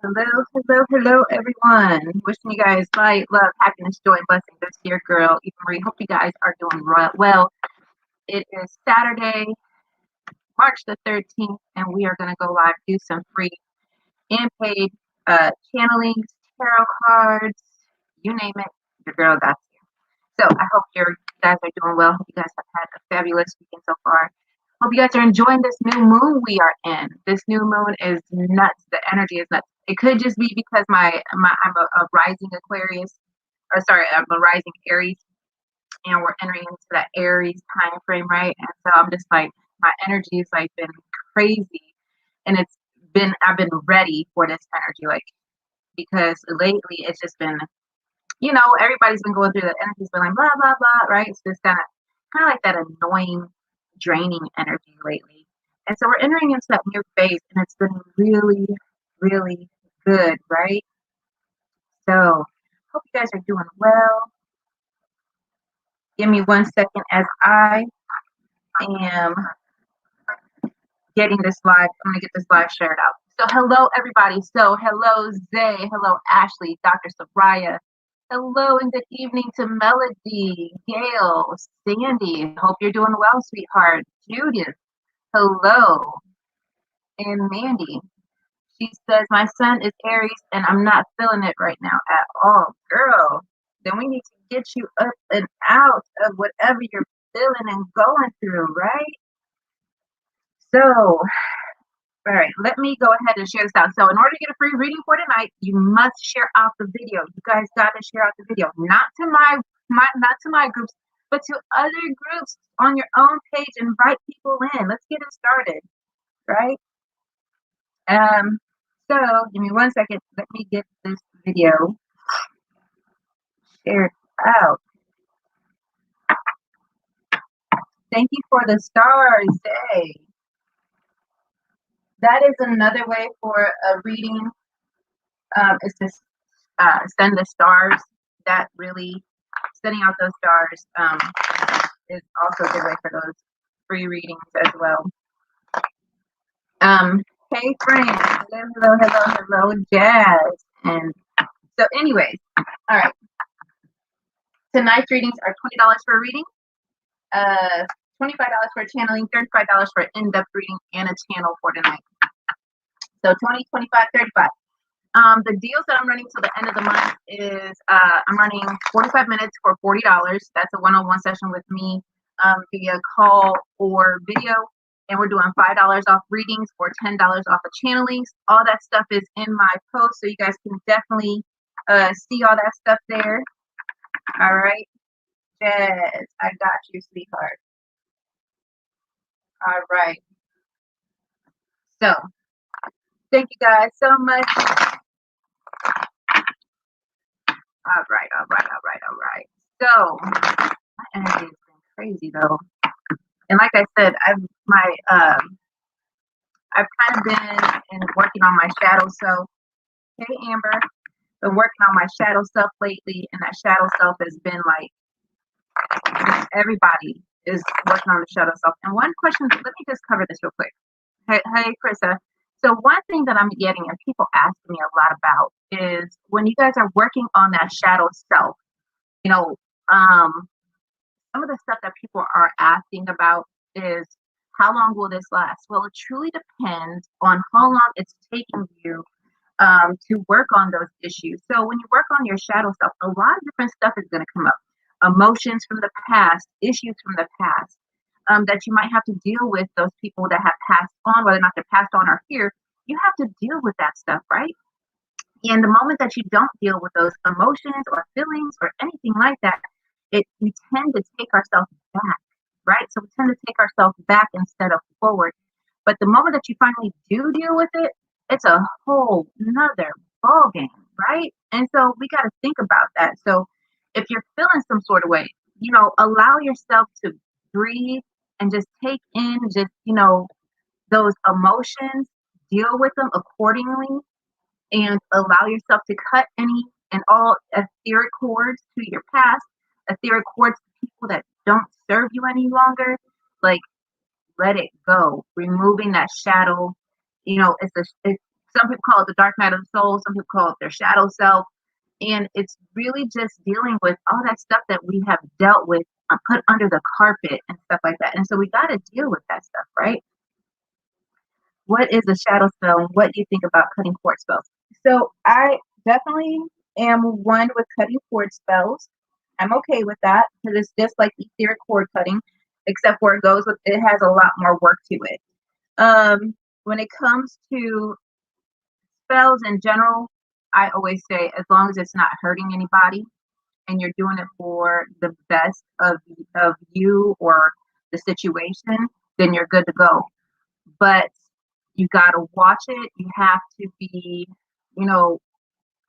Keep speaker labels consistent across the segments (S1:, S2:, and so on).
S1: Hello, everyone. Wishing you guys light, love, happiness, joy, and blessings. This is your girl, EvaMarie. Hope you guys are doing well. It is Saturday, March the 13th, and we are going to go live, do some free and paid channelings, tarot cards, you name it. Your girl got you. So I hope you guys are doing well. Hope you guys have had a fabulous weekend so far. Hope you guys are enjoying this new moon we are in. This new moon is nuts. The energy is nuts. It could just be because I'm a rising Aquarius, or sorry, I'm a rising Aries, and we're entering into that Aries time frame, right? And so I'm just like, my energy has like been crazy, and I've been ready for this energy, like, because lately it's just been, everybody's been going through that energy's been like blah blah blah, right? It's just kind of like that annoying, draining energy lately. And so we're entering into that new phase, and it's been really, really good, right? So hope you guys are doing well. Give me 1 second as I am getting this live. I'm gonna get this live shared out. So hello everybody. So hello Zay, hello Ashley, Dr. Sabraya. Hello and good evening to Melody, Gail, Sandy. Hope you're doing well, sweetheart. Judith, hello. And Mandy. She says, my son is Aries and I'm not feeling it right now at all. Girl, then we need to get you up and out of whatever you're feeling and going through, right? So, all right, let me go ahead and share this out. So in order to get a free reading for tonight, you must share out the video. You guys got to share out the video, not to my groups, but to other groups on your own page. Invite people in. Let's get it started, right? So give me 1 second. Let me get this video shared out. Thank you for the stars, Day. That is another way for a reading, is to send the stars. That really, sending out those stars is also a good way for those free readings as well. Hey friends, hello, Jazz. And so anyways, all right. Tonight's readings are $20 for a reading, $25 for a channeling, $35 for an in-depth reading and a channel for tonight. So 20, 25, 35. The deals that I'm running till the end of the month is I'm running 45 minutes for $40. That's a one-on-one session with me via call or video. And we're doing $5 off readings or $10 off of channelings. All that stuff is in my post, so you guys can definitely see all that stuff there. All right. Jazz, I got you, sweetheart. All right. So, thank you guys so much. All right. So, my energy has been crazy though, and like I said, I've kind of been working on my shadow self. Hey Amber, been working on my shadow self lately, and that shadow self has been like, everybody is working on the shadow self. And one question, let me just cover this real quick. Hey Krista. So one thing that I'm getting and people ask me a lot about is when you guys are working on that shadow self, some of the stuff that people are asking about is, how long will this last? Well, it truly depends on how long it's taking you to work on those issues. So when you work on your shadow self, a lot of different stuff is going to come up. Emotions from the past, issues from the past, that you might have to deal with, those people that have passed on, whether or not they're passed on or here, you have to deal with that stuff, right? And the moment that you don't deal with those emotions or feelings or anything like that, we tend to take ourselves back, right? So we tend to take ourselves back instead of forward. But the moment that you finally do deal with it, it's a whole nother ball game, right? And so we got to think about that. So if you're feeling some sort of way, allow yourself to breathe and just take in those emotions, deal with them accordingly, and allow yourself to cut any and all etheric cords to your past, etheric cords to people that don't serve you any longer. Like, let it go. Removing that shadow, Some people call it the dark night of the soul. Some people call it their shadow self. And it's really just dealing with all that stuff that we have dealt with, put under the carpet and stuff like that. And so we got to deal with that stuff, right? What is a shadow spell? And what do you think about cutting cord spells? So I definitely am one with cutting cord spells. I'm okay with that because it's just like etheric cord cutting, except where it has a lot more work to it. When it comes to spells in general, I always say as long as it's not hurting anybody and you're doing it for the best of you or the situation, then you're good to go. But you got to watch it. You have to be, you know,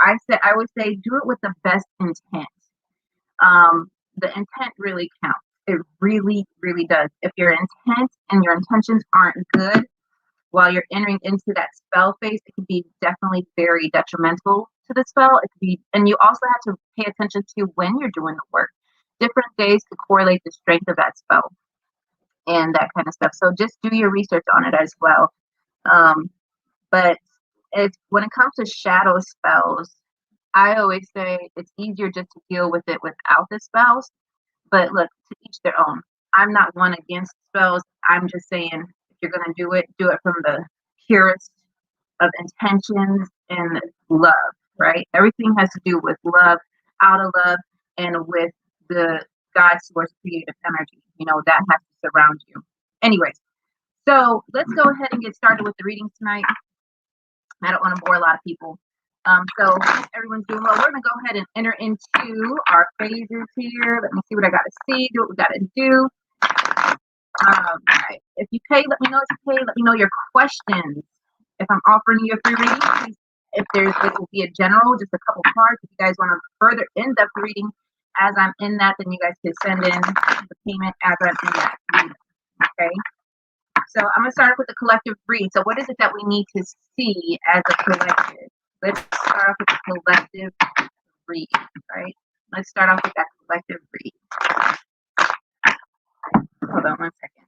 S1: I always say do it with the best intent. The intent really counts. It really, really does. If your intent and your intentions aren't good while you're entering into that spell phase, it can be definitely very detrimental to the spell. It could be, and you also have to pay attention to when you're doing the work. Different days to correlate the strength of that spell and that kind of stuff. So just do your research on it as well. But when it comes to shadow spells, I always say it's easier just to deal with it without the spells. But look, to each their own. I'm not one against spells. I'm just saying if you're going to do it from the purest of intentions and love, right? Everything has to do with love, out of love, and with the God source creative energy. You know, that has to surround you. Anyways, so let's go ahead and get started with the readings tonight. I don't want to bore a lot of people. So everyone's doing well. We're going to go ahead and enter into our phases here. Let me see what I got to see, do what we got to do. Right. If you pay, let me know if you pay. Let me know your questions. If I'm offering you a free reading, please, it will be a general, just a couple cards. If you guys want a further in-depth reading as I'm in that, then you guys can send in the payment as I'm in that reading. Okay. So I'm going to start off with the collective read. So what is it that we need to see as a collective? Let's start off with the collective read, right? Let's start off with that collective read. Hold on one second.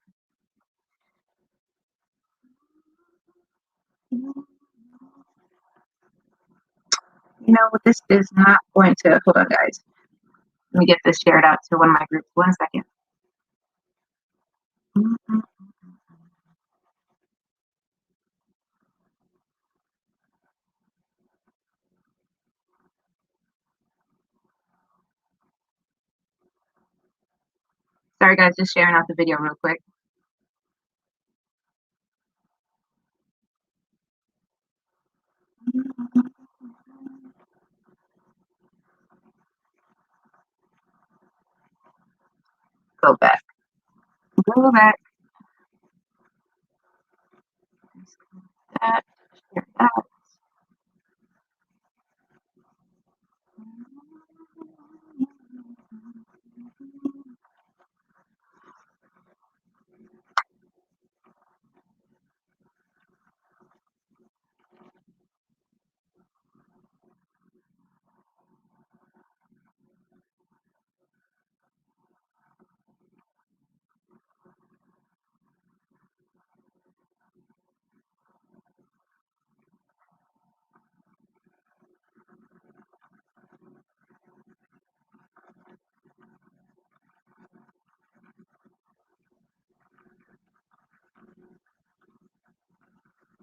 S1: You know what? This is not going to, hold on, guys. Let me get this shared out to one of my groups. 1 second. Sorry, guys, just sharing out the video real quick. Go back. Go back. That. Share that.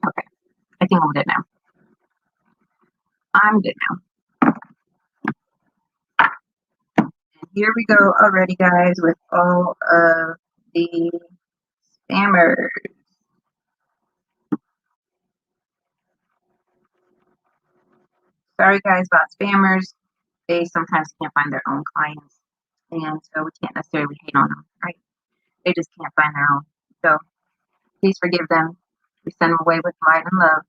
S1: Okay. I think I'm good now. I'm good now. And here we go already, guys, with all of the spammers. Sorry, guys, about spammers. They sometimes can't find their own clients. And so we can't necessarily hate on them, right? They just can't find their own. So please forgive them. We send them away with light and love.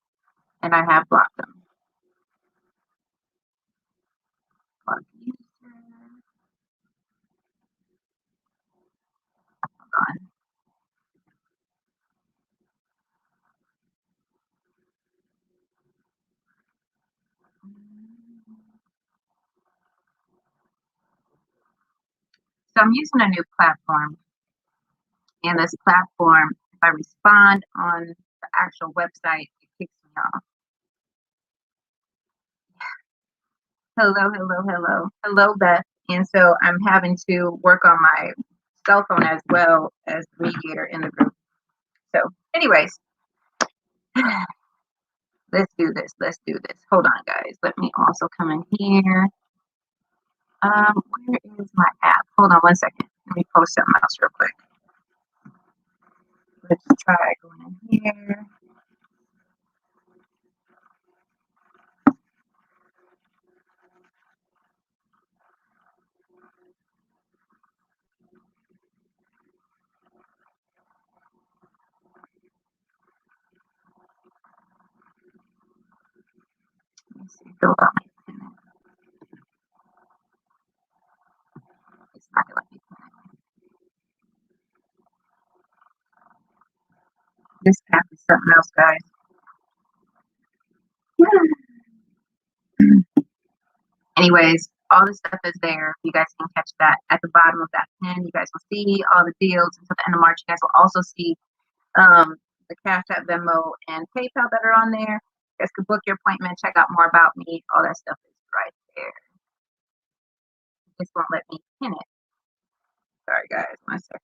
S1: And I have blocked them. Hold on. So I'm using a new platform. And this platform, if I respond on the actual website, it kicks me off. Hello, Beth. And so I'm having to work on my cell phone as well as the mediator in the group. So, anyways, let's do this. Let's do this. Hold on, guys. Let me also come in here. Where is my app? Hold on 1 second. Let me post something else real quick. Let's try going in here. Let's see. Go up. It's not gonna let me pin it. This app is something else, guys. Anyways, all the stuff is there. You guys can catch that at the bottom of that pin. You guys will see all the deals until the end of March. You guys will also see the Cash App, Venmo, and PayPal that are on there. You guys can book your appointment, check out more about me. All that stuff is right there. This won't let me pin it. Sorry, guys. 1 second.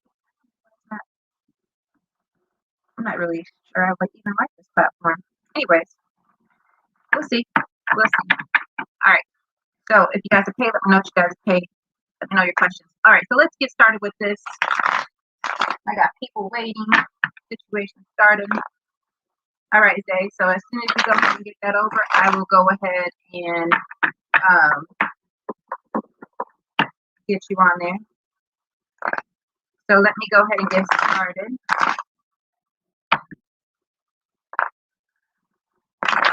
S1: I'm not really sure I would even like this platform. Anyways, we'll see. We'll see. All right. So if you guys are paid, let me know what you guys are paid. Let me know your questions. All right. So let's get started with this. I got people waiting. Situation started. All right, Zay. So as soon as you go ahead and get that over, I will go ahead and get you on there. So let me go ahead and get started.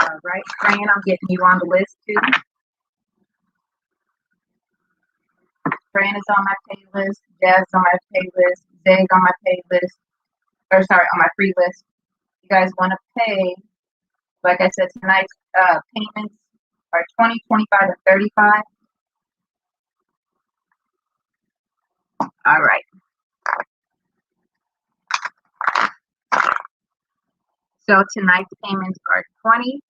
S1: All right, Fran, I'm getting you on the list too. Fran is on my pay list. Jazz on my pay list. Zay's on my pay list. Or sorry, on my free list. You guys want to pay? Like I said, tonight's payments are 20, 25, and 35. All right. So tonight's payments are 20,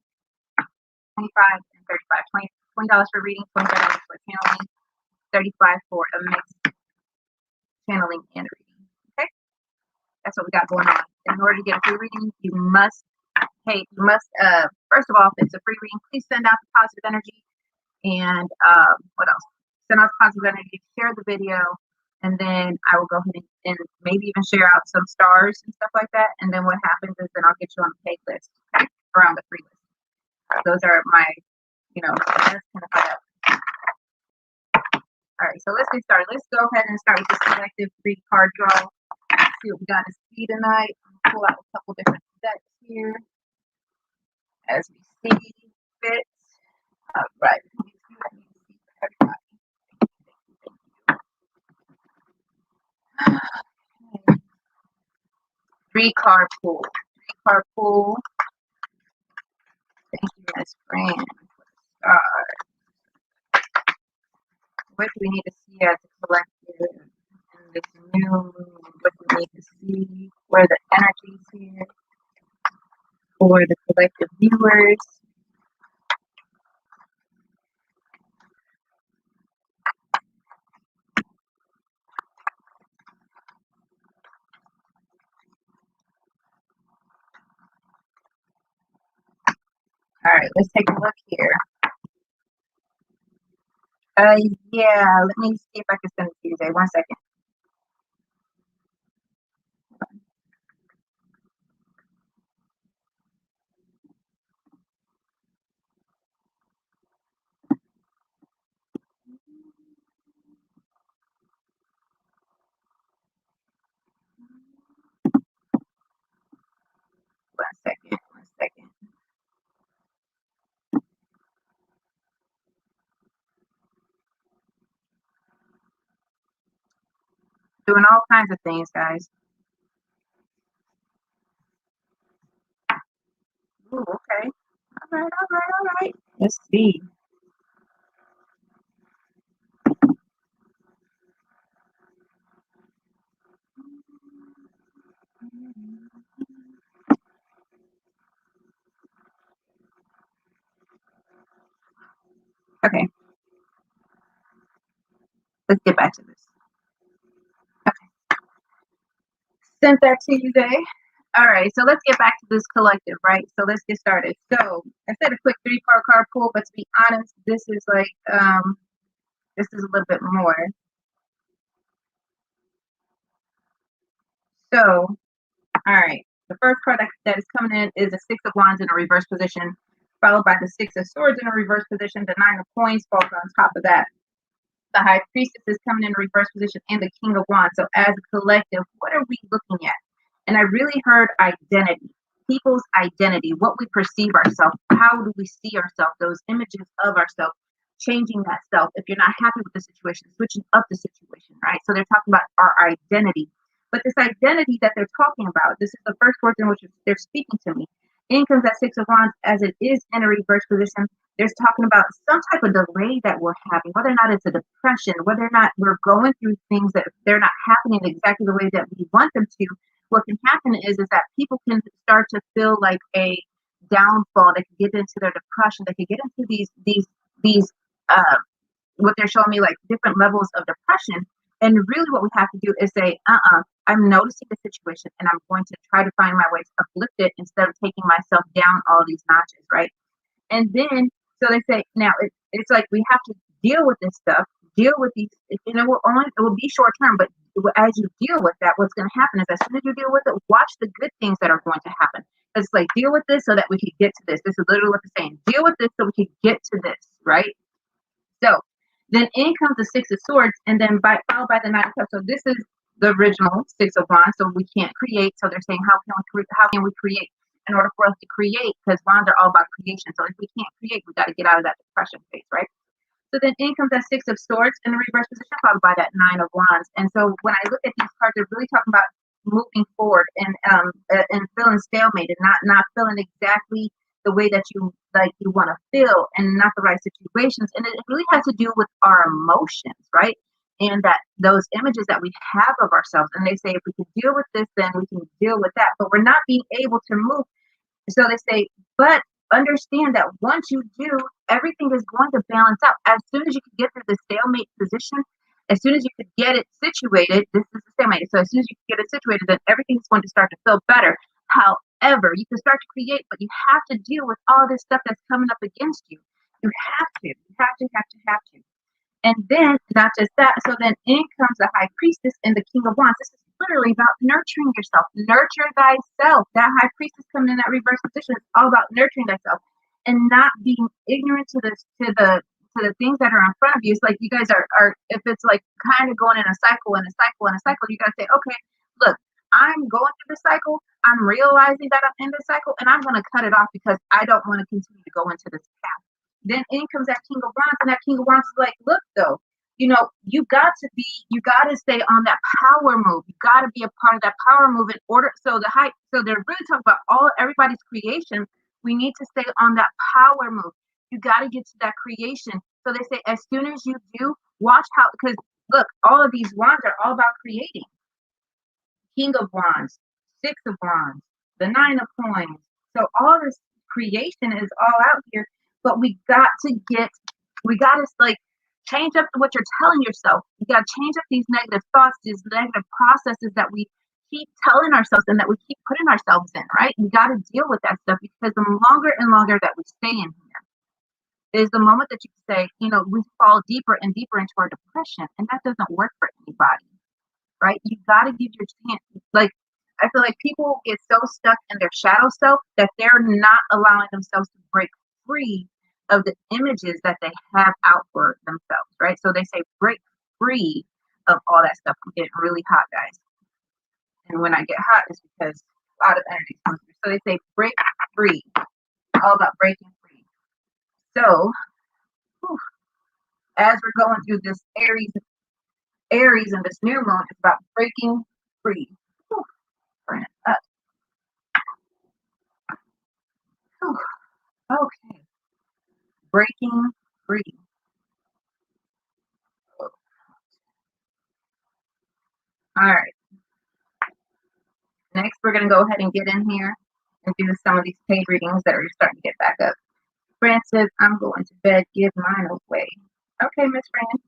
S1: 25, and 35. $20 for reading, $25 for channeling, 35 for a mixed channeling and reading. Okay, that's what we got going on. In order to get a free reading, you must first of all, if it's a free reading, please send out the positive energy. And what else? Send out the positive energy, share the video, and then I will go ahead and maybe even share out some stars and stuff like that. And then what happens is then I'll get you on the paid list, okay, or on the free list. Those are my, that's kind of how that. All right, so let's get started. Let's go ahead and start with the selective 3-card draw. Let's see what we got to see tonight. Pull out a couple different decks here as we see fit. All right. Okay. 3-card pool. 3-card pool. Thank you, Miss Fran. What do we need to see as a collective in this new moon? What do we need to see? What are the energies here for the collective viewers? All right, let's take a look here. Yeah, let me see if I can send it to you, Zay. 1 second. One second. Doing all kinds of things, guys. Ooh, okay. All right. Let's see. Okay. let's get back to this. Okay. Sent that Tuesday. All right, so let's get back to this collective, right? So let's get started. So I said a quick 3-part card pull, but to be honest, this is like this is a little bit more. So, all right, the first card that is coming in is the 6 of Wands in a reverse position, followed by the 6 of Swords in a reverse position. The 9 of Coins falls on top of that. The High Priestess is coming in reverse position, and the King of Wands. So as a collective, what are we looking at? And I really heard identity, people's identity, what we perceive ourselves, how do we see ourselves, those images of ourselves, changing that self. If you're not happy with the situation, switching up the situation, right? So they're talking about our identity. But this identity that they're talking about, this is the first word in which they're speaking to me. In comes that 6 of Wands as it is in a reverse position. There's talking about some type of delay that we're having, whether or not it's a depression, whether or not we're going through things that they're not happening exactly the way that we want them to. What can happen is that people can start to feel like a downfall. They can get into their depression. They can get into these what they're showing me, like different levels of depression. And really what we have to do is say, I'm noticing the situation and I'm going to try to find my way to uplift it instead of taking myself down all these notches, right? And then, so they say, now it's like we have to deal with this stuff, deal with these, it will be short term, but as you deal with that, what's going to happen is as soon as you deal with it, watch the good things that are going to happen. It's like, deal with this so that we can get to this. This is literally what they're saying. Deal with this so we can get to this, right? So then in comes the 6 of Swords, and then followed by the 9 of Cups. So this is the original 6 of Wands. So we can't create. So they're saying, how can we create? In order for us to create, because wands are all about creation. So if we can't create, we got to get out of that depression phase, right? So then in comes that 6 of Swords in the reverse position, followed by that 9 of Wands. And so when I look at these cards, they're really talking about moving forward and feeling stalemated, not feeling exactly the way that you want to feel, and not the right situations. And it really has to do with our emotions, right? And that those images that we have of ourselves. And they say if we can deal with this, then we can deal with that. But we're not being able to move. So they say, but understand that once you do, everything is going to balance out. As soon as you can get to the stalemate position, as soon as you could get it situated, this is the stalemate. So as soon as you can get it situated, then everything's going to start to feel better. However, you can start to create, but you have to deal with all this stuff that's coming up against you. You have to. You have to. And then, not just that, so then in comes the High Priestess and the King of Wands. This is literally about nurturing yourself. Nurture thyself. That High Priestess coming in that reverse position is all about nurturing thyself and not being ignorant to the things that are in front of you. It's like you guys are if it's like kind of going in a cycle, you gotta say, okay, look, I'm going through the cycle. I'm realizing that I'm in the cycle, and I'm going to cut it off because I don't want to continue to go into this path. Then in comes that King of Wands, and that King of Wands is like, look, though, you got to stay on that power move. You got to be a part of that power move in order. So they're really talking about everybody's creation. We need to stay on that power move. You got to get to that creation. So they say, as soon as you do, watch how, because look, all of these wands are all about creating. King of Wands, 6 of Wands, the 9 of Coins. So all this creation is all out here. But we got to like change up what you're telling yourself. You got to change up these negative thoughts, these negative processes that we keep telling ourselves and that we keep putting ourselves in, right? We got to deal with that stuff, because the longer and longer that we stay in here is the moment that you say, we fall deeper and deeper into our depression, and that doesn't work for anybody, right? You got to give your chance. Like, I feel like people get so stuck in their shadow self that they're not allowing themselves to break free of the images that they have out for themselves, right? So they say break free of all that stuff. I'm getting really hot, guys. And when I get hot, it's because a lot of energy comes through. So they say break free, all about breaking free. So as we're going through this Aries and this new moon, it's about breaking free. Burn it up. Okay. Breaking free. All right. Next, we're going to go ahead and get in here and do some of these paid readings that are starting to get back up. Fran says, I'm going to bed. Give mine away. Okay, Miss Fran.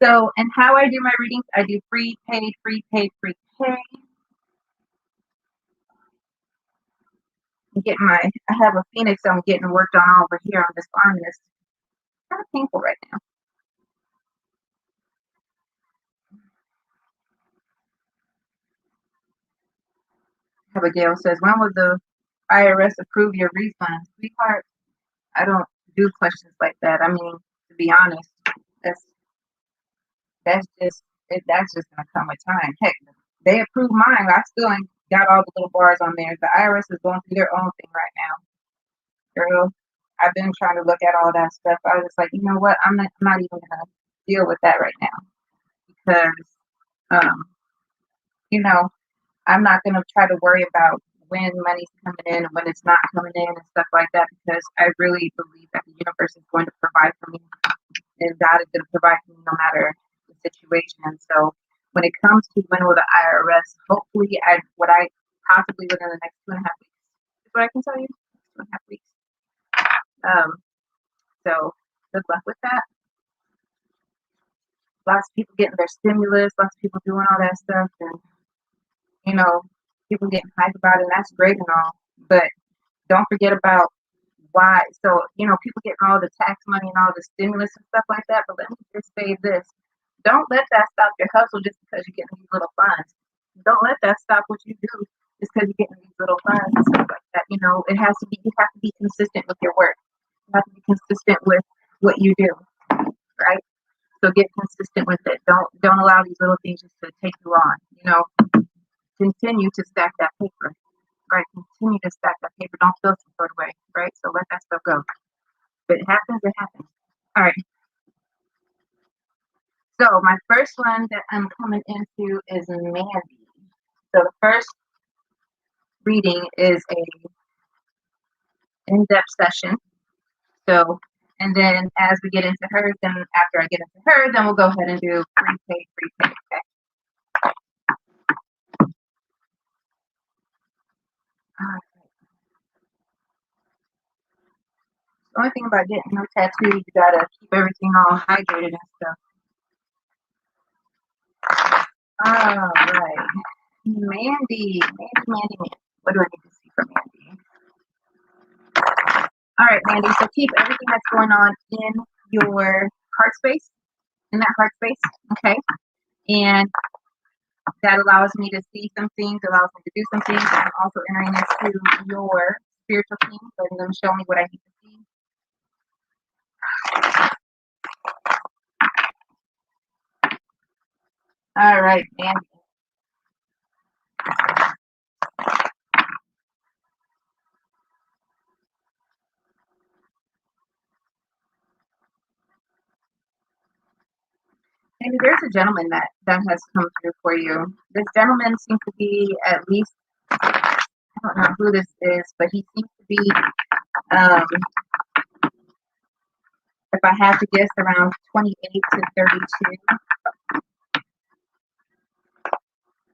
S1: So, and how I do my readings, I do free, paid, free, paid, free, paid. Get my, I have a phoenix I'm getting worked on over here on this arm, and it's kind of painful right now. Abigail says, when will the IRS approve your refund? Sweetheart, I don't do questions like that. I mean, to be honest, that's that's just gonna come with time. Heck, they approved mine. I still ain't got all the little bars on there. The IRS is going through their own thing right now. Girl, I've been trying to look at all that stuff. I was just like, you know what? I'm not even gonna deal with that right now because, um, you know, I'm not gonna try to worry about when money's coming in and when it's not coming in and stuff like that because I really believe that the universe is going to provide for me and God is going to provide for me no matter the situation. So when it comes to when will the IRS, hopefully, what I possibly within the next 2.5 weeks is what I can tell you. 2.5 weeks. Um, so good luck with that. Lots of people getting their stimulus, lots of people doing all that stuff, and you know, people getting hyped about it, and that's great and all. But don't forget about why. So, people getting all the tax money and all the stimulus and stuff like that. But let me just say this. Don't let that stop your hustle just because you're getting these little funds. Don't let that stop what you do just because you're getting these little funds and stuff like that. It has to be, you have to be consistent with your work. You have to be consistent with what you do, right? So get consistent with it. Don't allow these little things just to take you on. Continue to stack that paper, right? Continue to stack that paper. Don't feel some sort of way, right? So let that stuff go. If it happens, it happens. All right. So my first one that I'm coming into is Mandy. So the first reading is a in-depth session. So, and then as we get into hers, then after I get into her, then we'll go ahead and do free pay, okay? All right. The only thing about getting no tattoos, you gotta keep everything all hydrated and stuff. All right. Mandy. What do I need to see from Mandy? All right, Mandy. So keep everything that's going on in your heart space, in that heart space, okay? And that allows me to see some things, allows me to do some things. I'm also entering into your spiritual team, letting them show me what I need to see. All right, Mandy. Maybe there's a gentleman that has come through for you. This gentleman seems to be at least, I don't know who this is, but he seems to be, if I had to guess, around 28 to 32.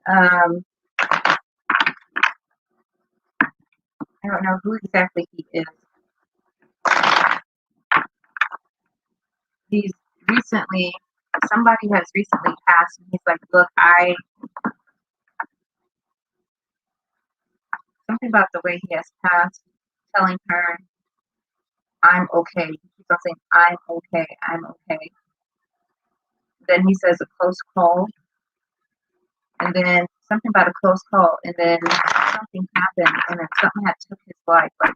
S1: I don't know who exactly he is. Somebody has recently passed, and he's like, look, something about the way he has passed, telling her, I'm okay. He keeps on saying, I'm okay, I'm okay. Then he says a close call, and then something about a close call, and then something happened, and then something had took his life. Like,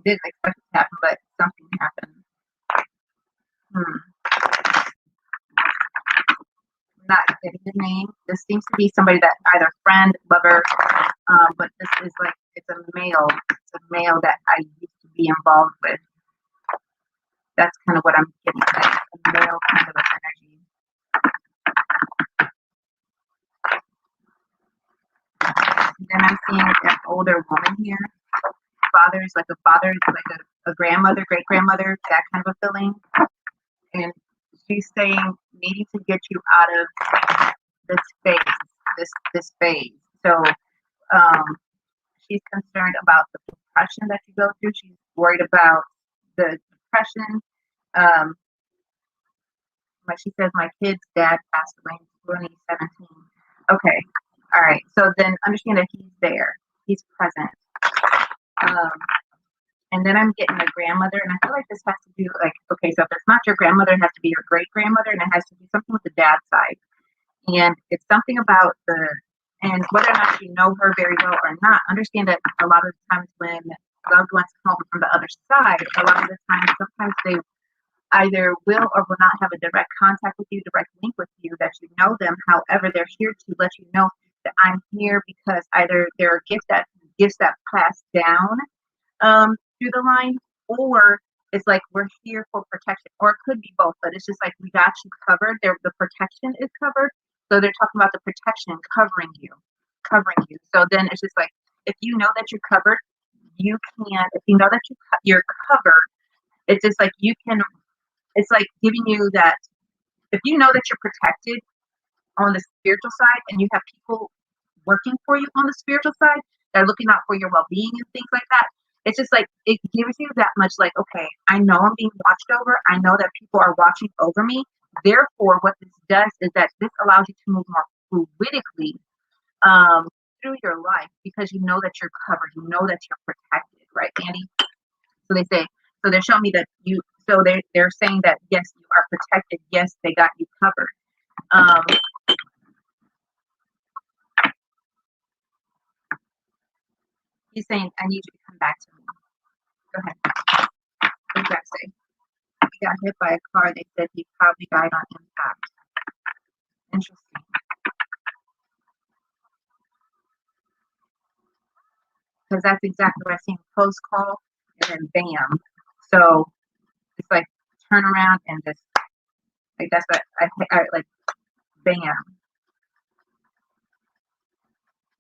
S1: didn't expect it to happen, but something happened. Not getting his name. This seems to be somebody that either friend, lover, but this is like, it's a male. It's a male that I used to be involved with. That's kind of what I'm getting at. A male kind of energy. Then I'm seeing an older woman here. Father, like a grandmother, great grandmother, that kind of a feeling. And she's saying needing to get you out of this phase, this phase. So she's concerned about the depression that you go through. She's worried about the depression. Like she says, my kid's dad passed away in 2017. Okay. All right. So then understand that he's there. He's present. Um, and then I'm getting a grandmother, and I feel like this has to do like, okay, so if it's not your grandmother, it has to be your great grandmother, and it has to be something with the dad's side. And it's something about and whether or not you know her very well or not, understand that a lot of the times when loved ones come from the other side, a lot of the times, sometimes they either will or will not have a direct contact with you, direct link with you, that you know them. However, they're here to let you know that I'm here because either there are gifts that pass down through the line, or it's like we're here for protection, or it could be both. But it's just like we got you covered. The protection is covered, so they're talking about the protection covering you, covering you. So then it's just like if you know that you're covered, you can. If you know that you're covered, it's just like you can. It's like giving you that. If you know that you're protected on the spiritual side, and you have people working for you on the spiritual side, they're looking out for your well-being and things like that. It's just like it gives you that much like, okay, I know I'm being watched over. I know that people are watching over me. Therefore, what this does is that this allows you to move more fluidically through your life because you know that you're covered. You know that you're protected, right, Andy? So they say, so they're showing me that so they're saying that, yes, you are protected. Yes, they got you covered. He's saying, I need you to come back to me. Go ahead. What does that say? He got hit by a car. They said he probably died on impact. Interesting. Because that's exactly what I seen post call, and then bam. So it's like turn around and just like that's what I like bam.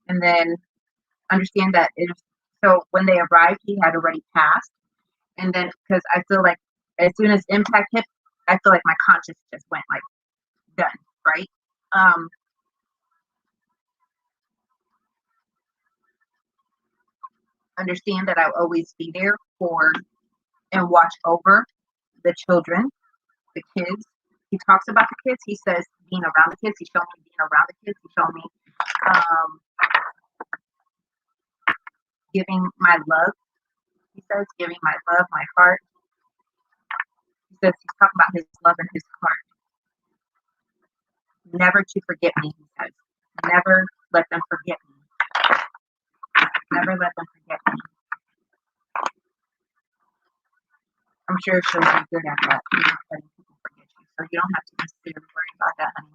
S1: And then understand that so when they arrived, he had already passed. And then because I feel like as soon as impact hit, I feel like my conscience just went like done, right? Understand that I'll always be there for and watch over the children, the kids. He talks about the kids. He says being around the kids. He showed me being around the kids. He showed me giving my love. He says giving my love, my heart. He says he's talking about his love and his heart. Never to forget me, he says. Never let them forget me. Never let them forget me. I'm sure she'll be good at that. Not letting people forget you. So you don't have to necessarily worry about that, honey.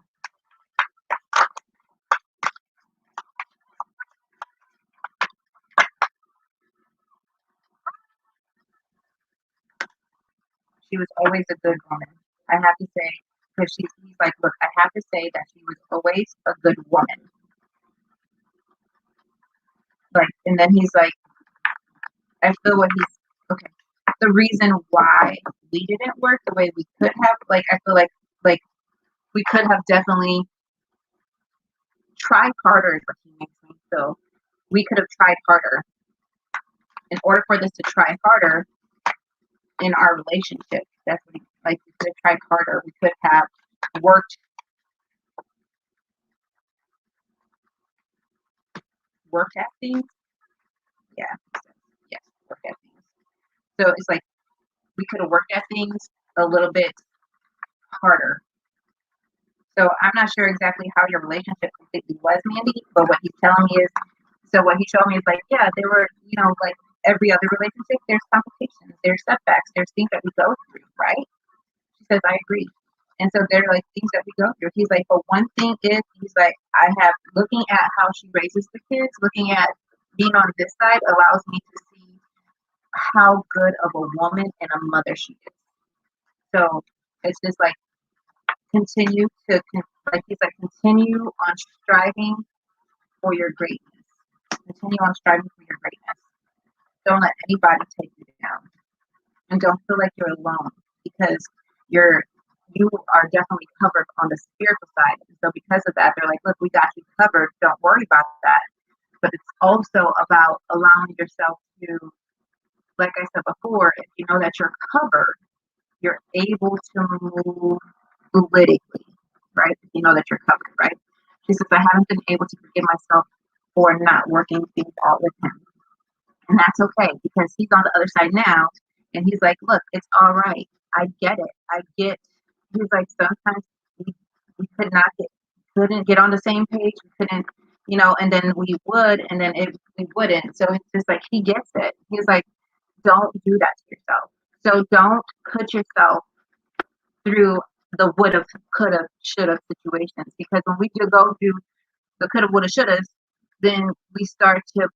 S1: She was always a good woman. I have to say, because he's like, look, I have to say that she was always a good woman. Like, and then he's like, I feel what he's okay. The reason why we didn't work the way we could have, like, I feel like we could have definitely tried harder. Is what he makes me feel. We could have tried harder. In order for this to try harder in our relationship, that's what he like. We could have tried harder. We could have worked at things. Yeah, yes, work at things. So it's like we could have worked at things a little bit harder. So I'm not sure exactly how your relationship completely was, Mandy, but what he's telling me is, so what he showed me is like, yeah, there were, like every other relationship, there's complications, there's setbacks, there's things that we go through, right? She says, I agree. And so there are like things that we go through. He's like, but one thing is, he's like, looking at how she raises the kids, looking at being on this side allows me to see how good of a woman and a mother she is. So it's just like, continue on striving for your greatness. Continue on striving for your greatness. Don't let anybody take you down. And don't feel like you're alone because you are definitely covered on the spiritual side. And so because of that, they're like, look, we got you covered. Don't worry about that. But it's also about allowing yourself to, like I said before, if you know that you're covered, you're able to move politically, right? You know that you're covered, right? She says, I haven't been able to forgive myself for not working things out with him. And that's okay because he's on the other side now. And he's like, look, it's all right. I get it. I get, he's like, sometimes we couldn't get on the same page. We couldn't, and then we would, and then we wouldn't. So it's just like, he gets it. He's like, don't do that to yourself. So don't put yourself through the woulda, coulda, shoulda situations because when we do go through the coulda, woulda, shouldas, then we start to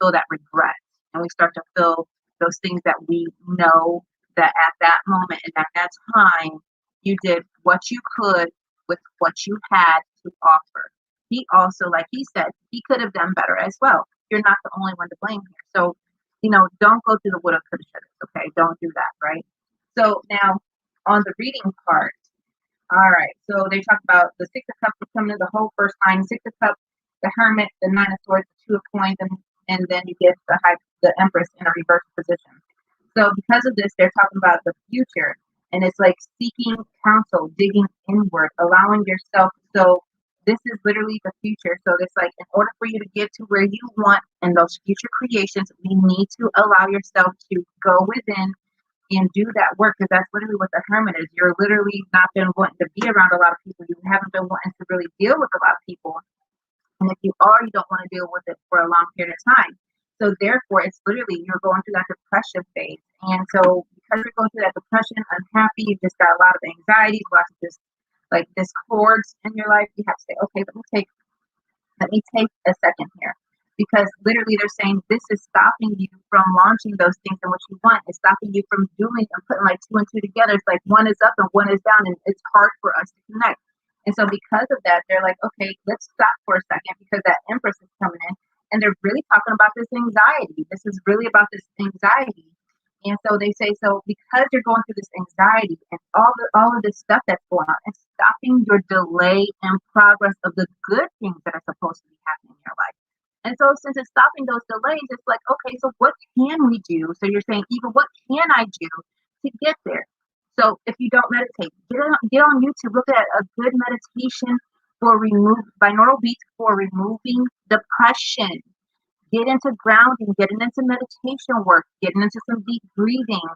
S1: feel that regret and we start to feel those things that we know that at that moment and at that time you did what you could with what you had to offer. He also, like he said, he could have done better as well. You're not the only one to blame here. So, don't go through the woulda, coulda, shoulda. Okay, don't do that, right? So now on the reading part, all right, so they talk about the Six of Cups coming in the whole first line, Six of Cups, the Hermit, the Nine of Swords, the Two of Coins, and then you get the Empress in a reverse position. So because of this, they're talking about the future, and it's like seeking counsel, digging inward, allowing yourself. So this is literally the future. So it's like in order for you to get to where you want in those future creations, you need to allow yourself to go within and do that work because that's literally what the hermit is. You're literally not been wanting to be around a lot of people. You haven't been wanting to really deal with a lot of people. And if you are, you don't want to deal with it for a long period of time. So therefore, it's literally you're going through that depression phase. And so because you're going through that depression, unhappy, you've just got a lot of anxiety, lots of just like discords in your life, you have to say, okay, let me take a second here. Because literally they're saying this is stopping you from launching those things and what you want. It's stopping you from doing and putting like two and two together. It's like one is up and one is down, and it's hard for us to connect. And so because of that, they're like, okay, let's stop for a second because that Empress is coming in and they're really talking about this anxiety. This is really about this anxiety. And so they say, so because you're going through this anxiety and all of this stuff that's going on, it's stopping your delay and progress of the good things that are supposed to be happening in your life. And so since it's stopping those delays, it's like, okay, so what can we do? So you're saying, Eva, what can I do to get there? So if you don't meditate, get on YouTube, look at a good meditation for binaural beats for removing depression. Get into grounding, getting into meditation work, getting into some deep breathing,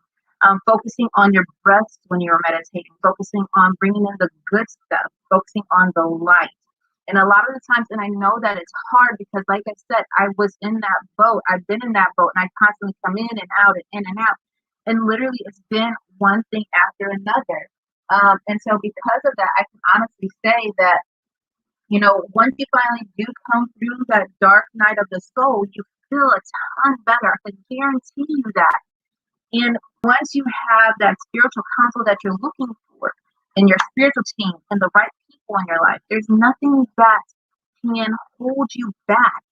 S1: focusing on your breaths when you're meditating, focusing on bringing in the good stuff, focusing on the light. And a lot of the times, and I know that it's hard because, like I said, I was in that boat. I've been in that boat, and I constantly come in and out and in and out. And literally, it's been one thing after another. And so, because of that, I can honestly say that, once you finally do come through that dark night of the soul, you feel a ton better. I can guarantee you that. And once you have that spiritual counsel that you're looking for in your spiritual team and the right people in your life, there's nothing that can hold you back.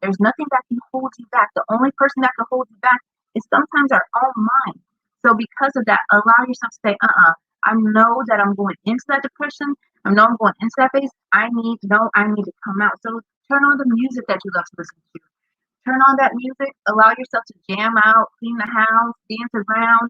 S1: There's nothing that can hold you back. The only person that can hold you back is sometimes our own mind. So because of that, allow yourself to say, I know that I'm going into that depression. I know I'm going into that phase. I need to come out. So turn on the music that you love to listen to. Turn on that music, allow yourself to jam out, clean the house, dance around,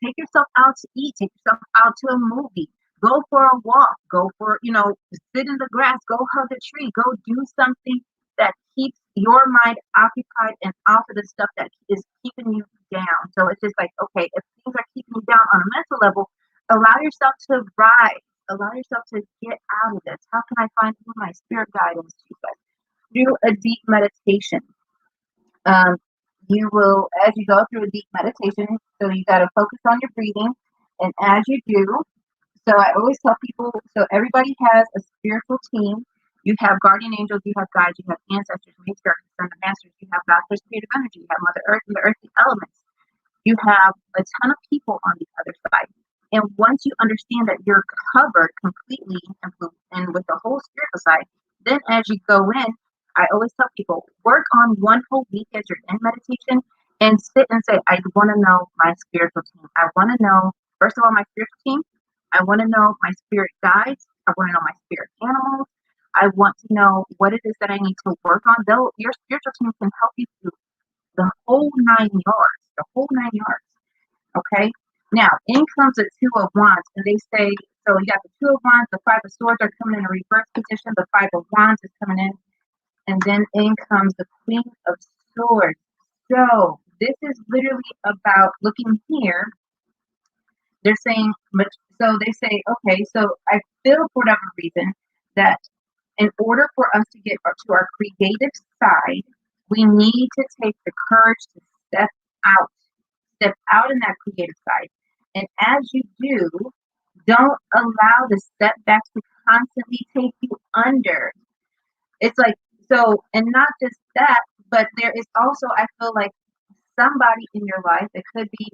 S1: take yourself out to eat, take yourself out to a movie, go for a walk, go for, sit in the grass, go hug a tree, go do something that keeps your mind occupied and off of the stuff that is keeping you down. So it's just like, okay, if things are keeping you down on a mental level, allow yourself to rise, allow yourself to get out of this. How can I find my spirit guidance? Do a deep meditation. You will, as you go through a deep meditation, so you got to focus on your breathing. And as you do, so I always tell people, so everybody has a spiritual team. You have guardian angels, you have guides, you have ancestors, matriarchs, and masters, you have God's creative energy, you have Mother Earth and the earthly elements. You have a ton of people on the other side. And once you understand that you're covered completely and with the whole spiritual side, then as you go in, I always tell people, work on one whole week as you're in meditation and sit and say, I want to know my spiritual team. I want to know, first of all, my spiritual team. I want to know my spirit guides. I want to know my spirit animals. I want to know what it is that I need to work on. Though your spiritual team can help you through the whole 9 yards, Okay. Now, in comes the Two of Wands, and they say So you got the Two of Wands, the Five of Swords are coming in a reverse position, the Five of Wands is coming in, and then in comes the Queen of Swords. So this is literally about looking here. They're saying, so they say, okay, so I feel for whatever reason that in order for us to get to our creative side, we need to take the courage to out, step out in that creative side. And as you do, don't allow the setbacks to constantly take you under. It's like, so, and not just that, but there is also, I feel like somebody in your life, it could be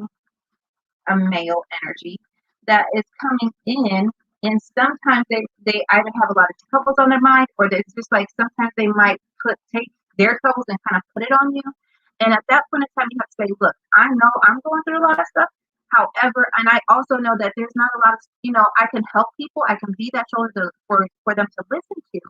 S1: a male energy that is coming in, and sometimes they either have a lot of troubles on their mind, or it's just like sometimes they might take their troubles and kind of put it on you. And at that point in time, you have to say, look, I know I'm going through a lot of stuff. However, and I also know that there's not a lot of, I can help people. I can be that shoulder for them to listen to,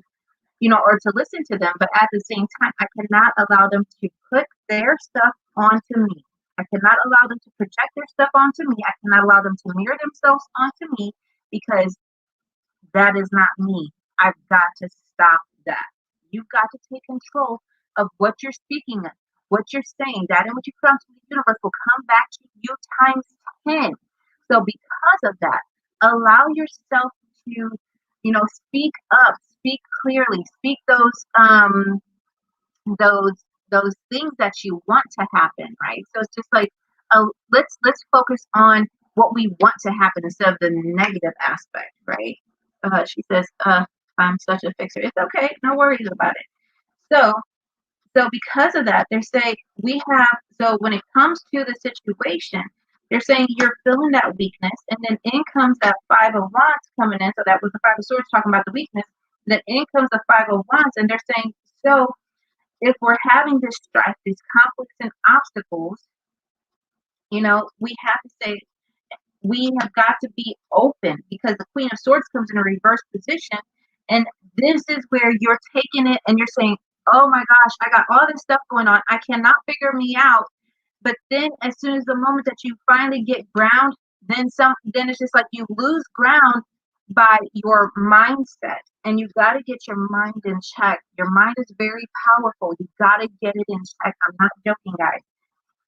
S1: or to listen to them. But at the same time, I cannot allow them to put their stuff onto me. I cannot allow them to project their stuff onto me. I cannot allow them to mirror themselves onto me, because that is not me. I've got to stop that. You've got to take control of what you're speaking of, what you're saying. That and what you put out to the universe will come back to you times 10. So because of that, allow yourself to, speak up, speak clearly, speak those things that you want to happen, right? So it's just like, let's focus on what we want to happen instead of the negative aspect, right? She says, I'm such a fixer. It's okay, no worries about it. So because of that, they're saying so when it comes to the situation, they're saying you're feeling that weakness, and then in comes that Five of Wands coming in. So that was the Five of Swords talking about the weakness. Then in comes the Five of Wands, and they're saying, so if we're having this strife, these conflicts and obstacles, we have to say, we have got to be open, because the Queen of Swords comes in a reverse position. And this is where you're taking it and you're saying, oh my gosh, I got all this stuff going on. I cannot figure me out. But then as soon as the moment that you finally get ground, then it's just like you lose ground by your mindset. And you've got to get your mind in check. Your mind is very powerful. You've got to get it in check. I'm not joking, guys.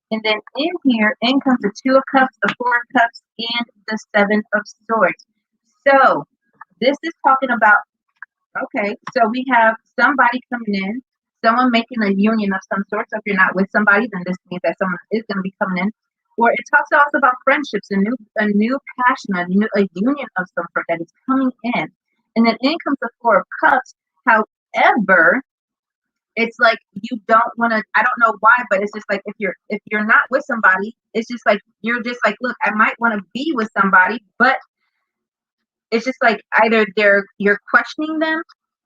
S1: And then in comes the Two of Cups, the Four of Cups, and the Seven of Swords. So this is talking about, okay, so we have somebody coming in, someone making a union of some sort. So if you're not with somebody, then this means that someone is going to be coming in. Or it talks also about friendships, a new passion, a union of some sort that is coming in. And then in comes the Four of Cups. However, it's like you don't want to, I don't know why, but it's just like if you're not with somebody, it's just like you're just like, look, I might want to be with somebody, but it's just like either you're questioning them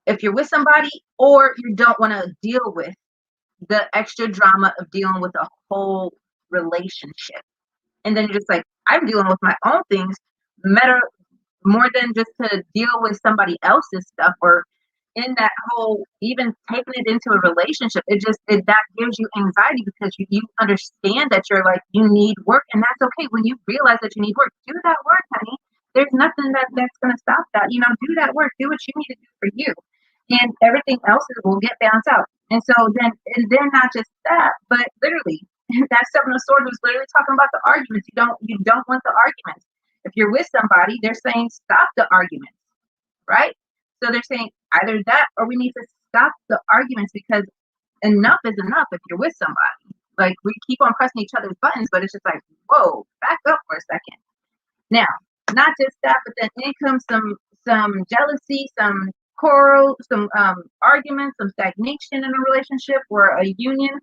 S1: if you're with somebody, or you don't want to deal with the extra drama of dealing with a whole relationship. And then you're just like, I'm dealing with my own things more than just to deal with somebody else's stuff, or in that whole, even taking it into a relationship, that gives you anxiety, because you understand that you're like, you need work, and that's okay. When you realize that you need work, do that work, honey. There's nothing that's going to stop that. Do that work, do what you need to do for you, and everything else will get balanced out. And then not just that, but literally, that Seven of Swords was literally talking about the arguments. You don't want the arguments. If you're with somebody, they're saying stop the arguments, right? So they're saying either that, or we need to stop the arguments, because enough is enough if you're with somebody. Like, we keep on pressing each other's buttons, but it's just like, whoa, back up for a second. Now, not just that, but then in comes some jealousy, some quarrel, some arguments, some stagnation in a relationship or a union.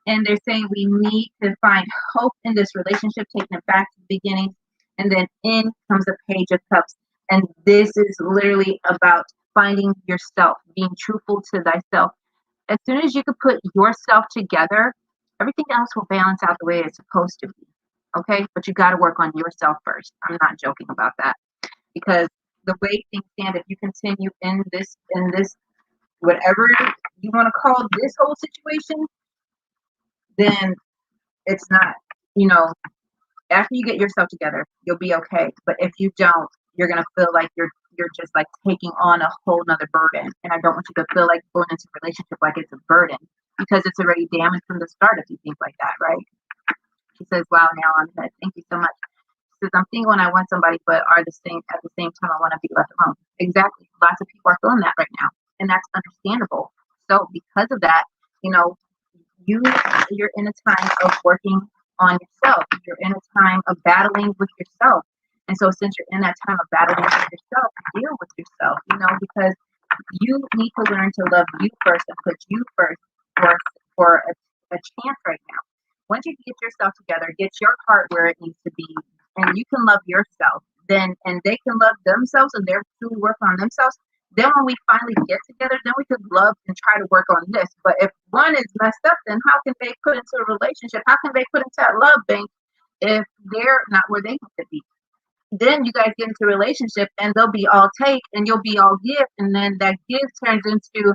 S1: And they're saying we need to find hope in this relationship, taking it back to the beginning. And then in comes the Page of Cups. And this is literally about finding yourself, being truthful to thyself. As soon as you can put yourself together, everything else will balance out the way it's supposed to be. Okay? But you got to work on yourself first. I'm not joking about that. Because the way things stand, if you continue in this, whatever you want to call this whole situation, then it's not, after you get yourself together, you'll be okay. But if you don't, you're gonna feel like you're just like taking on a whole nother burden. And I don't want you to feel like going into a relationship like it's a burden because it's already damaged from the start if you think like that, right? She says, wow, now I'm dead. Thank you so much. She says, I'm single and I want somebody, but are the same at the same time I want to be left alone. Exactly. Lots of people are feeling that right now. And that's understandable. So because of that, you know, you're in a time of working on yourself. You're in a time of battling with yourself. And so since you're in that time of battling with yourself, deal with yourself, you know, because you need to learn to love you first and put you first for a chance right now. Once you get yourself together, get your heart where it needs to be, and you can love yourself, then and they can love themselves and they're to work on themselves. Then when we finally get together, then we could love and try to work on this. But if one is messed up, then how can they put into a relationship? How can they put into that love bank if they're not where they need to be? Then you guys get into a relationship and they'll be all take and you'll be all give. And then that give turns into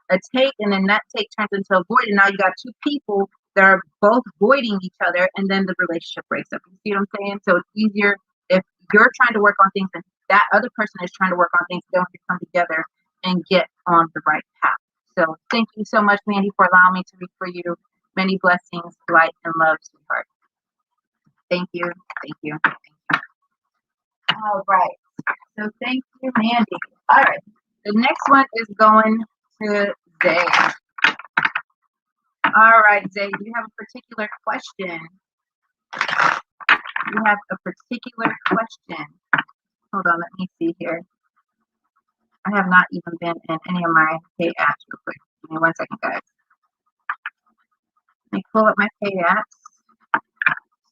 S1: a take and then that take turns into a void. And now you got two people that are both voiding each other and then the relationship breaks up. You see what I'm saying? So it's easier if you're trying to work on things and that other person is trying to work on things, don't you come together and get on the right path. So thank you so much, Mandy, for allowing me to read for you. Many blessings, light, and love, sweetheart. Thank you. Thank you. Thank you. All right. So thank you, Mandy. All right. The next one is going to Zay. All right, Zay, do you have a particular question? You have a particular question. Hold on, let me see here. I have not even been in any of my pay apps real quick. Give me 1 second, guys. Let me pull up my pay apps.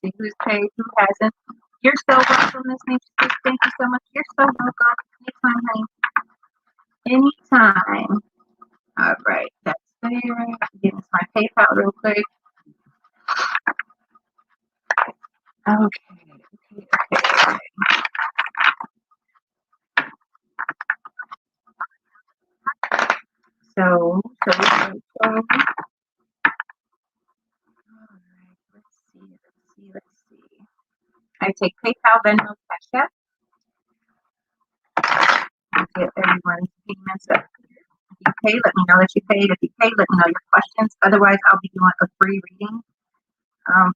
S1: See who's paid, who hasn't. You're so welcome, Miss Nature. Thank you so much. You're so welcome. Anytime, honey. Anytime. All right, that's there. Getting my PayPal real quick. Okay. So. All right, let's see. I take PayPal, Venmo, Cash App. Get everyone's payments up. If you pay, let me know that you paid. If you pay, let me know your questions. Otherwise, I'll be doing a free reading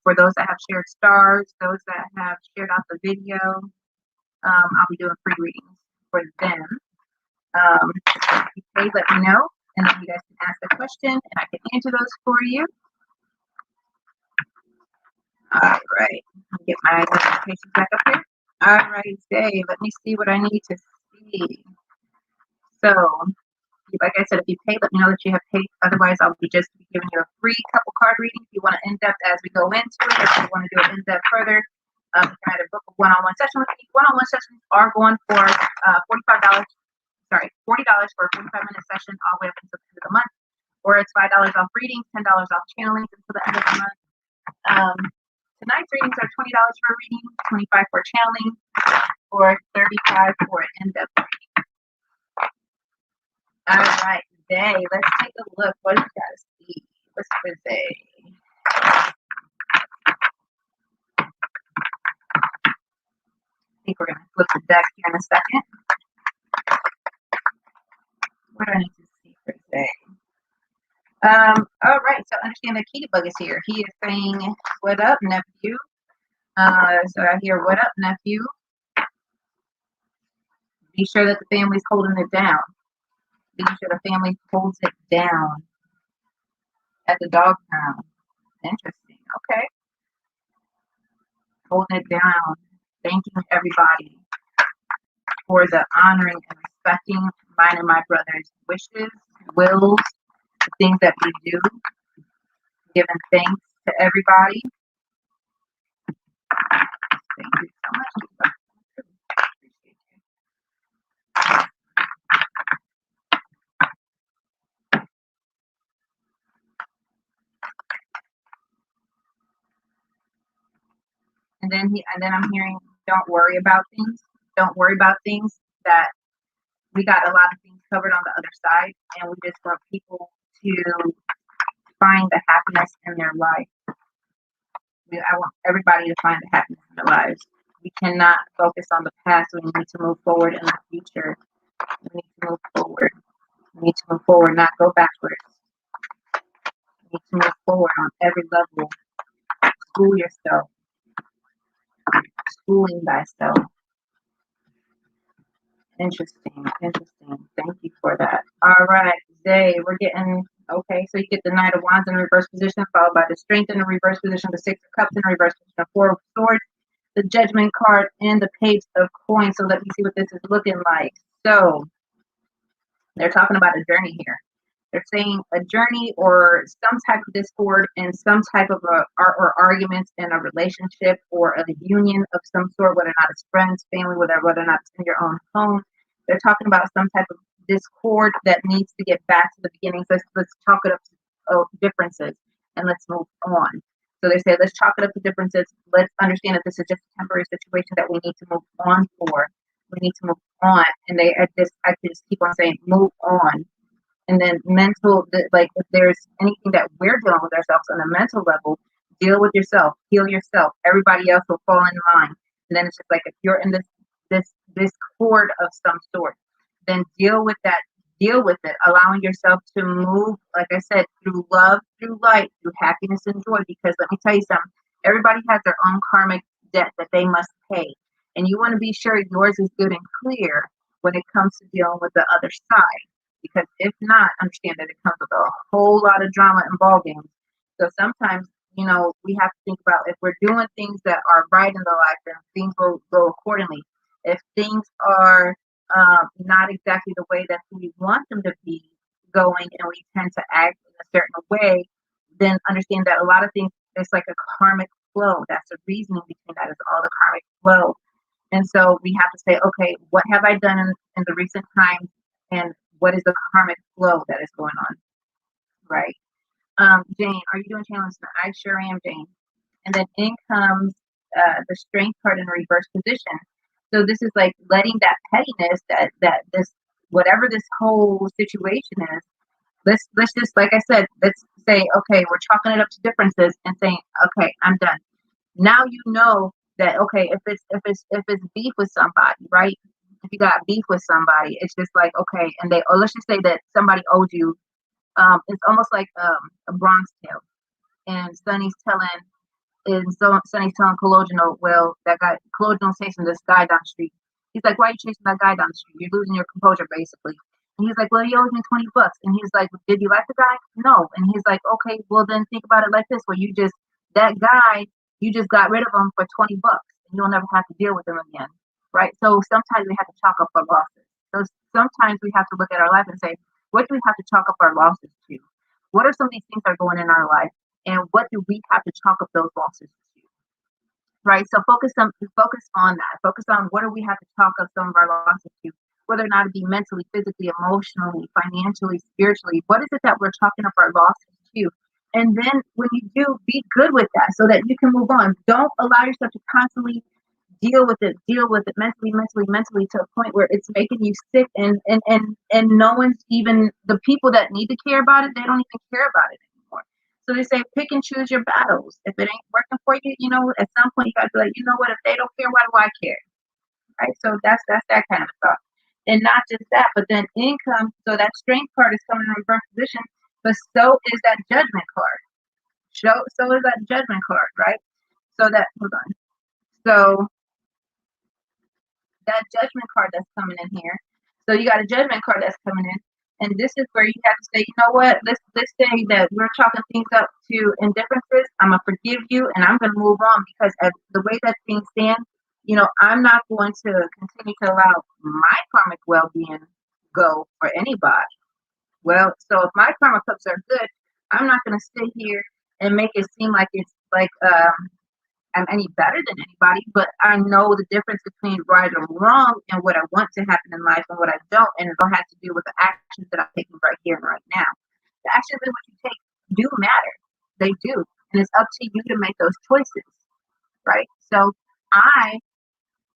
S1: for those that have shared stars, those that have shared out the video. I'll be doing free readings for them. If you pay, let me know, and then you guys can ask a question, and I can answer those for you. All right, get my notifications back up here. All right, Dave, let me see what I need to see. So, like I said, if you pay, let me know that you have paid. Otherwise, I'll be just giving you a free couple card reading. If you want to in-depth as we go into it, if you want to do it in-depth further, you can either book a one-on-one session with me. One-on-one sessions are going for $40 for a 45-minute session all the way up until the end of the month. Or it's $5 off reading, $10 off channeling until the end of the month. Tonight's readings are $20 for a reading, $25 for channeling, or $35 for an in-depth reading. All right, Zay, let's take a look. What do you guys see? What's for Zay? I think we're going to flip the deck here in a second. What do I need to see for Zay? All right, so understand that Kitty Bug is here. He is saying, what up, nephew? So I hear, what up, nephew? Be sure that the family's holding it down. Be sure the family holds it down at the dog pound. Interesting. Okay. Holding it down. Thanking everybody for the honoring and respecting mine and my brother's wishes, wills, the things that we do. Giving thanks to everybody. Thank you so much. And then I'm hearing, don't worry about things. Don't worry about things. That we got a lot of things covered on the other side, and we just want people to find the happiness in their life. I want everybody to find the happiness in their lives. We cannot focus on the past. We need to move forward in the future. We need to move forward. We need to move forward, not go backwards. We need to move forward on every level. School yourself. Schooling thyself. Interesting. Thank you for that. All right, Zay, we're getting, okay, so you get the Knight of Wands in reverse position, followed by the Strength in the reverse position, the Six of Cups in reverse position, the Four of Swords, the Judgment card, and the Page of Coins. So let me see what this is looking like. So they're talking about a journey here. They're saying a journey or some type of discord and some type of or arguments in a relationship or a union of some sort, whether or not it's friends, family, whether or not it's in your own home. They're talking about some type of discord that needs to get back to the beginning. So let's chalk it up to differences and let's move on. So they say, let's chalk it up to differences. Let's understand that this is just a temporary situation that we need to move on for. We need to move on. And I just keep on saying, move on. And then mental, like if there's anything that we're dealing with ourselves on a mental level, deal with yourself, heal yourself. Everybody else will fall in line. And then it's just like if you're in this cord of some sort, then deal with that, deal with it, allowing yourself to move, like I said, through love, through light, through happiness and joy. Because let me tell you something, everybody has their own karmic debt that they must pay. And you want to be sure yours is good and clear when it comes to dealing with the other side. Because if not, understand that it comes with a whole lot of drama and ball games. So sometimes, we have to think about if we're doing things that are right in the life, then things will go accordingly. If things are not exactly the way that we want them to be going and we tend to act in a certain way, then understand that a lot of things, it's like a karmic flow. That's the reasoning between that, is all the karmic flow. And so we have to say, okay, what have I done in the recent times, and what is the karmic flow that is going on, right? Jane, are you doing challenge? I sure am, Jane. And then in comes the Strength card in reverse position. So this is like letting that pettiness, that this, whatever this whole situation is, let's just, like I said, let's say, okay, we're chalking it up to differences and saying, okay, I'm done. Now you know that, okay, if it's beef with somebody, right? If you got beef with somebody, it's just like, okay, and or let's just say that somebody owed you. It's almost like a Bronx tale, and Sonny's telling Cologeno, well, that guy, Cologeno's chasing this guy down the street. He's like, why are you chasing that guy down the street? You're losing your composure, basically. And he's like, well, he owes me $20. And he's like, did you like the guy? No. And he's like, okay, well, then think about it like this. Well, that guy, you just got rid of him for $20 and you'll never have to deal with him again. Right? So sometimes we have to chalk up our losses. So sometimes we have to look at our life and say, what do we have to chalk up our losses to? What are some of these things that are going in our life? And what do we have to chalk up those losses to? Right? So focus on that. Focus on what do we have to chalk up some of our losses to, whether or not it be mentally, physically, emotionally, financially, spiritually. What is it that we're chalking up our losses to? And then when you do, be good with that so that you can move on. Don't allow yourself to constantly deal with it mentally to a point where it's making you sick, and no one's, even the people that need to care about it, they don't even care about it anymore. So they say pick and choose your battles. If it ain't working for you, at some point you gotta be like, you know what, if they don't care, why do I care? Right? So that's that kind of stuff. And not just that, but then income, so that Strength card is coming in reverse position, but so is that Judgment card. So is that Judgment card, right? So that, hold on. So that Judgment card that's coming in here. So you got a Judgment card that's coming in, and this is where you have to say, you know what? Let's say that we're chalking things up to indifferences. I'm gonna forgive you, and I'm gonna move on, because as the way that things stand, I'm not going to continue to allow my karmic well-being go for anybody. Well, so if my karma cups are good, I'm not gonna sit here and make it seem like it's like I'm any better than anybody, but I know the difference between right or wrong and what I want to happen in life and what I don't, and it all has to do with the actions that I'm taking right here and right now. The actions in which you take do matter. They do. And it's up to you to make those choices, right? So I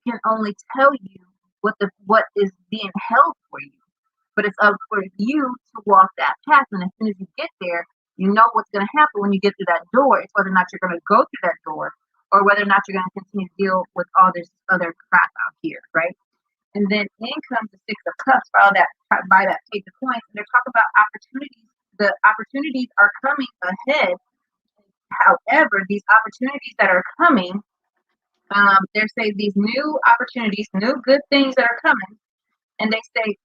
S1: can only tell you what is being held for you, but it's up for you to walk that path. And as soon as you get there, you know what's going to happen when you get through that door. It's whether or not you're going to go through that door, or whether or not you're going to continue to deal with all this other crap out here, right? And then in comes the Six of Cups for all that, by that Page of Coins. And they're talking about opportunities. The opportunities are coming ahead. However, these opportunities that are coming, they say these new opportunities, new good things that are coming, and they say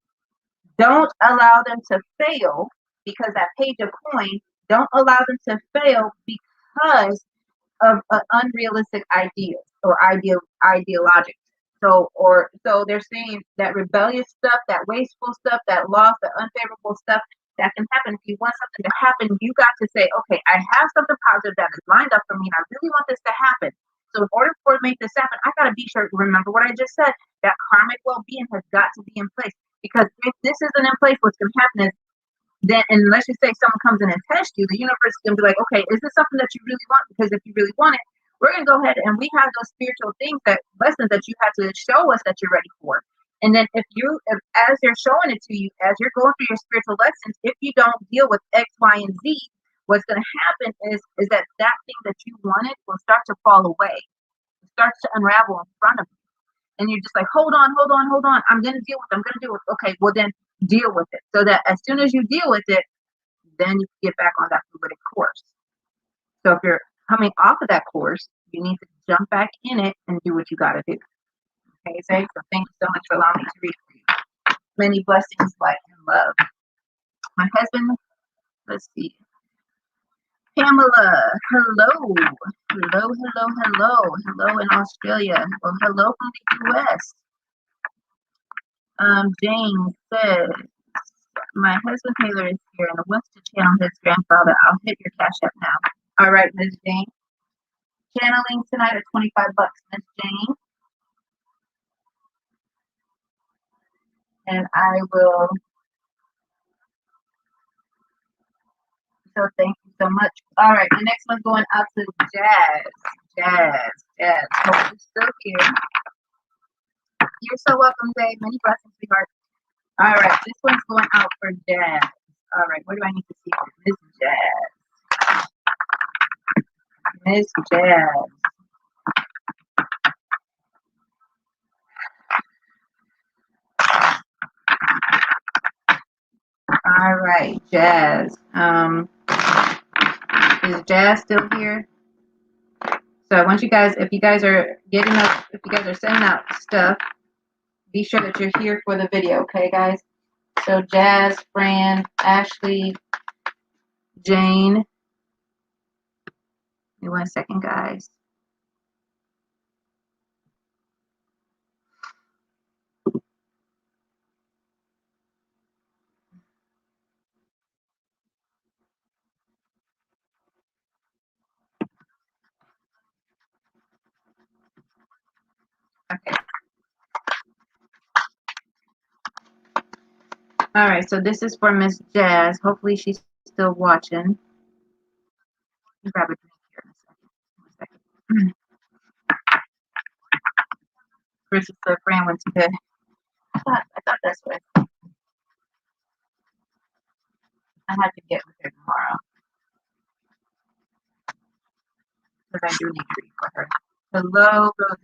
S1: don't allow them to fail, because that Page of Coins, don't allow them to fail because of unrealistic ideas or ideologic. So they're saying that rebellious stuff, that wasteful stuff, that loss, the unfavorable stuff that can happen. If you want something to happen, you got to say, okay, I have something positive that is lined up for me, and I really want this to happen. So in order for me to make this happen, I got to be sure to remember what I just said, that karmic well-being has got to be in place. Because if this isn't in place, what's going to happen is, then, and let's just say someone comes in and tests you, the universe is going to be like, okay, is this something that you really want? Because if you really want it, we're going to go ahead and we have those spiritual things, that lessons that you have to show us that you're ready for. And then if as they're showing it to you, as you're going through your spiritual lessons, if you don't deal with X, Y, and Z, what's going to happen is that thing that you wanted will start to fall away. It starts to unravel in front of you. And you're just like, hold on. I'm going to deal with it. Okay, well then deal with it. So that as soon as you deal with it, then you can get back on that fluidic course. So if you're coming off of that course, you need to jump back in it and do what you got to do. Okay, so thank you so much for allowing me to read for you. Many blessings, light, and love. My husband, let's see. Pamela, hello in Australia. Well, hello from the US. Jane said, my husband Taylor is here and wants to channel his grandfather. I'll hit your cash app now. All right, Ms. Jane. Channeling tonight at $25, Ms. Jane. And I will. So thank you so much. All right, the next one's going out to Jazz. Hope you're still here. You're so welcome, Dave. Many blessings, sweetheart. All right, this one's going out for Jazz. All right, what do I need to see for Miss Jazz? Miss Jazz. All right, Jazz. Is Jazz still here? So I want you guys, if you guys are sending out stuff, be sure that you're here for the video, okay, guys? So Jazz, Fran, Ashley, Jane. Give me 1 second, guys. Okay. All right, so this is for Miss Jazz. Hopefully she's still watching. Grab a drink here in a second. Christopher Fran went to bed. I thought that's what I have to get with her tomorrow. Because I do need to read for her. Hello, Rose.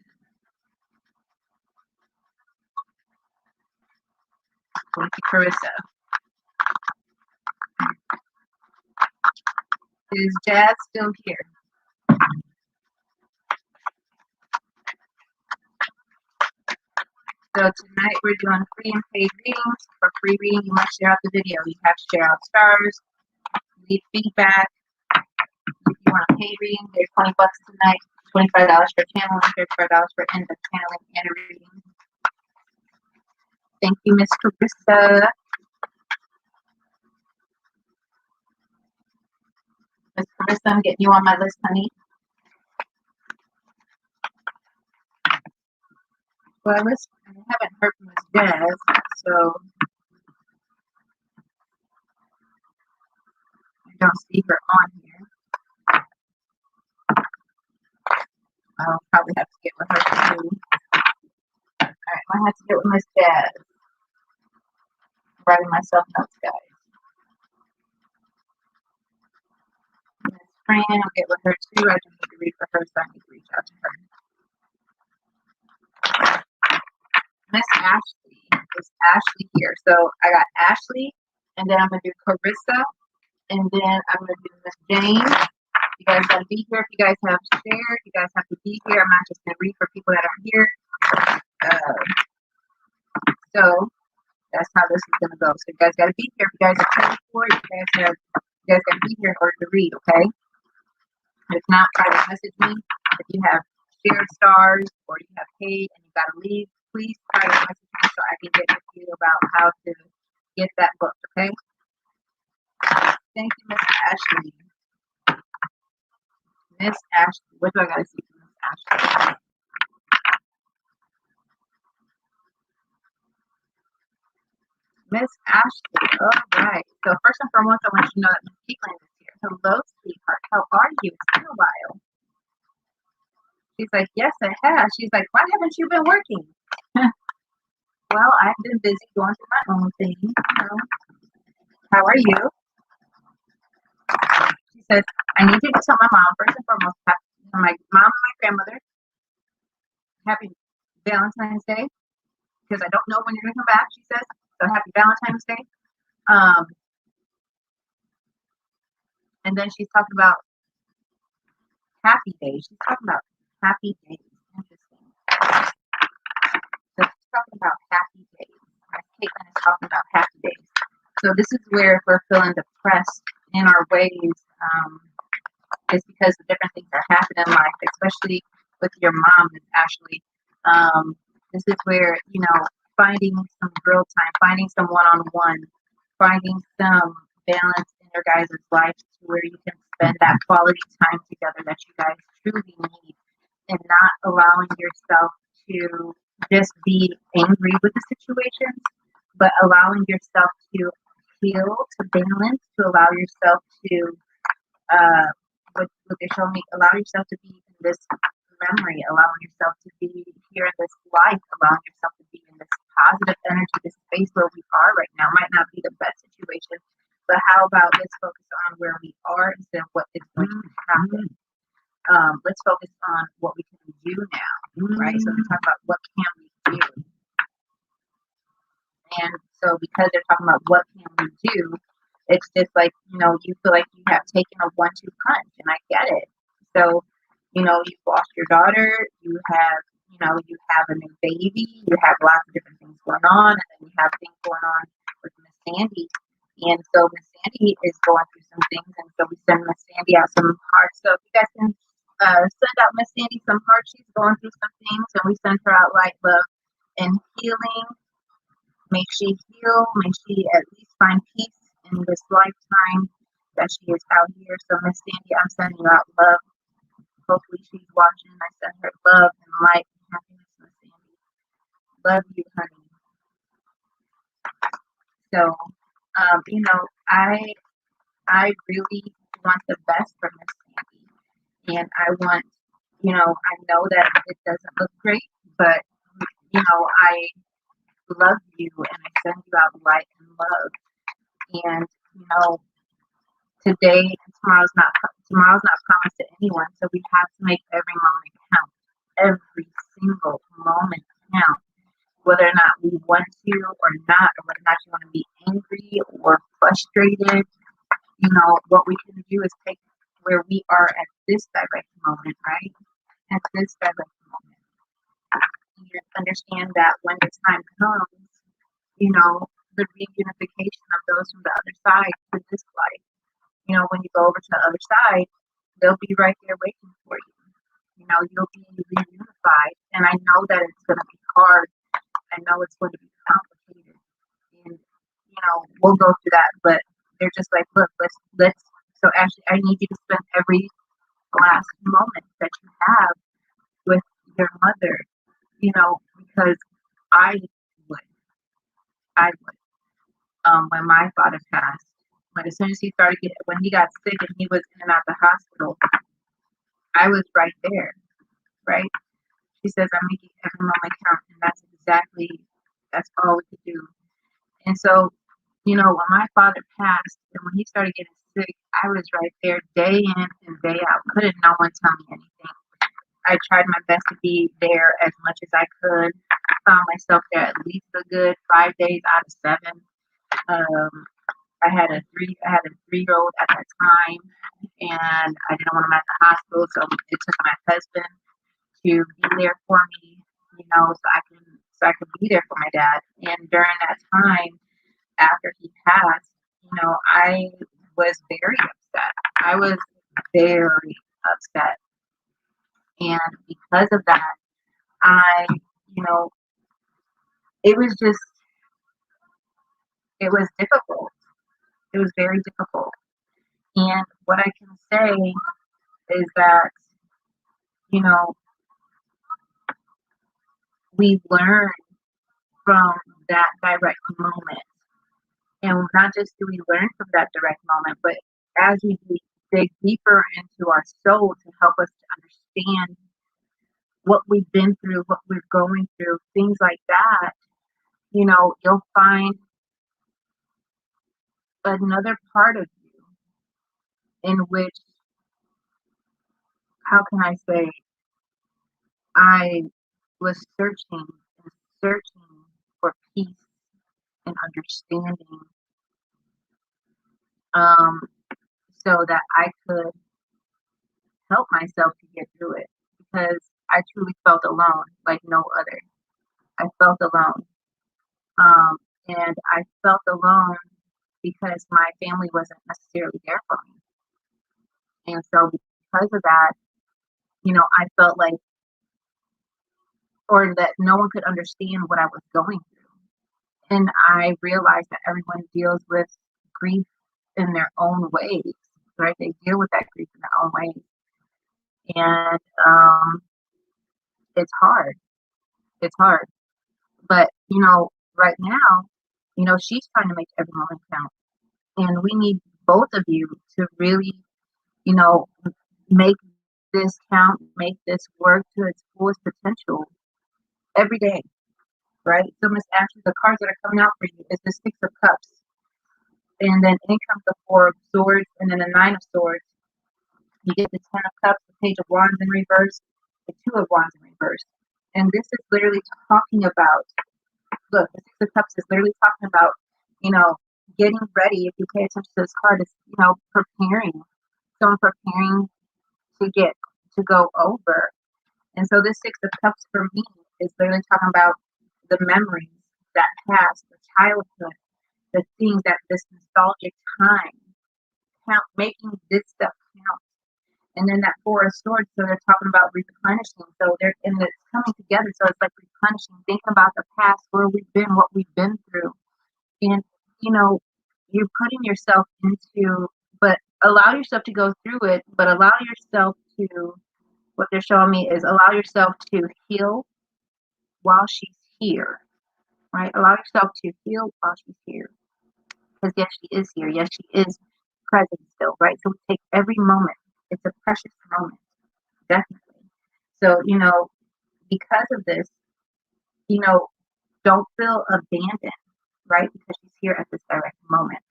S1: Thank you, Carissa. Is Jazz still here? So tonight we're doing free and paid readings. For free reading, you must share out the video. You have to share out stars, leave feedback. If you want a paid reading, there's $20 tonight, $25 for channeling, $35 for end of channeling and a reading. Thank you, Miss Carissa. Miss Carissa, I'm getting you on my list, honey. Well, I haven't heard from Miss Jazz, so I don't see her on here. I'll probably have to get with her too. All right, I have to get with Miss Jazz. I'm writing myself notes, guys. Miss friend. I'll get with her too. I just need to read for her, so I need to reach out to her. Miss Ashley. Is Ashley here? So I got Ashley, and then I'm going to do Carissa, and then I'm going to do Miss Jane. You guys got to be here. If you guys have shared, you guys have to be here. I'm not just going to read for people that aren't here. So that's how this is going to go. So you guys got to be here. If you guys are praying for it, you guys got to be here in order to read, okay? If not, private message me. If you have shared stars or you have paid and you got to leave, please private message me so I can get with you about how to get that book, okay? Thank you, Miss Ashley. Miss Ashley. What do I got to see from Miss Ashley? Miss Ashley. All right. So first and foremost, I want you to know that Miss Caitlin is here. Hello, sweetheart. How are you? It's been a while. She's like, yes, I have. She's like, why haven't you been working? Well, I've been busy going through my own thing. How are you? She says, I need you to tell my mom, first and foremost, my mom and my grandmother, happy Valentine's Day, because I don't know when you're going to come back, she says. So happy Valentine's Day. And then she's talking about happy days. She's talking about happy days. Interesting. So she's talking about happy days. Caitlin is talking about happy days. So this is where if we're feeling depressed in our ways, is because the different things are happening in life, especially with your mom, Ashley. This is where, you know, finding some real time, finding some one-on-one, finding some balance in your guys' life to where you can spend that quality time together that you guys truly need, and not allowing yourself to just be angry with the situations, but allowing yourself to heal, to balance, to allow yourself to what they show me, allow yourself to be in this memory, allowing yourself to be here in this life, allowing yourself to be in this positive energy, this space where we are right now. Might not be the best situation, but how about let's focus on where we are instead of what is going to happen. Let's focus on what we can do now, right? So we're talking about what can we do. And so because they're talking about what can we do, it's just like, you know, you feel like you have taken a 1-2 punch, and I get it. So, you know, you've lost your daughter, you have, you know, you have a new baby, you have lots of different things going on, and then you have things going on with Miss Sandy. And so Miss Sandy is going through some things, and so we send Miss Sandy out some hearts. So if you guys can send out Miss Sandy some hearts, she's going through some things, and we send her out light, love, and healing. May she heal, may she at least find peace in this lifetime that she is out here. So Miss Sandy, I'm sending you out love. Hopefully she's watching. I send her love and light and happiness, Miss Sandy. Love you, honey. So, you know, I really want the best for Miss Sandy. And I want, you know, I know that it doesn't look great, but, you know, I love you and I send you out light and love. And, you know, today and tomorrow's not promised to anyone, so we have to make every moment count. Every single moment count. Whether or not we want to or not, or whether or not you want to be angry or frustrated, you know, what we can do is take where we are at this direct moment, right? At this direct moment. And understand that when the time comes, you know, the reunification of those from the other side to this life. You know, when you go over to the other side, they'll be right there waiting for you. You know, you'll be reunified. And I know that it's going to be hard. I know it's going to be complicated. And, you know, we'll go through that. But they're just like, look, let's. So actually, I need you to spend every last moment that you have with your mother, you know, because I would. When my father passed, when as soon as he when he got sick and he was in and out the hospital, I was right there, right? She says, I'm making every moment count, and that's all we could do. And so You know, when my father passed and when he started getting sick, I was right there day in and day out. Couldn't no one tell me anything. I tried my best to be there as much as I could. I found myself there at least a good 5 days out of 7. Um, I had a 3-year-old at that time, and I didn't want him at the hospital, so it took my husband to be there for me, so I could be there for my dad. And during that time, after he passed, I was very upset. I was very upset, and because of that, I, you know, it was just, it was difficult. It was very difficult. And what I can say is that, you know, we learn from that direct moment. And not just do we learn from that direct moment, but as we dig deeper into our soul to help us to understand what we've been through, what we're going through, things like that, you'll find another part of you in which, how can I say, I was searching for peace and understanding, um, so that I could help myself to get through it because I truly felt alone like no other. I felt alone. Um, and I felt alone because my family wasn't necessarily there for me. And so because of that, I felt like, or that no one could understand what I was going through. And I realized that everyone deals with grief in their own ways, right? They deal with that grief in their own ways. And it's hard. It's hard. But, right now, she's trying to make every moment count. And we need both of you to really, you know, make this count, make this work to its fullest potential every day, right? So, Miss Ashley, the cards that are coming out for you is the Six of Cups, and then in comes the Four of Swords, and then the Nine of Swords. You get the Ten of Cups, the Page of Wands in reverse, the Two of Wands in reverse. And this is literally talking about, look, the Six of Cups is literally talking about, you know, getting ready. If you pay attention to this card, it's, preparing, someone preparing to go over. And so this Six of Cups for me is literally talking about the memories that past, the childhood, the things that this nostalgic time, count, making this stuff count. And then that Four of Swords, so they're talking about replenishing. So they're and it's coming together. So it's like replenishing, thinking about the past, where we've been, what we've been through. And you're putting yourself into, but allow yourself to go through it, but allow yourself to, what they're showing me is allow yourself to heal while she's here, right? Allow yourself to heal while she's here. Because yes, she is here. Yes, she is present still, right? So we take every moment. It's a precious moment, definitely. So, because of this, you know, don't feel abandoned, right? Because she's here at this direct moment.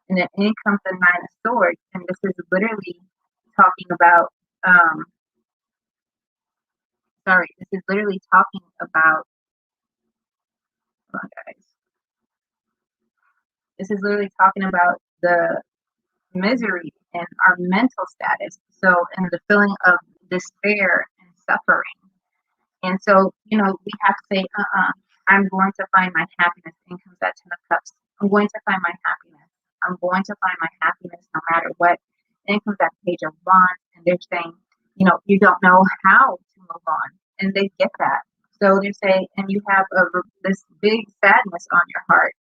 S1: And then in comes the Nine of Swords, and this is literally talking about, this is literally talking about, hold on, guys. This is literally talking about the misery and our mental status. So, and the feeling of despair and suffering. And so, we have to say, I'm going to find my happiness. In comes that Ten of Cups. I'm going to find my happiness. I'm going to find my happiness no matter what. In comes that Page of Wands, and they're saying, you don't know how to move on. And they get that. So they're saying, and you have this big sadness on your heart,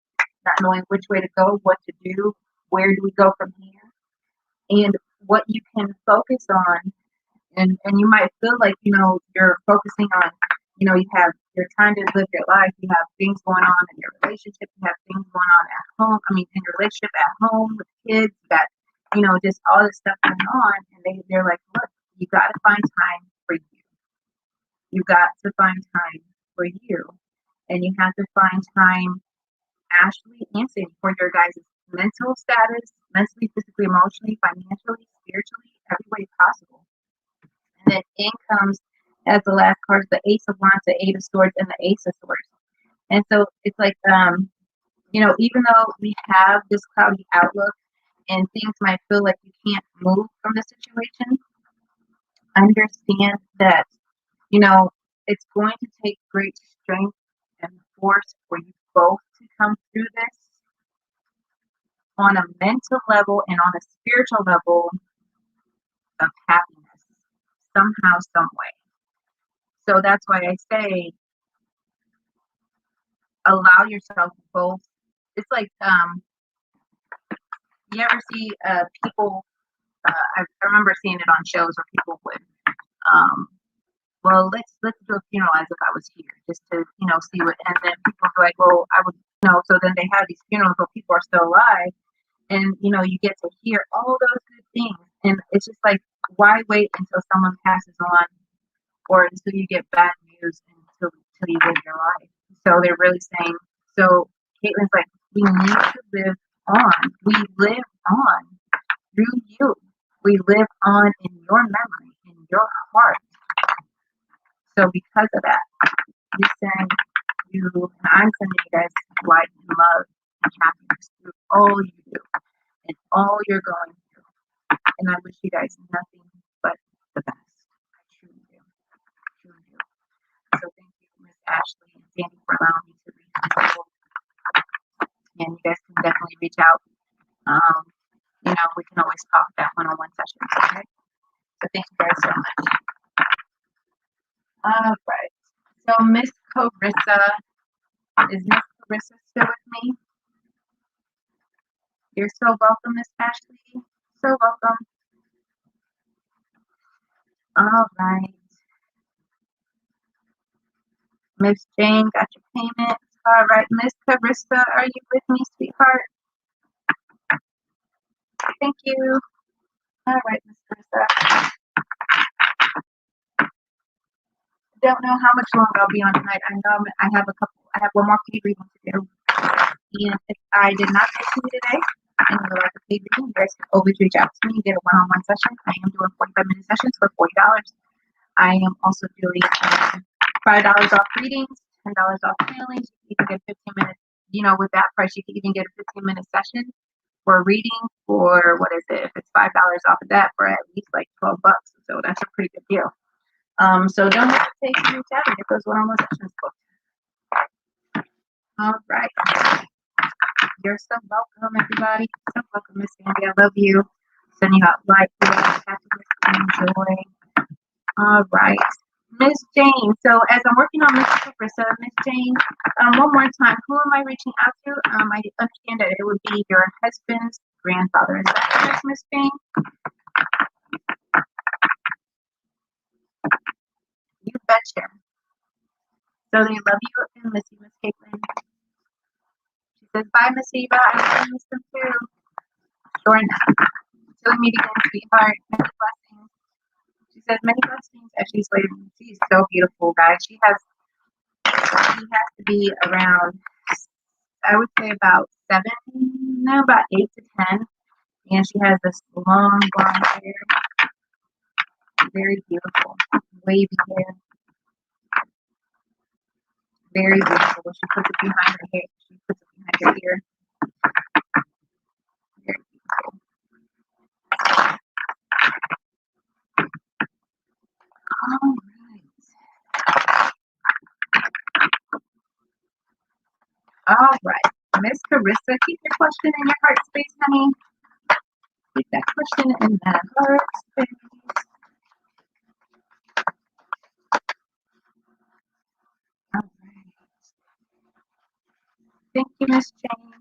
S1: not knowing which way to go, what to do, where do we go from here, and what you can focus on. And you might feel like, you're focusing on, you're trying to live your life. You have things going on in your relationship. You have things going on at home. I mean, in your relationship at home with kids, that, just all this stuff going on. And they're like, look, you got to find time for you. You got to find time for you. And you have to find time Ashley and Sandy for your guys' mental status, mentally, physically, emotionally, financially, spiritually, every way possible. And then in comes as the last card, the Ace of Wands, the Eight of Swords, and the Ace of Swords. And so it's like, you know, even though we have this cloudy outlook and things might feel like you can't move from the situation, understand that, you know, it's going to take great strength and force for you both to come through this on a mental level and on a spiritual level of happiness, somehow, some way. So that's why I say allow yourself both. It's like you ever see people, I remember seeing it on shows where people would well, let's do a funeral as if I was here, just to, you know, see what. And then people are like, well, I would, you know. So then they have these funerals where people are still alive, and you know, you get to hear all those good things, and it's just like, why wait until someone passes on, or until you get bad news, until you live your life? So they're really saying. So Caitlin's like, we need to live on. We live on through you. We live on in your memory, in your heart. So because of that, we send you, and I'm sending you guys light and love and happiness through all you do and all you're going through. And I wish you guys nothing but the best. I truly do. Truly do. So thank you, Miss Ashley and Sandy, for allowing me to read people. And you guys can definitely reach out. You know, we can always talk that one-on-one sessions, okay? So thank you guys so much. All right. So Miss Carissa, is Miss Carissa still with me? You're so welcome, Miss Ashley. So welcome. All right. Miss Jane, got your payment. All right. Miss Carissa, are you with me, sweetheart? Thank you. All right, Miss Carissa. Don't know how much longer I'll be on tonight. I know I have one more paid reading to do. And if I did not get to you today, and you would like a paid reading, you guys can always reach out to me and get a one-on-one session. I am doing 45-minute sessions for $40. I am also doing $5 off readings, $10 off mailings. You can get 15 minutes, you know, with that price, you can even get a 15-minute session for a reading for, what is it? If it's $5 off of that, for at least like $12. So that's a pretty good deal. So don't hesitate to reach out and get those one-on-one sessions booked. All right. You're so welcome, everybody. So welcome, Miss Sandy. I love you. Sending out light, happiness, and joy. All right. Miss Jane. So as I'm working on Miss Carissa, Miss Jane, one more time, who am I reaching out to? I understand that it would be your husband's grandfather. Is that correct, Miss Jane? You betcha. So they love you and miss you, Miss Caitlin. She says, bye, Miss Eva. I miss them too. Sure enough. Till we meet again, sweetheart. Many blessings. She says, many blessings as she's waiting. She's so beautiful, guys. She has to be around, I would say about 8 to 10. And she has this long blonde hair. Very beautiful. Wavy hair. Very beautiful. She puts it behind her hair. She puts it behind her ear. Very beautiful. All right. All right. Miss Carissa, keep your question in your heart space, honey. Keep that question in that heart space. All right. Thank you, Miss Jane.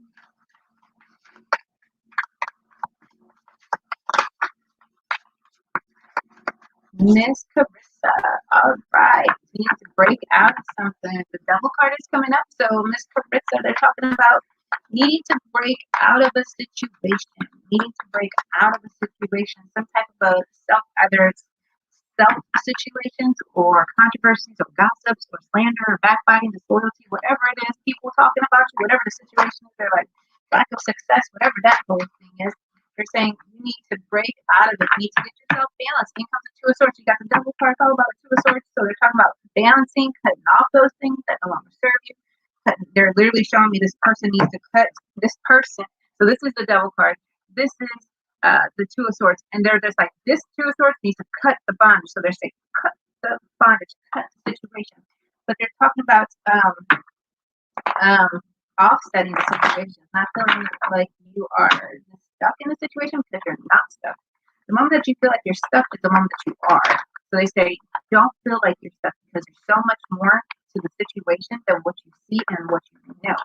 S1: Miss Carissa. All right. We need to break out of something. The devil card is coming up. So, Miss Carissa, they're talking about needing to break out of a situation. Needing to break out of a situation. Some type of a either self situations or controversies or gossips or slander or backbiting, disloyalty, whatever it is, people talking about you, whatever the situation is, they're like lack of success, whatever that whole thing is. They're saying you need to break out of it. You need to get yourself balanced. In comes the Two of Swords. You got the Devil card, all about the Two of Swords. So they're talking about balancing, cutting off those things that no longer serve you. They're literally showing me this person needs to cut this person. So this is the Devil card. This is the Two of Swords, and they're just like, this Two of Swords needs to cut the bondage. So they're saying, cut the bondage, cut the situation. But they're talking about offsetting the situation, not feeling like you are stuck in the situation because you're not stuck. The moment that you feel like you're stuck is the moment that you are. So they say, don't feel like you're stuck because there's so much more to the situation than what you see and what you know.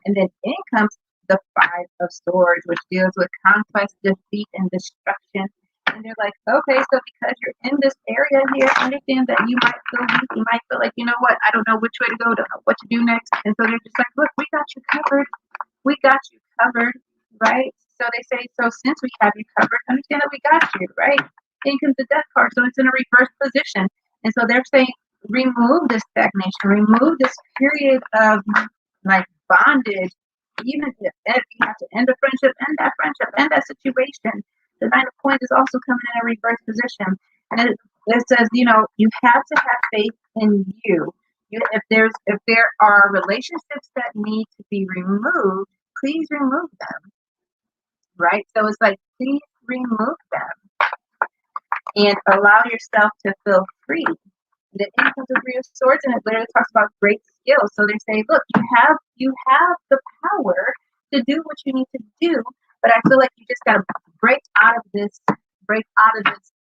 S1: And then in comes the Five of Swords, which deals with conquest, defeat, and destruction. And they're like, okay, so because you're in this area here, understand that you might feel weak. You might feel like, you know what, I don't know which way to go, don't know what to do next. And so they're just like, look, we got you covered. We got you covered, right? So they say, so since we have you covered, understand that we got you, right? In comes the Death card, so it's in a reverse position. And so they're saying, remove this stagnation, remove this period of like bondage, even if you have to end a friendship, end that situation. The Nine of Coins is also coming in a reverse position. And it says, you know, you have to have faith in you. If there are relationships that need to be removed, please remove them. Right? So it's like, please remove them and allow yourself to feel free. The end comes the Three of Swords, and it literally talks about great skill. So they say, look, you have the power to do what you need to do, but I feel like you just gotta break out of this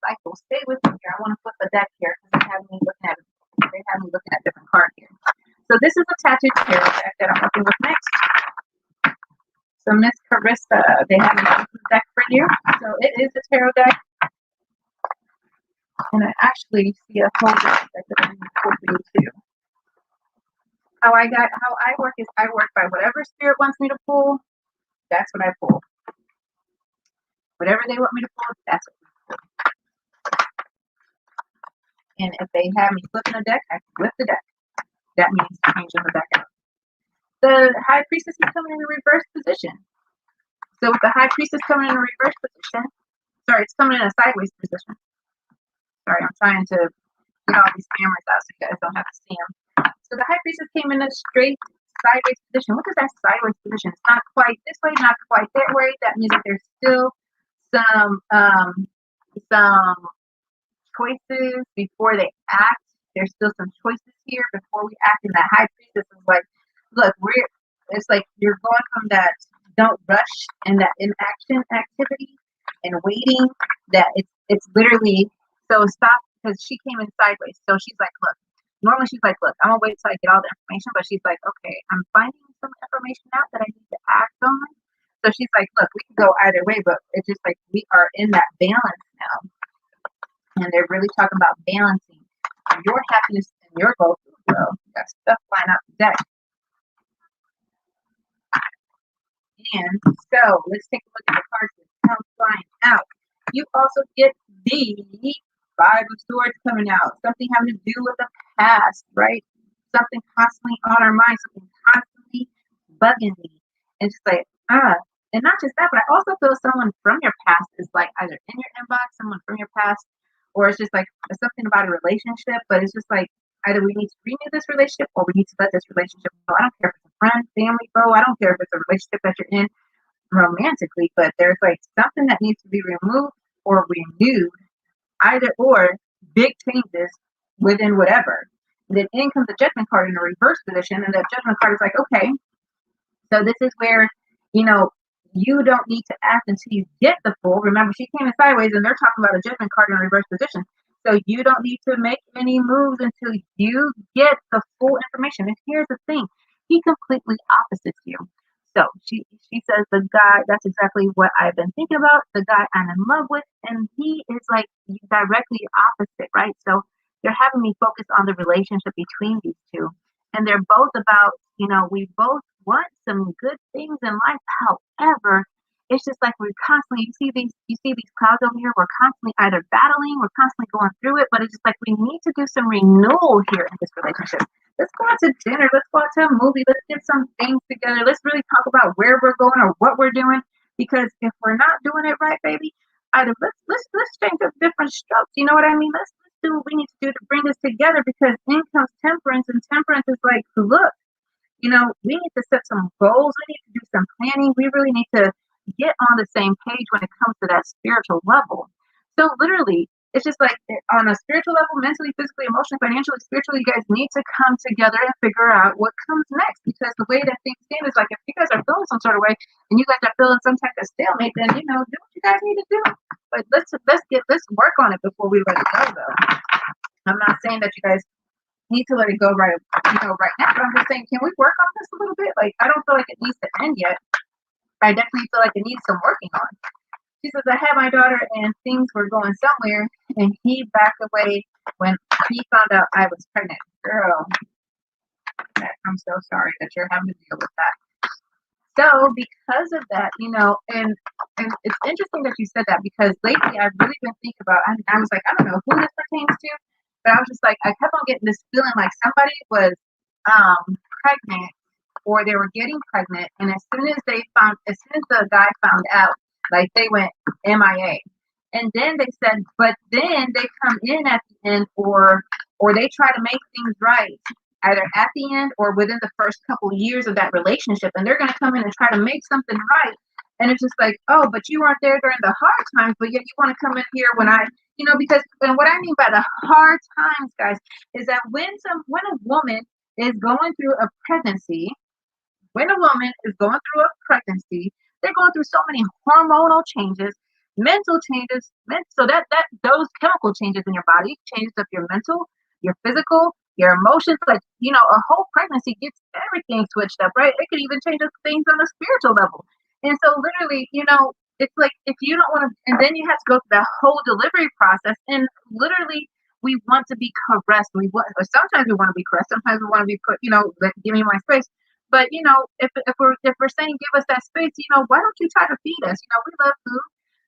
S1: cycle. Stay with me here. I want to flip a deck here because they have me looking at different cards here. So this is a tattooed tarot deck that I'm working with next. So Miss Carissa, they have a deck for you. So it is a tarot deck. And I actually see a whole deck that I'm pull for you too. How I work is I work by whatever spirit wants me to pull, that's what I pull. Whatever they want me to pull, that's what I pull. And if they have me flipping a deck, I flip the deck. That means changing the deck out. The High Priestess is coming in a reverse position. So with the High Priestess coming in a reverse position, it's coming in a sideways position. Sorry, I'm trying to get all these cameras out so you guys don't have to see them. So the High Priestess came in a straight sideways position. What is that sideways position? It's not quite this way, not quite that way. That means that there's still some choices before they act. There's still some choices here before we act. And that High Priestess is like, look, it's like you're going from that don't rush and that inaction activity and waiting, that it's literally, so stop, because she came in sideways. So she's like, look, normally she's like, look, I'm gonna wait till I get all the information, but she's like, okay, I'm finding some information out that I need to act on. So she's like, look, we can go either way, but it's just like we are in that balance now. And they're really talking about balancing your happiness and your goals. Girl, you got stuff flying out the deck. And so let's take a look at the cards that come flying out. You also get the Five of Swords coming out. Something having to do with the past, right? Something constantly on our mind, something constantly bugging me. And just like, and not just that, but I also feel someone from your past is like either in your inbox, someone from your past, or it's just like something about a relationship, but it's just like either we need to renew this relationship or we need to let this relationship go. I don't care if it's a friend, family, bro. I don't care if it's a relationship that you're in romantically, but there's like something that needs to be removed or renewed, either or, big changes within whatever. And then in comes the Judgment card in a reverse position, and the Judgment card is like, okay, so this is where, you know, you don't need to act until you get the full. Remember, she came in sideways, and they're talking about a Judgment card in a reverse position. So you don't need to make any moves until you get the full information. And here's the thing, he completely opposites you. So she says, the guy, that's exactly what I've been thinking about, the guy I'm in love with, and he is like directly opposite, right? So they're having me focus on the relationship between these two. And they're both about, you know, we both want some good things in life. However, it's just like we're constantly, you see these clouds over here, we're constantly either battling, we're constantly going through it, but it's just like we need to do some renewal here in this relationship. Let's go out to dinner, let's go out to a movie, let's get some things together, let's really talk about where we're going or what we're doing. Because if we're not doing it right, baby, either let's change up different strokes. You know what I mean? Let's do what we need to do to bring this together, because in comes temperance, and temperance is like, look, we need to set some goals. We need to do some planning. We really need to get on the same page when it comes to that spiritual level. So literally, it's just like on a spiritual level, mentally, physically, emotionally, financially, spiritually, you guys need to come together and figure out what comes next. Because the way that things stand is like, if you guys are feeling some sort of way and you guys are feeling some type of stalemate, then do what you guys need to do. But let's work on it before we let it go, though. I'm not saying that you guys need to let it go right now, but I'm just saying, can we work on this a little bit? Like, I don't feel like it needs to end yet. I definitely feel like it needs some working on. She says, I had my daughter and things were going somewhere, and he backed away when he found out I was pregnant. Girl, I'm so sorry that you're having to deal with that. So because of that, and it's interesting that you said that, because lately I've really been thinking about, I was like, I don't know who this pertains to, but I was just like, I kept on getting this feeling like somebody was pregnant, or they were getting pregnant, and as soon as the guy found out, like, they went MIA. And then they said, but then they come in at the end, or they try to make things right, either at the end or within the first couple of years of that relationship, and they're going to come in and try to make something right. And it's just like, oh, but you weren't there during the hard times, but yet you want to come in here when because, and what I mean by the hard times, guys, is that when a woman is going through a pregnancy, they're going through so many hormonal changes, mental changes, so that those chemical changes in your body changes up your mental, your physical, your emotions. Like, a whole pregnancy gets everything switched up, right? It could even change up things on a spiritual level. And so literally, it's like, if you don't want to, and then you have to go through that whole delivery process, and literally we want to be caressed. Or sometimes we want to be caressed. Sometimes we want to be put, give me my space. But if we're saying give us that space, why don't you try to feed us? We love food,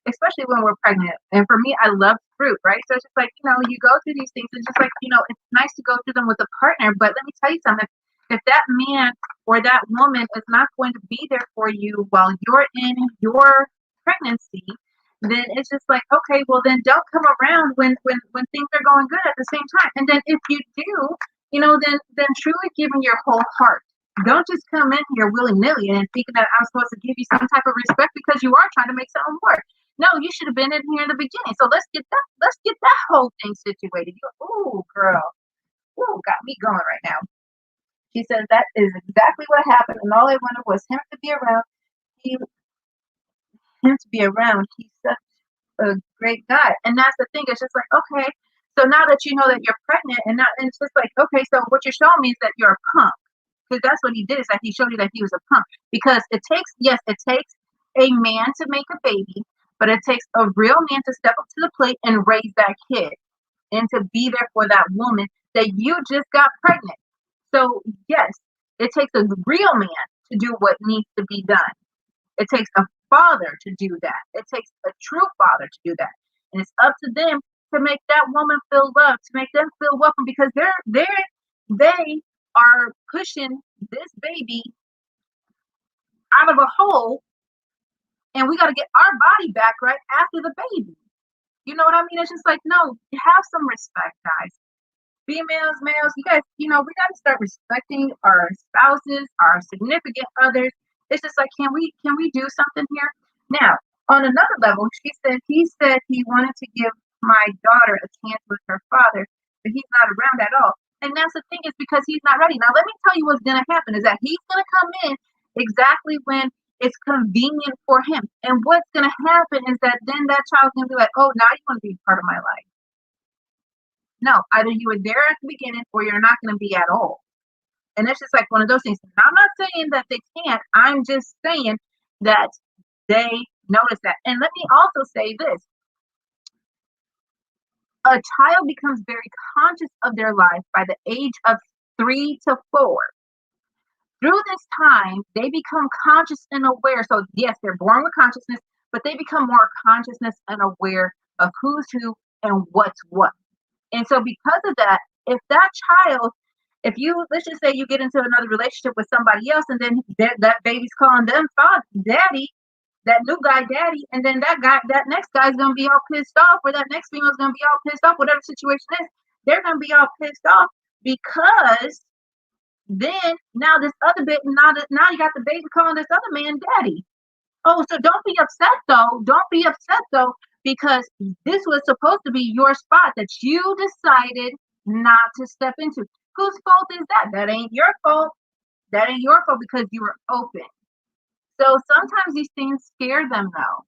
S1: especially when we're pregnant. And for me, I love fruit, right? So it's just like, you go through these things, and just like, it's nice to go through them with a partner. But let me tell you something. If that man or that woman is not going to be there for you while you're in your pregnancy, then it's just like, okay, well then don't come around when things are going good at the same time. And then if you do, then truly giving your whole heart. Don't just come in here willy-nilly and thinking that I'm supposed to give you some type of respect because you are trying to make something work. No, you should have been in here in the beginning. So let's get that whole thing situated. Ooh, girl. Ooh, got me going right now. She says that is exactly what happened, and all I wanted was him to be around. He's such a great guy. And that's the thing. It's just like, okay, so now that you know that you're pregnant, and it's just like, okay, so what you're showing me is that you're a punk. Because that's what he did, is that he showed you that he was a punk. Because it takes a man to make a baby, but it takes a real man to step up to the plate and raise that kid, and to be there for that woman that you just got pregnant. So yes, it takes a real man to do what needs to be done. It takes a father to do that. It takes a true father to do that. And it's up to them to make that woman feel loved, to make them feel welcome, because they are pushing this baby out of a hole, and we got to get our body back right after the baby. You know what I mean? It's just like, no, have some respect, guys. Females, males, you guys, we got to start respecting our spouses, our significant others. It's just like, can we do something here? Now, on another level, he said he wanted to give my daughter a chance with her father, but he's not around at all. And that's the thing, is because he's not ready. Now, let me tell you what's going to happen, is that he's going to come in exactly when it's convenient for him. And what's going to happen is that then that child's going to be like, oh, now you want to be part of my life. No, either you were there at the beginning or you're not going to be at all. And it's just like one of those things. Now, I'm not saying that they can't. I'm just saying that they notice that. And let me also say this. A child becomes very conscious of their life by the age of 3 to 4. Through this time, they become conscious and aware. So yes, they're born with consciousness, but they become more consciousness and aware of who's who and what's what. And so because of that, if that child, if you, let's just say you get into another relationship with somebody else, and then that baby's calling them father, daddy, that new guy daddy, and then that next guy's gonna be all pissed off, or that next female's gonna be all pissed off, whatever situation is, they're gonna be all pissed off because then now this other bit, now you got the baby calling this other man daddy. Oh, so don't be upset though. Don't be upset though, because this was supposed to be your spot that you decided not to step into. Whose fault is that? That ain't your fault. That ain't your fault because you were open. So sometimes these things scare them though.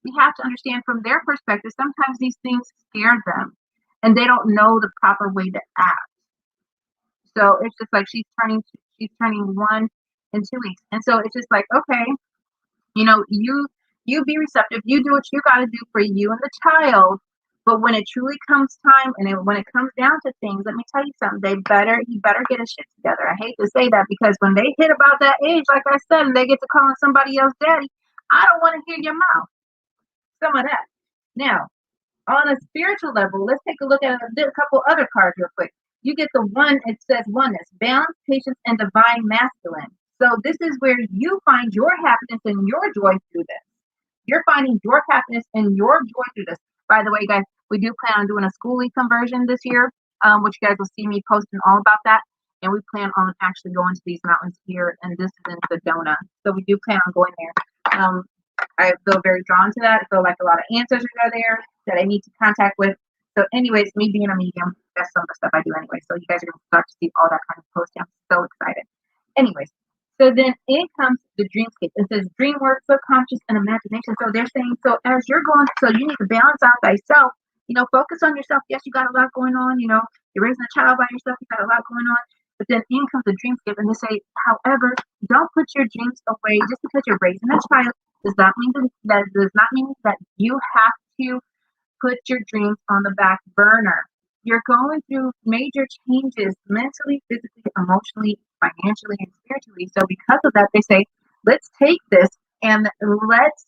S1: We have to understand from their perspective, sometimes these things scare them and they don't know the proper way to act. So it's just like she's turning 1 in 2 weeks. And so it's just like, okay, you be receptive, you do what you got to do for you and the child. But when it truly comes time, and when it comes down to things, let me tell you something, you better get a shit together. I hate to say that, because when they hit about that age, like I said, and they get to calling somebody else daddy, I don't want to hear your mouth. Some of that. Now, on a spiritual level, let's take a look at a couple other cards real quick. You get the one, it says oneness, balance, patience, and divine masculine. So this is where you find your happiness and your joy through this. You're finding your happiness and your joy through this. By the way, guys, we do plan on doing a schooling conversion this year, which you guys will see me posting all about that. And we plan on actually going to these mountains here, and this is in Sedona. So we do plan on going there. I feel very drawn to that. I feel like a lot of ancestors are there that I need to contact with. So anyways, me being a medium, that's some of the stuff I do anyway. So you guys are going to start to see all that kind of posting. I'm so excited. Anyways, so then in comes the dreamscape. It says dream work, subconscious, and imagination. So they're saying, so as you're going, so you need to balance out thyself. Focus on yourself. Yes, you got a lot going on. You're raising a child by yourself. You got a lot going on. But then in comes the dreamscape, and they say, however, don't put your dreams away just because you're raising a child. Does not mean that you have to put your dreams on the back burner. You're going through major changes mentally, physically, emotionally, financially, and spiritually. So because of that, they say, let's take this and let's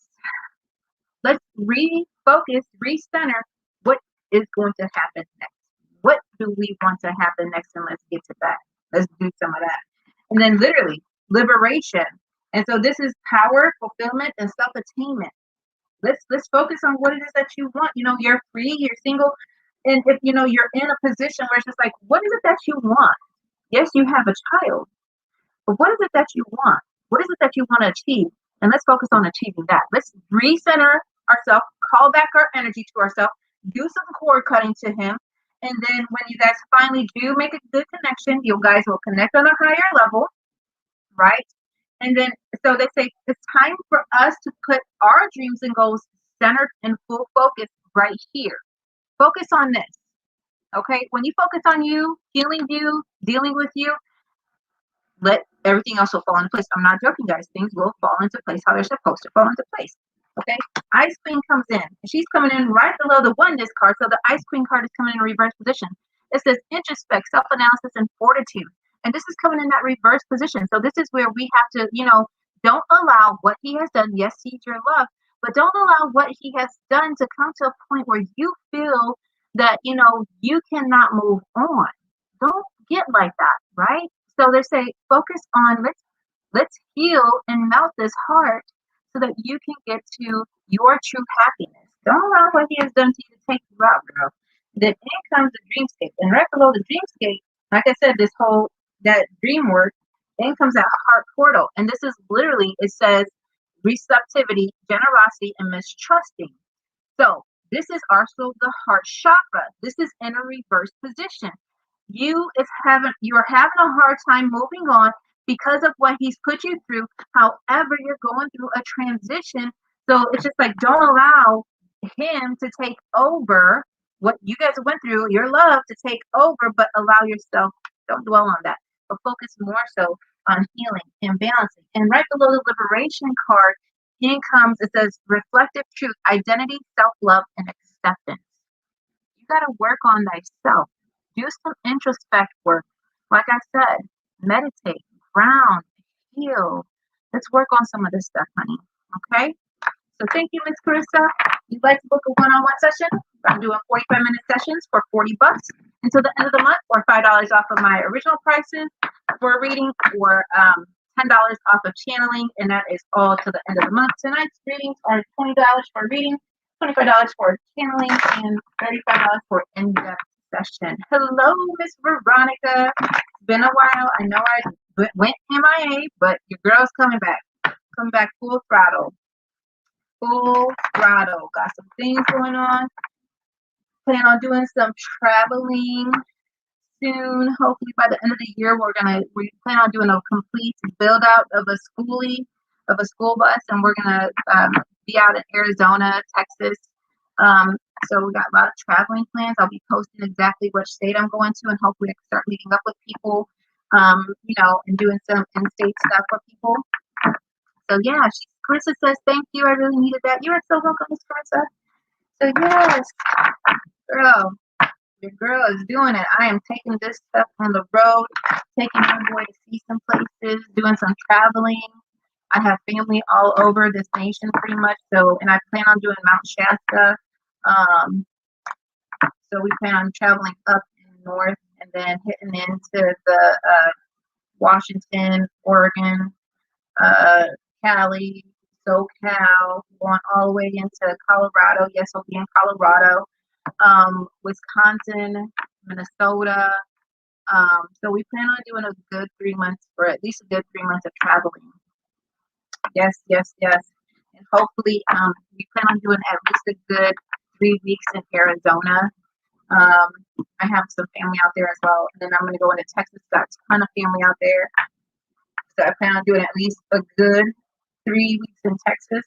S1: refocus, recenter what is going to happen next. What do we want to happen next? And let's get to that. Let's do some of that. And then literally liberation. And so this is power, fulfillment, and self-attainment. Let's focus on what it is that you want. You're free, you're single, and if you're in a position where it's just like, what is it that you want? Yes, you have a child, but what is it that you want? What is it that you want to achieve? And let's focus on achieving that. Let's recenter ourselves, call back our energy to ourselves, do some cord cutting to him. And then when you guys finally do make a good connection, you guys will connect on a higher level, right? And then, so they say it's time for us to put our dreams and goals centered and full focus right here. Focus on this. Okay. When you focus on you, healing you, dealing with you, let everything else will fall into place. I'm not joking, guys. Things will fall into place how they're supposed to fall into place. Okay. Ice Queen comes in, and she's coming in right below the oneness card. So the Ice Queen card is coming in reverse position. It says introspect, self-analysis, and fortitude. And this is coming in that reverse position. So this is where we have to, don't allow what he has done. Yes, he's your love, but don't allow what he has done to come to a point where you feel that, you cannot move on. Don't get like that, right? So they say, focus on, let's heal and melt this heart so that you can get to your true happiness. Don't allow what he has done to you to take you out, girl. Then in comes the dreamscape. And right below the dreamscape, like I said, that dream work, then comes that heart portal. And this is literally, it says receptivity, generosity, and mistrusting. So this is also the heart chakra. This is in a reverse position. You're having a hard time moving on because of what he's put you through. However, you're going through a transition. So it's just like, don't allow him to take over what you guys went through, your love to take over, but allow yourself, don't dwell on that, but focus more so on healing and balancing. And right below the liberation card, in comes, it says reflective truth, identity, self-love, and acceptance. You got to work on thyself. Do some introspect work. Like I said, meditate. ground, heal. Let's work on some of this stuff, honey. Okay? So thank you, Miss Carissa. You'd like to book a one-on-one session? I'm doing 45-minute sessions for $40 until the end of the month, or $5 off of my original prices for a reading, or $10 off of channeling, and that is all till the end of the month. Tonight's readings are $20 for a reading, $25 for channeling, and $35 for in-depth session. Hello, Miss Veronica. It's been a while. I know I went MIA, but your girl's coming back. Coming back full throttle. Full throttle. Got some things going on. Plan on doing some traveling soon. Hopefully by the end of the year, we plan on doing a complete build out of a school bus, and we're gonna be out in Arizona, Texas. So we got a lot of traveling plans. I'll be posting exactly which state I'm going to, and hopefully I can start meeting up with people, and doing some in-state stuff for people. So yeah, Carissa says, thank you. I really needed that. You are so welcome, Miss Carissa. So yes, girl, your girl is doing it. I am taking this stuff on the road, taking my boy to see some places, doing some traveling. I have family all over this nation pretty much. So, and I plan on doing Mount Shasta. So we plan on traveling up north and then hitting into the Washington, Oregon, Cali, SoCal, going all the way into Colorado. Yes, I'll be in Colorado, Wisconsin, Minnesota. So we plan on doing a good 3 months, for at least a good 3 months of traveling. Yes, yes, yes. And hopefully, we plan on doing at least a good 3 weeks in Arizona. I have some family out there as well. And then I'm going to go into Texas. Got a ton of family out there. So I plan on doing at least a good 3 weeks in Texas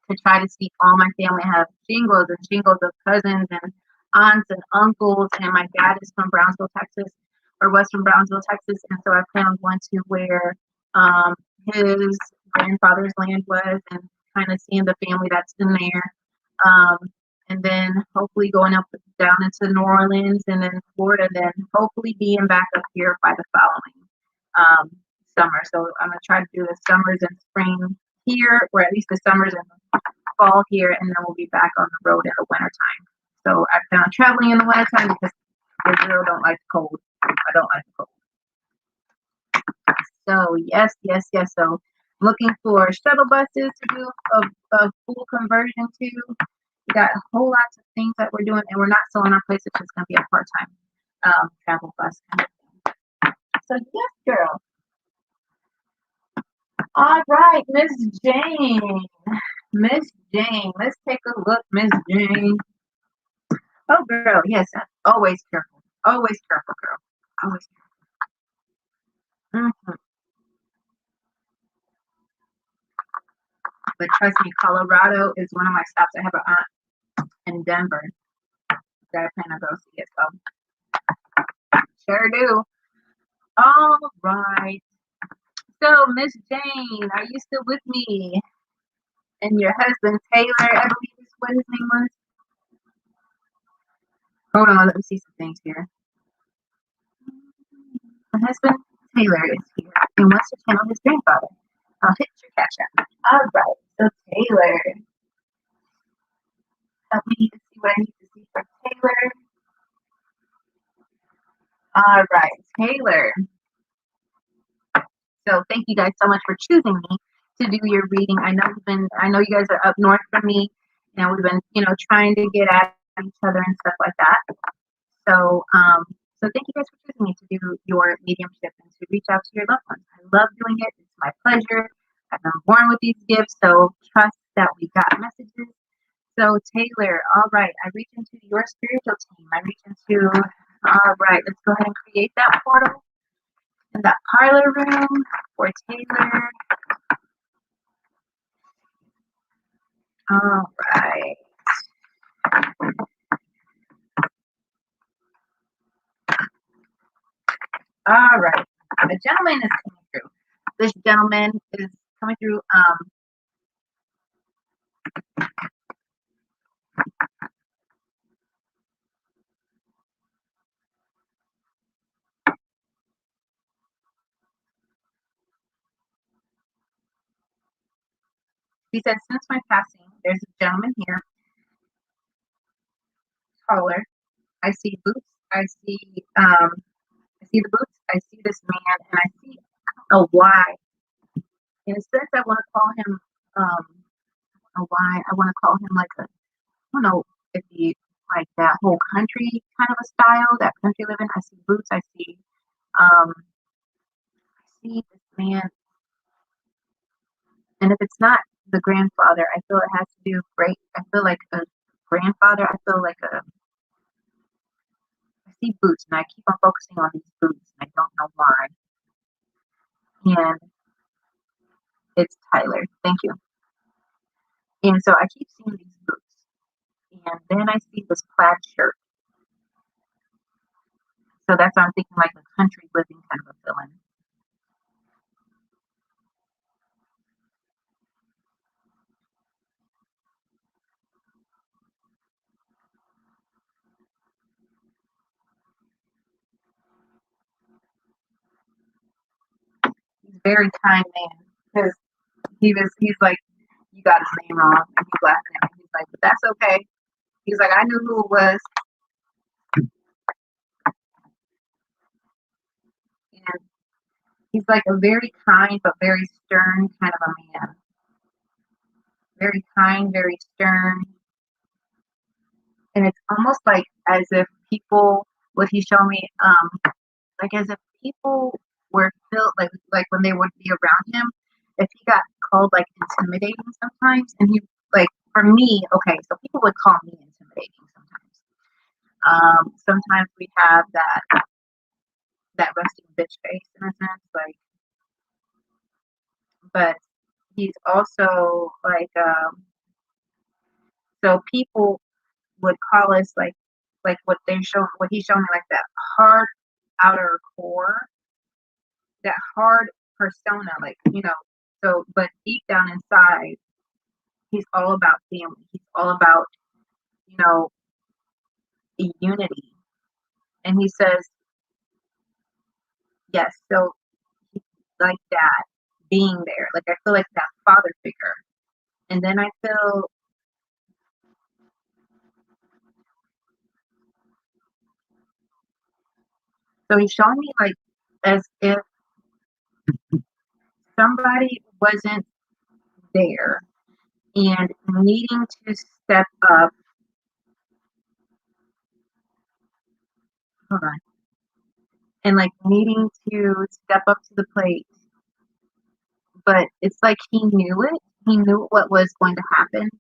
S1: to try to see all my family. I have jingles and jingles of cousins and aunts and uncles. And my dad is from Brownsville, Texas, or was from Brownsville, Texas. And so I plan on going to where his grandfather's land was, and kind of seeing the family that's in there. And then hopefully going up down into New Orleans and then Florida, then hopefully being back up here by the following summer. So I'm going to try to do the summers and spring here, or at least the summers and fall here, and then we'll be back on the road in the wintertime. So I plan on traveling in the wintertime because I really don't like the cold. I don't like the cold. So yes, yes, yes. So looking for shuttle buses to do a full conversion to. We got a whole lot of things that we're doing, and we're not selling our place. It's just going to be a part-time travel bus kind of thing. So yes, girl. All right, Miss Jane. Miss Jane. Let's take a look, Miss Jane. Oh, girl. Yes, always careful. Always careful, girl. Always careful. But trust me, Colorado is one of my stops. I have an aunt in Denver that I plan to go see it. So sure do. All right. So, Miss Jane, are you still with me? And your husband, Taylor, I believe is what his name was. Hold on, let me see some things here. My husband, Taylor, is here and wants to channel his grandfather. I'll hit your cash out. All right, so Taylor. Help me to see what I need to see for Taylor. All right, Taylor. So thank you guys so much for choosing me to do your reading. I know you guys are up north from me, and we've been, trying to get at each other and stuff like that. So, so thank you guys for choosing me to do your mediumship and to reach out to your loved ones. I love doing it. It's my pleasure. I've been born with these gifts, so trust that we got messages. So Taylor, all right, I reach into your spiritual team. I reach into, all right, let's go ahead and create that portal in that parlor room for Taylor. All right. All right. The gentleman is coming through. This gentleman is coming through. He said, since my passing, there's a gentleman here, taller. I see boots. I see the boots. I see this man, and I see a Y. In a sense, I want to call him a Y. I want to call him like a, I don't know if he like that whole country kind of a style, that country living. I see boots. Um, I see this man, and if it's not the grandfather, I feel it has to do great. I feel like a grandfather. I feel like a. I see boots, and I keep on focusing on these boots, and I don't know why. And it's Tyler. Thank you. And so I keep seeing these boots, and then I see this plaid shirt. So that's why I'm thinking like a country living kind of a feeling. He's a very kind man because he's like, you got his name wrong. And he's laughing at me. He's like, but that's okay. He's like, I knew who it was. And he's like a very kind but very stern kind of a man. Very kind, very stern. And it's almost like as if people, what he showed me, like as if people were filled like when they would be around him, if he got called like intimidating sometimes, and he like for me, okay, so people would call me intimidating sometimes. Sometimes we have that resting bitch face in a sense, like, but he's also like so people would call us like what he showed me like that hard outer core, that hard persona, like, so but deep down inside, he's all about family. He's all about, you know, unity. And he says, yes, so he's like that, being there. Like I feel like that father figure. And then I feel so he's showing me like as if somebody wasn't there and needing to step up. Hold on. And like needing to step up to the plate, but it's like he knew it. He knew what was going to happen,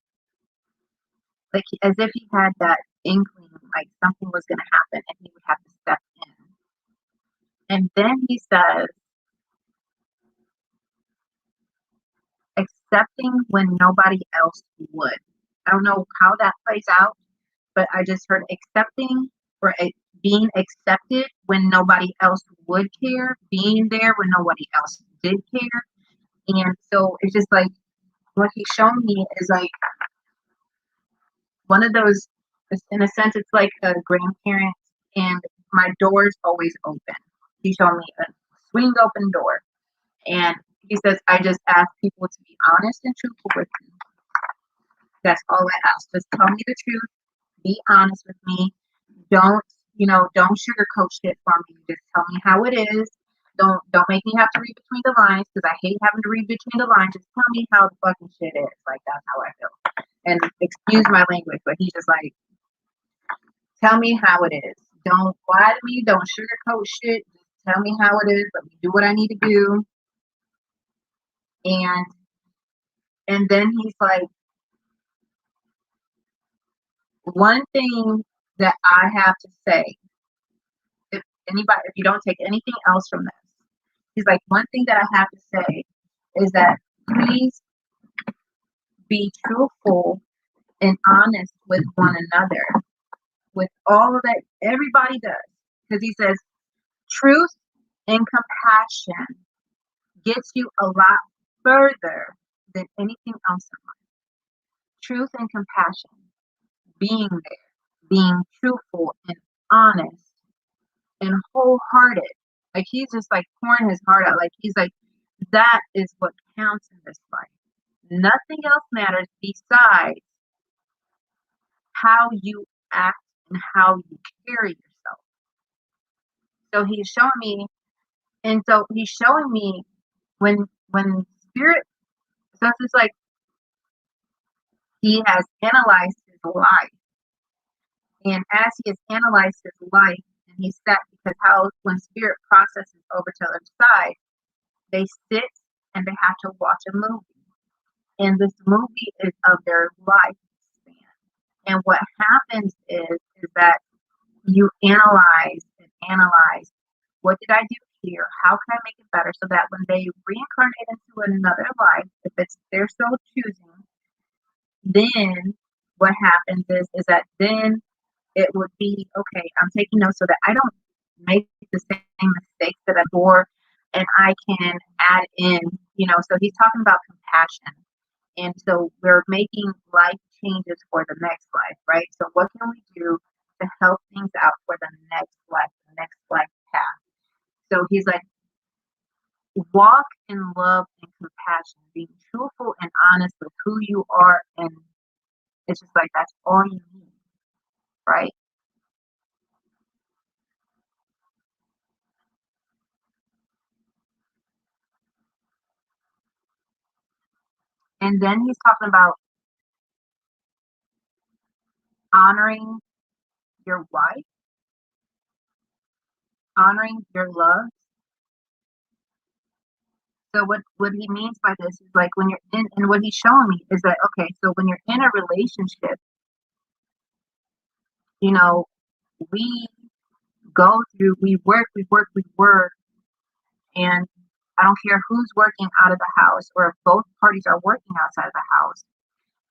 S1: like as if he had that inkling, like something was going to happen, and he would have to step in. And then he says, accepting when nobody else would. I don't know how that plays out, but I just heard accepting or being accepted when nobody else would care, being there when nobody else did care. And so it's just like what he's shown me is like one of those, in a sense, it's like a grandparent, and my door's always open. He showed me a swing open door. And he says, I just ask people to be honest and truthful with me. That's all I ask. Just tell me the truth. Be honest with me. Don't, don't sugarcoat shit for me. Just tell me how it is. Don't make me have to read between the lines, because I hate having to read between the lines. Just tell me how the fucking shit is. Like that's how I feel. And excuse my language, but he's just like, tell me how it is. Don't lie to me. Don't sugarcoat shit. Just tell me how it is. Let me do what I need to do. And then he's like, one thing that I have to say, if you don't take anything else from this, he's like, one thing that I have to say is that please be truthful and honest with one another, with all of that everybody does. Because he says, truth and compassion gets you a lot further than anything else in life. Truth and compassion, being there, being truthful and honest and wholehearted. Like he's just like pouring his heart out. Like he's like, that is what counts in this life. Nothing else matters besides how you act and how you carry yourself. So he's showing me, and so he's showing me when spirit. So it's just like he has analyzed his life, and as he has analyzed his life, and he's sat because how when spirit processes over to the other side, they sit and they have to watch a movie, and this movie is of their lifespan. And what happens is that you analyze and analyze, what did I do here? How can I make it better so that when they reincarnate into another life, if it's they're so choosing, then what happens is that then it would be okay, I'm taking notes so that I don't make the same mistakes that I before, and I can add in, so he's talking about compassion. And so we're making life changes for the next life, right? So what can we do to help things out for the next life path? So he's like, walk in love and compassion, being truthful and honest with who you are. And it's just like, that's all you need, right? And then he's talking about honoring your wife, honoring your love. So what he means by this is like when you're in, and what he's showing me is that, okay, so when you're in a relationship, you know, we we work, and I don't care who's working out of the house or if both parties are working outside of the house.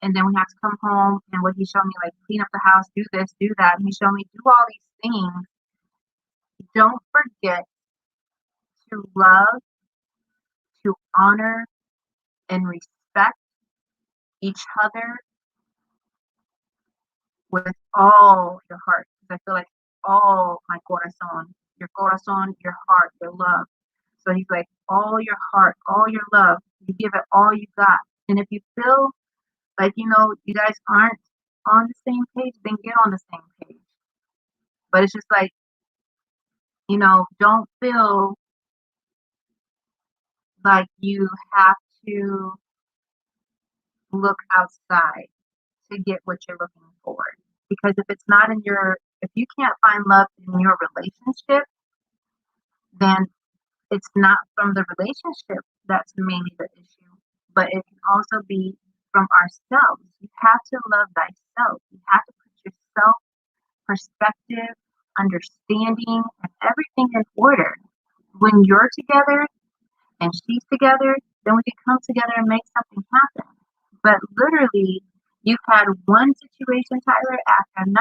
S1: And then we have to come home, and what he showed me, like, clean up the house, do this, do that. And he showed me do all these things. Don't forget to love, to honor, and respect each other with all your heart. Because I feel like all my corazon, your heart, your love. So he's like, all your heart, all your love, you give it all you got. And if you feel like, you guys aren't on the same page, then get on the same page. But it's just like, don't feel like you have to look outside to get what you're looking for. Because if you can't find love in your relationship, then it's not from the relationship that's mainly the issue, but it can also be from ourselves. You have to love thyself. You have to put yourself, perspective, understanding, and everything in order. When you're together and she's together, then we can come together and make something happen. But literally, you've had one situation, Tyler, after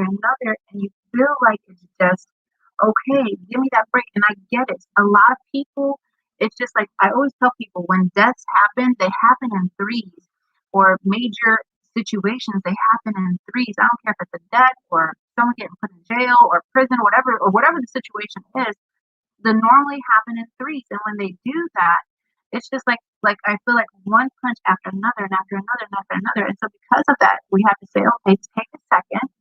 S1: another, and you feel like it's just okay, give me that break. And I get it. A lot of people, it's just like I always tell people, when deaths happen, they happen in threes, or major situations, they happen in threes. I don't care if it's a death or someone getting put in jail or prison, whatever the situation is, they normally happen in threes. And when they do that, it's just like I feel like one punch after another and after another and after another. And so because of that, we have to say, okay, take a second,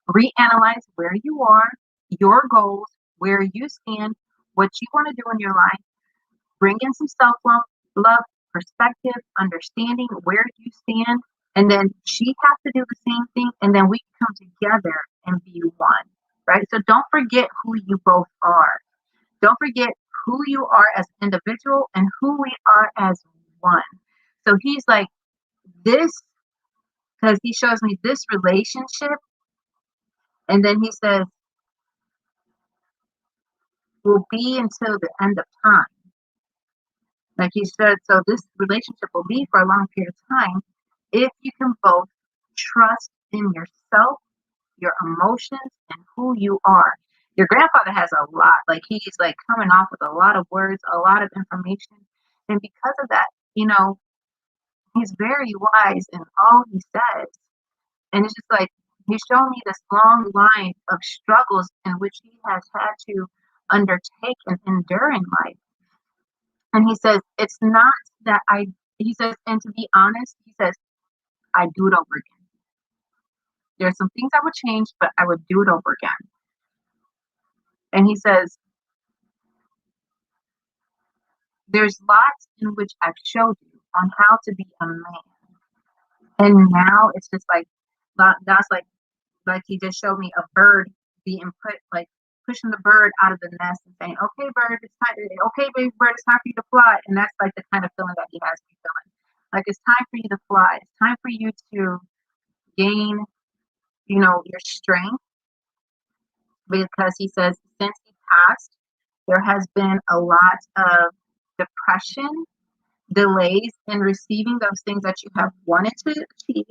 S1: reanalyze where you are, your goals, where you stand, what you want to do in your life, bring in some self love, perspective, understanding where you stand, and then she has to do the same thing, and then we come together and be one, right? So don't forget who you both are. Don't forget who you are as an individual and who we are as one. So he's like, this, because he shows me this relationship, and then he says, will be until the end of time. Like he said, so this relationship will be for a long period of time if you can both trust in yourself, your emotions, and who you are. Your grandfather has a lot, like he's like coming off with a lot of words, a lot of information. And because of that, he's very wise in all he says. And it's just like he's showing me this long line of struggles in which he has had to undertake and endure in life. And he says, it's not that he says, and to be honest, he says, I do it over again. There's some things I would change, but I would do it over again. And he says, there's lots in which I've showed you on how to be a man. And now it's just like, that's like he just showed me a bird being put, like pushing the bird out of the nest and saying, okay, bird, it's time, okay, baby bird, it's time for you to fly. And that's like the kind of feeling that he has me feeling. Like it's time for you to fly. It's time for you to gain, your strength, because he says since he passed, there has been a lot of depression, delays in receiving those things that you have wanted to achieve,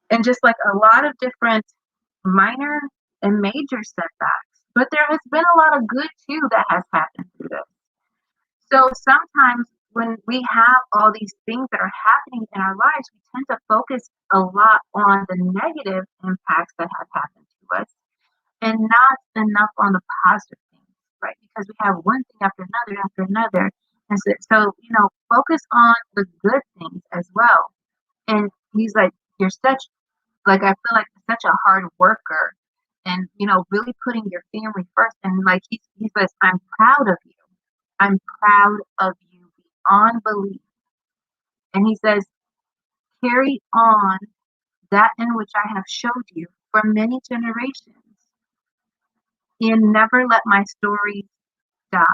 S1: and just like a lot of different minor and major setbacks. But there has been a lot of good too that has happened through this. So sometimes when we have all these things that are happening in our lives, we tend to focus a lot on the negative impacts that have happened to us and not enough on the positive things, right? Because we have one thing after another. And so, focus on the good things as well. And he's like, you're such, like, I feel like such a hard worker and, really putting your family first. And like, he says, I'm proud of you. I'm proud of you beyond belief. And he says, carry on that in which I have showed you for many generations. And never let my stories die.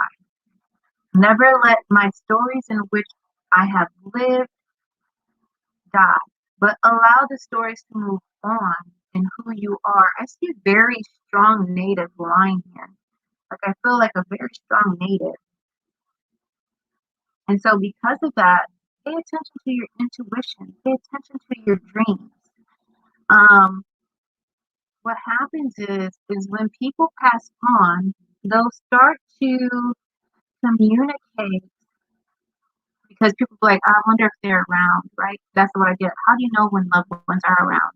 S1: Never let my stories in which I have lived die, but allow the stories to move on in who you are. I see a very strong native line here. Like I feel like a very strong native. And so because of that, pay attention to your intuition, pay attention to your dreams. What happens is when people pass on, they'll start to communicate because people are like, I wonder if they're around, right? That's what I get. How do you know when loved ones are around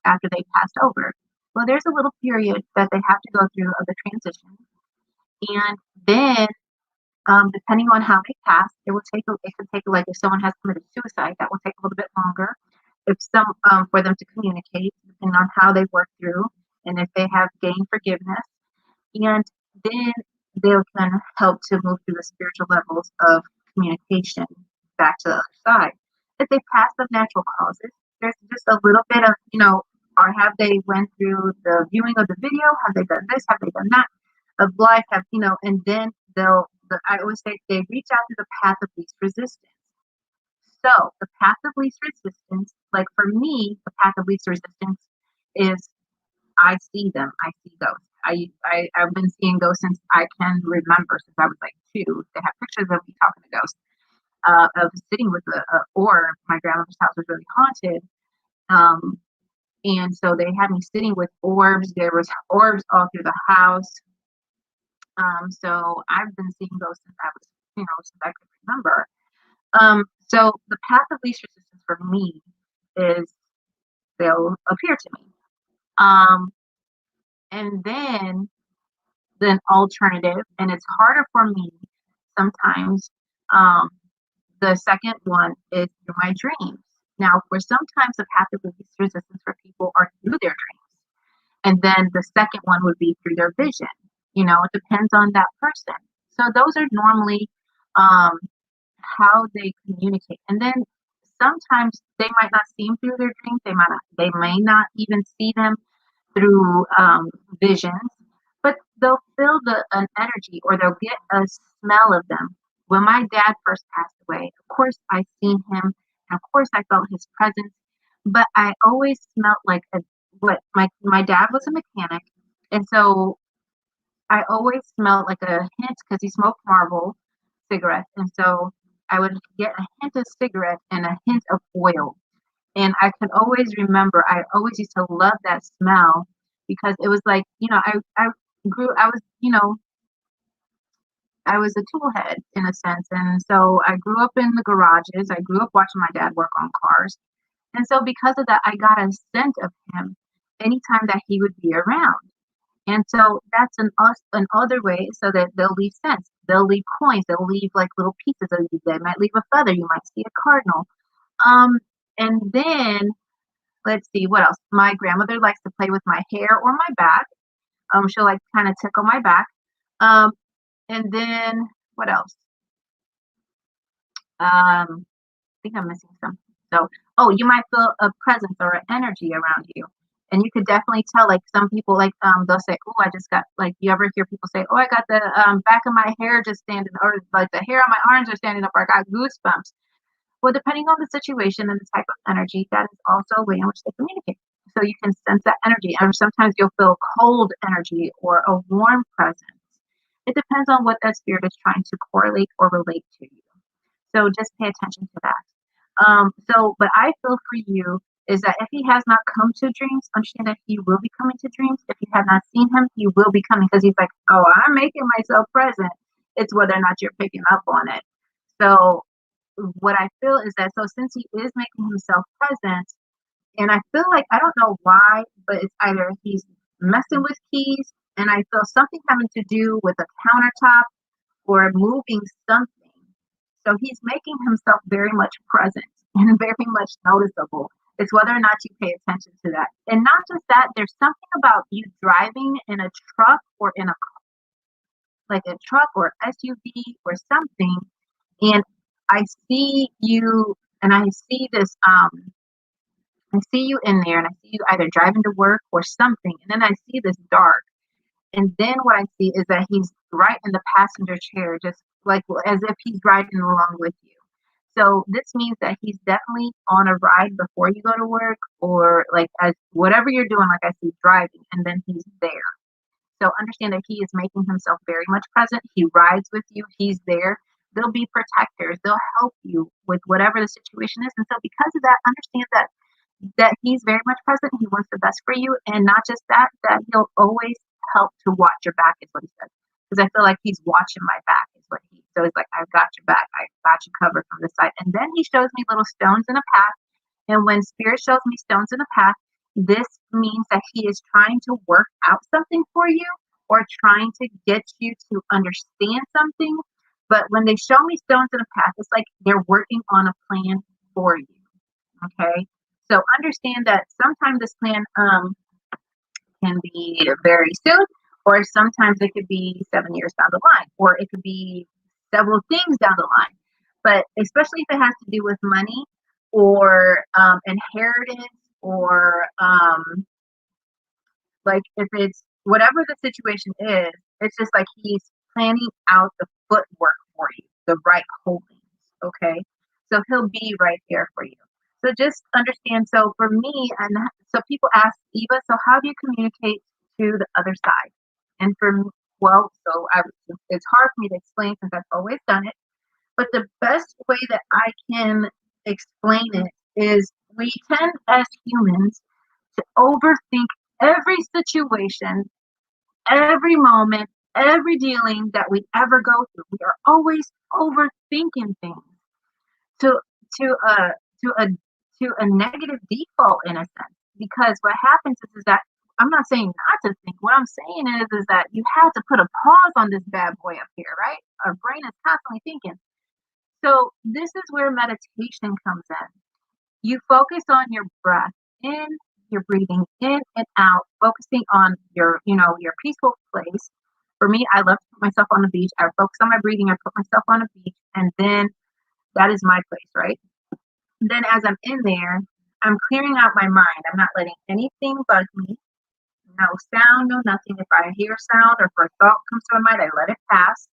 S1: after they passed over? Well, there's a little period that they have to go through of the transition. And then, depending on how they pass, it could take, like if someone has committed suicide, that will take a little bit longer. If for them to communicate, depending on how they work through, and if they have gained forgiveness. And then they can help to move through the spiritual levels of communication back to the other side. If they pass of natural causes, there's just a little bit of, or have they went through the viewing of the video? Have they done this? Have they done that? Of life, and then I always say they reach out to the path of least resistance. So the path of least resistance, like for me, the path of least resistance is I see them. I see ghosts. I've been seeing ghosts since I can remember, since I was like 2. They have pictures of me talking to ghosts, of sitting with a orb. My grandmother's house was really haunted. And so they had me sitting with orbs. There was orbs all through the house. So I've been seeing ghosts since I was, since I could remember. So the path of least resistance for me is they'll appear to me. And then the alternative, and it's harder for me sometimes. The second one is through my dreams. Now, for sometimes the path of least resistance for people are through their dreams. And then the second one would be through their vision. It depends on that person. So those are normally how they communicate. And then sometimes they might not see them through their dreams. They may not even see them through visions, but they'll feel an energy, or they'll get a smell of them. When my dad first passed away, of course I seen him, and of course I felt his presence, but I always smelled like my dad was a mechanic, and so I always smelled like a hint, because he smoked Marlboro cigarettes, and so I would get a hint of cigarette and a hint of oil. And I could always remember, I always used to love that smell, because it was like, I grew, I was, I was a tool head in a sense. And so I grew up in the garages. I grew up watching my dad work on cars. And so because of that, I got a scent of him anytime that he would be around. And so that's an other way so that they'll leave cents. They'll leave coins. They'll leave like little pieces of you. They might leave a feather. You might see a cardinal. Um, and then let's see what else. My grandmother likes to play with my hair or my back. She'll like kind of tickle my back. Um, and then what else? I think I'm missing something. So, oh, you might feel a presence or an energy around you. And you could definitely tell, like some people, like they'll say, "Oh, I just got," like you ever hear people say, "Oh, I got the back of my hair just standing," or like the hair on my arms are standing up, or I got goosebumps. Well, depending on the situation and the type of energy, that is also a way in which they communicate. So you can sense that energy, and sometimes you'll feel cold energy or a warm presence. It depends on what that spirit is trying to correlate or relate to you. So just pay attention to that. But I feel for you is that if he has not come to dreams, understand that he will be coming to dreams. If you have not seen him, he will be coming because he's like, oh, I'm making myself present. It's whether or not you're picking up on it. So what I feel is that so since he is making himself present, and I feel like I don't know why, but it's either he's messing with keys, and I feel something having to do with a countertop or moving something. So he's making himself very much present and very much noticeable. It's whether or not you pay attention to that. And not just that, there's something about you driving in a truck or in a like a truck or SUV or something. And I see you and I see this I see you in there and I see you either driving to work or something. And then I see this dark. And then what I see is that he's right in the passenger chair, just like as if he's riding along with you. So this means that he's definitely on a ride before you go to work or like as whatever you're doing, like I see driving, and then he's there. So understand that he is making himself very much present. He rides with you, he's there. They'll be protectors, they'll help you with whatever the situation is. And so because of that, understand that he's very much present. He wants the best for you, and not just that, that he'll always help to watch your back is what he says. Because I feel like he's watching my back is what he. So it's like I've got your back, I've got you covered from the side. And then he shows me little stones in a path. And when spirit shows me stones in a path, this means that he is trying to work out something for you or trying to get you to understand something. But when they show me stones in a path, it's like they're working on a plan for you. Okay. So understand that sometimes this plan can be very soon, or sometimes it could be 7 years down the line, or it could be several things down the line. But especially if it has to do with money or inheritance or like if it's whatever the situation is, it's just like he's planning out the footwork for you, the right holdings. Okay. So he'll be right there for you. So just understand. So for me, and so people ask Eva, so how do you communicate to the other side? And for me, well, it's hard for me to explain since I've always done it. But the best way that I can explain it is we tend as humans to overthink every situation, every moment, every dealing that we ever go through. We are always overthinking things to to a to a to a negative default in a sense. Because what happens is that I'm not saying not to think. What I'm saying is that you have to put a pause on this bad boy up here, right? Our brain is constantly thinking. So this is where meditation comes in. You focus on your breath in, you're breathing in and out, focusing on your peaceful place. For me, I love to put myself on the beach. I focus on my breathing. I put myself on a beach, and then that is my place, right? And then as I'm in there, I'm clearing out my mind. I'm not letting anything bug me. No sound, no nothing. If I hear sound or if a thought comes to my mind, I let it pass.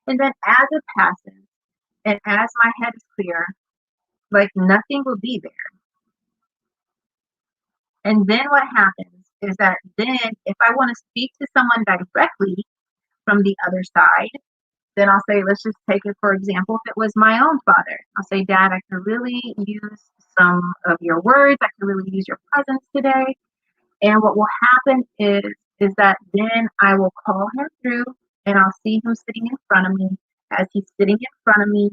S1: And then as it passes, and as my head is clear, like nothing will be there. And then what happens is that then if I want to speak to someone directly from the other side, then I'll say, let's just take it for example, if it was my own father. I'll say, Dad, I could really use some of your words. I could really use your presence today. And what will happen is that then I will call him through and I'll see him sitting in front of me. As he's sitting in front of me,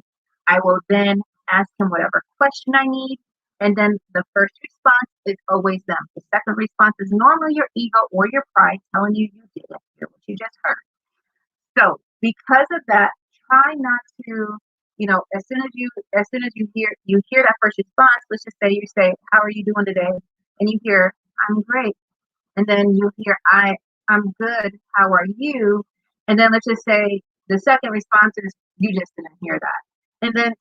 S1: I will then ask him whatever question I need. And then the first response is always them. The second response is normally your ego or your pride telling you you didn't hear what you just heard. So because of that, try not to, as soon as you hear that first response, let's just say you say, "How are you doing today?" And you hear, "I'm great." And then you hear, I'm good. How are you?" And then let's just say the second response is, "You just didn't hear that." And then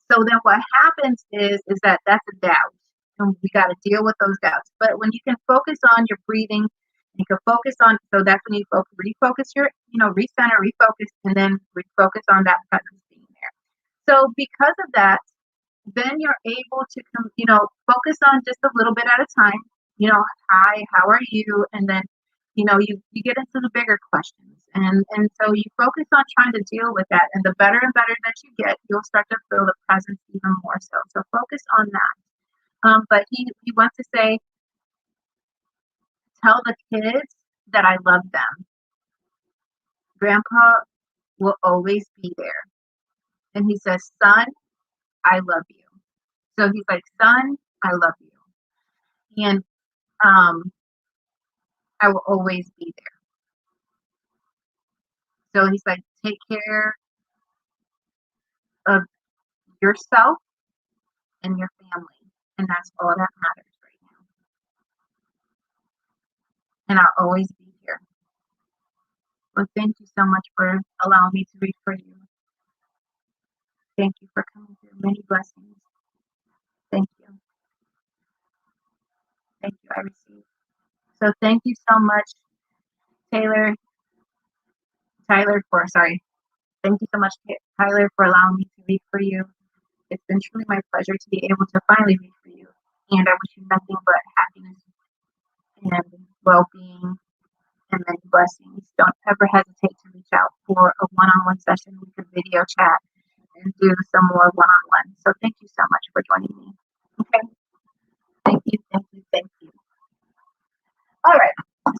S1: what happens is that that's a doubt, and we got to deal with those doubts. But when you can focus on your breathing, you can focus on, so that's when you refocus your, recenter, refocus, and then refocus on that presence being there. So because of that, then you're able to, focus on just a little bit at a time. Hi, how are you? And then, you get into the bigger questions. And so you focus on trying to deal with that. And the better and better that you get, you'll start to feel the presence even more so. So focus on that. But he wants to say, tell the kids that I love them. Grandpa will always be there. And he says, son, I love you. So he's like, son, I love you. And I will always be there. So he's like, take care of yourself and your family. And that's all that matters right now. And I'll always be here. Well, thank you so much for allowing me to read for you. Thank you for coming through. Many blessings. Thank you. Thank you. I receive. So thank you so much, Tyler, Thank you so much, Tyler, for allowing me to read for you. It's been truly my pleasure to be able to finally read for you. And I wish you nothing but happiness and well-being and many blessings. Don't ever hesitate to reach out for a one-on-one session. We could video chat and do some more one-on-one. So thank you so much for joining me. Okay. Thank you, thank you, thank you. All right.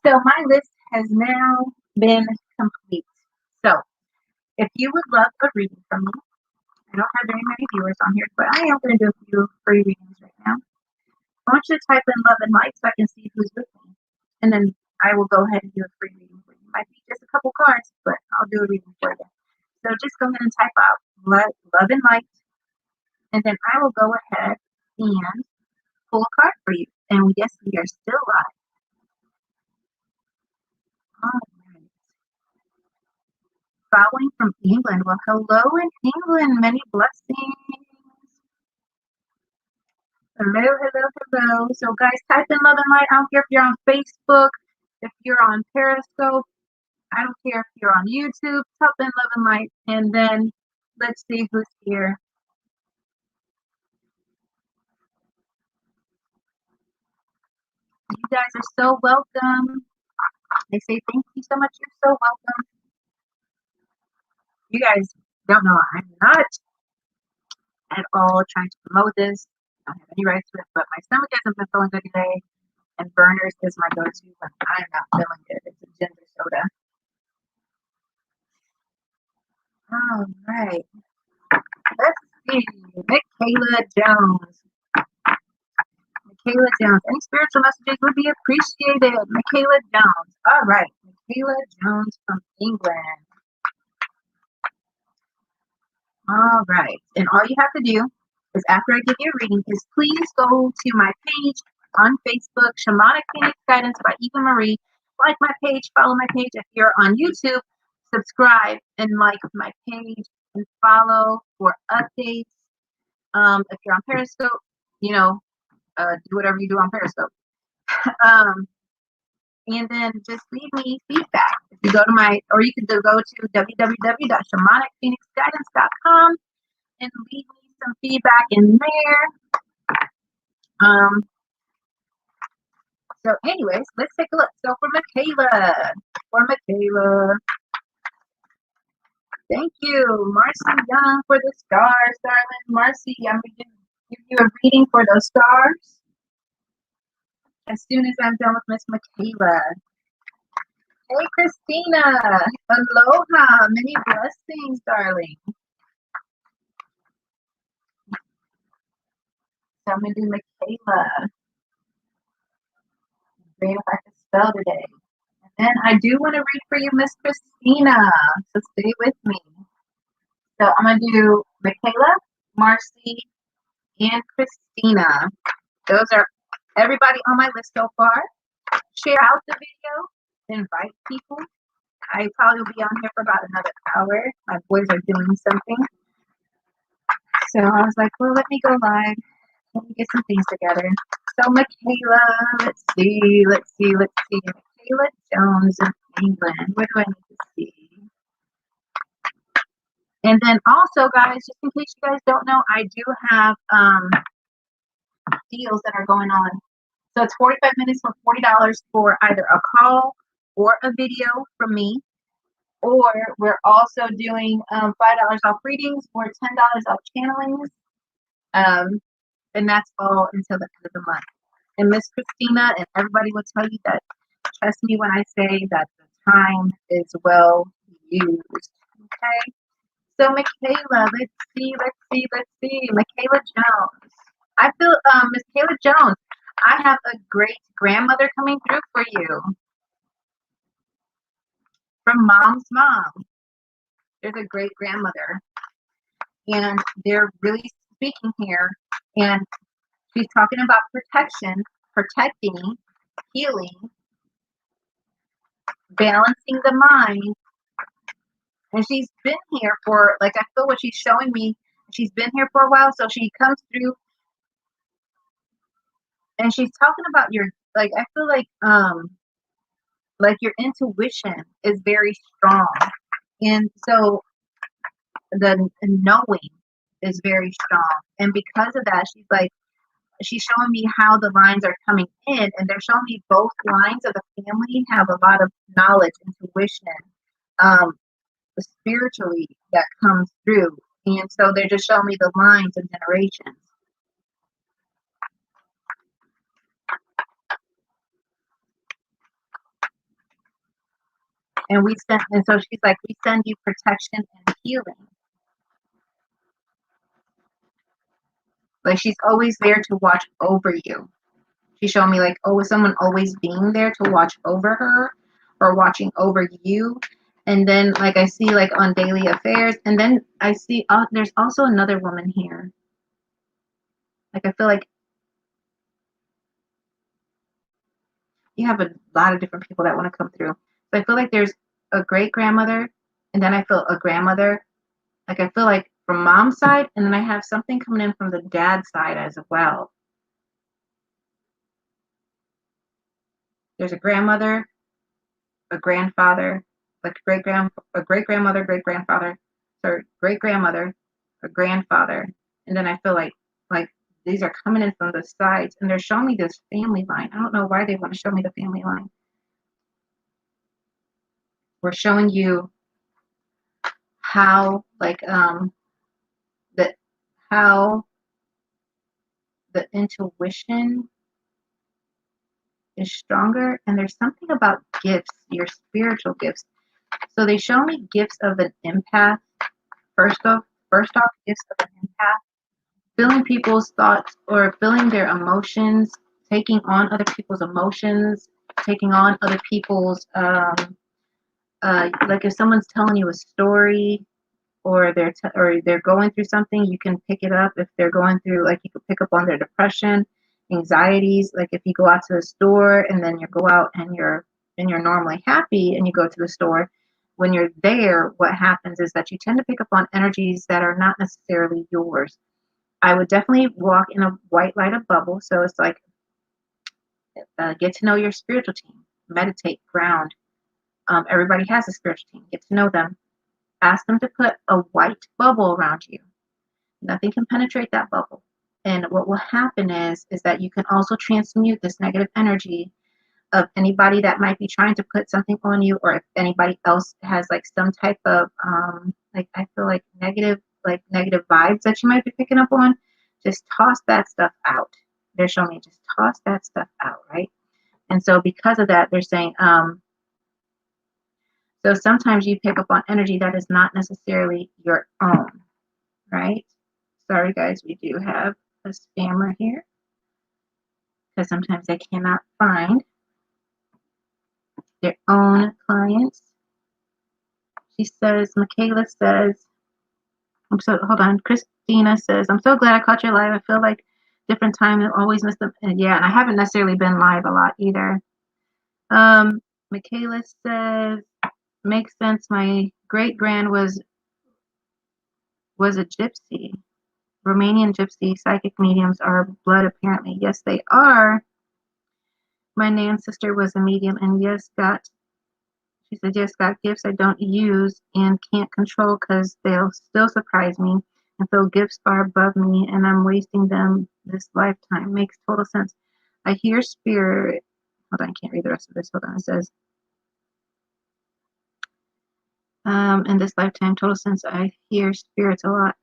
S1: So my list has now been complete. So if you would love a reading from me, I don't have very many viewers on here, but I am going to do a few free readings right now. I want you to type in love and light so I can see who's with me. And then I will go ahead and do a free reading for you. It might be just a couple cards, but I'll do a reading for you. So just go ahead and type out love and light. And then I will go ahead and pull a card for you. And yes, we are still live. All right. Following from England. Well, hello in England. Many blessings. Hello, hello, hello. So guys, type in love and light. I don't care if you're on Facebook, if you're on Periscope, I don't care if you're on YouTube, type in love and light, and then let's see who's here. You guys are so welcome. They say thank you so much. You're so welcome. You guys don't know I'm not at all trying to promote this. I don't have any rights to it, but my stomach hasn't been feeling good today. And Burners is my go-to when I'm not feeling good. It's a ginger soda. All right. Let's see. Michaela Jones. Michaela Jones. Any spiritual messages would be appreciated. Michaela Jones. All right. Michaela Jones from England. All right. And all you have to do is after I give you a reading is please go to my page on Facebook, Shamanic Phoenix Guidance by EvaMarie. Like my page, follow my page. If you're on YouTube, subscribe and like my page and follow for updates. If you're on Periscope, do whatever you do on Periscope. And then just leave me feedback. If you go to or you can go to www.shamanicphoenixguidance.com and leave me some feedback in there. So anyways, let's take a look. So for Michaela, thank you, Marcy Young, for the stars, darling. Marcy, I'm going to give you a reading for those stars as soon as I'm done with Miss Michaela. Hey, Christina. Aloha. Many blessings, darling. So I'm going to do Michaela. Great if I can spell today. And then I do want to read for you Miss Christina. So stay with me. So I'm going to do Michaela, Marcy, and Christina. Those are everybody on my list so far. Share out the video, invite people. I probably will be on here for about another hour. My boys are doing something. So I was like, well, let me go live. Let me get some things together. So Michaela, let's see. Michaela Jones in England. Where do I need to see? And then also, guys, just in case you guys don't know, I do have deals that are going on. So it's 45 minutes for $40 for either a call or a video from me. Or we're also doing $5 off readings or $10 off channelings. And that's all until the end of the month. And Miss Christina and everybody will tell you that, trust me when I say that the time is well used. Okay? So Michaela, let's see. Michaela Jones. I feel, Miss Michaela Jones, I have a great grandmother coming through for you. From mom's mom. There's a great grandmother. And they're really speaking here. And she's talking about protection, protecting, healing, balancing the mind. And she's been here for, like, I feel what she's showing me, she's been here for a while. So she comes through and she's talking about your, like, I feel like your intuition is very strong. And so the knowing is very strong. And because of that, she's showing me how the lines are coming in, and they're showing me both lines of the family have a lot of knowledge, intuition, spiritually that comes through. And so they're just showing me the lines of generations. And so she's like, we send you protection and healing. Like she's always there to watch over you. She's showing me like, oh, is someone always being there to watch over her or watching over you? And then like I see like on daily affairs, and then I see there's also another woman here. Like I feel like you have a lot of different people that want to come through. So I feel like there's a great grandmother, and then I feel a grandmother. Like I feel like from mom's side, and then I have something coming in from the dad's side as well. There's a grandmother, a grandfather, like a great grandmother, great grandfather, sorry, great grandmother, a grandfather, and then I feel like these are coming in from the sides, and they're showing me this family line. I don't know why they want to show me the family line. We're showing you how how the intuition is stronger, and there's something about gifts, your spiritual gifts. So they show me gifts of an empath. First off, gifts of an empath, feeling people's thoughts or feeling their emotions, taking on other people's emotions, taking on other people's like if someone's telling you a story, or they're going through something, you can pick it up. If they're going through, like, you can pick up on their depression, anxieties. Like if you go out to the store and then you go out and you're normally happy, and you go to the store, when you're there, what happens is that you tend to pick up on energies that are not necessarily yours. I would definitely walk in a white light of bubble. So it's like, get to know your spiritual team, meditate, ground. Everybody has a spiritual team. Get to know them. Ask them to put a white bubble around you. Nothing can penetrate that bubble. And what will happen is that you can also transmute this negative energy of anybody that might be trying to put something on you, or if anybody else has like some type of like, I feel like negative vibes that you might be picking up on. Just toss that stuff out. They're showing me just toss that stuff out, right? And so because of that, they're saying so sometimes you pick up on energy that is not necessarily your own, right? Sorry, guys, we do have a spammer here because sometimes I cannot find their own clients. She says, Michaela says, hold on. Christina says, I'm so glad I caught your live. I feel like different time and always miss them. And yeah, and I haven't necessarily been live a lot either. Michaela says, makes sense. My great grand was a gypsy. Romanian gypsy psychic mediums are blood apparently. Yes, they are. My Nan's sister was a medium and she said, yes, got gifts I don't use and can't control because they'll still surprise me and feel gifts are above me and I'm wasting them this lifetime. Makes total sense. I hear spirit. Hold on, I can't read the rest of this. Hold on. It says, in this lifetime, total sense. I hear spirits a lot.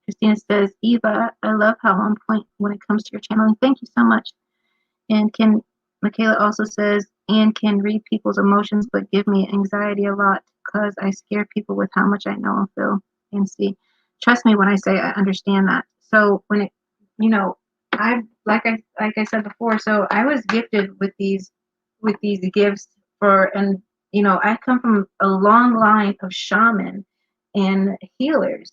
S1: Christina says, Eva, I love how on point when it comes to your channeling. Thank you so much. And Michaela also says, and can read people's emotions, but give me anxiety a lot because I scare people with how much I know and feel and see. Trust me when I say I understand that. So when like I said before, so I was gifted with these gifts and I come from a long line of shaman and healers.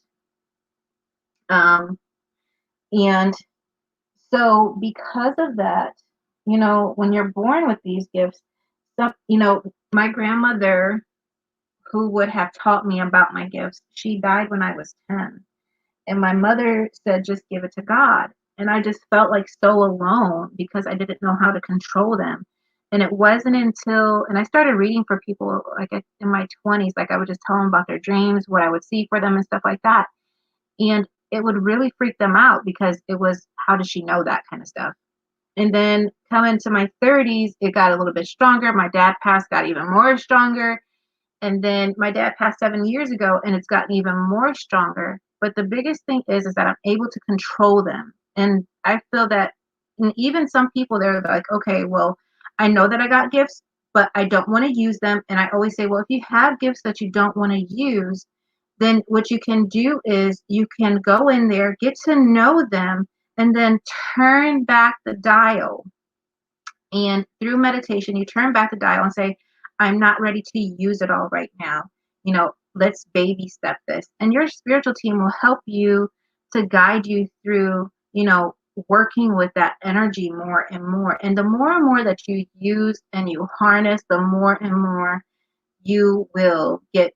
S1: And so because of that, when you're born with these gifts, my grandmother, who would have taught me about my gifts, she died when I was 10. And my mother said, just give it to God. And I just felt like so alone because I didn't know how to control them. And it wasn't until, and I started reading for people like in my 20s, like I would just tell them about their dreams, what I would see for them and stuff like that. And it would really freak them out because it was, how does she know that kind of stuff? And then coming to my 30s, it got a little bit stronger. My dad passed, got even more stronger. And then my dad passed 7 years ago and it's gotten even more stronger. But the biggest thing is that I'm able to control them. And I feel that, and even some people, they're like, okay, well, I know that I got gifts, but I don't want to use them. And I always say, well, if you have gifts that you don't want to use, then what you can do is you can go in there, get to know them, and then turn back the dial. And through meditation, you turn back the dial and say, I'm not ready to use it all right now. Let's baby step this. And your spiritual team will help you to guide you through, working with that energy more and more. And the more and more that you use and you harness, the more and more you will get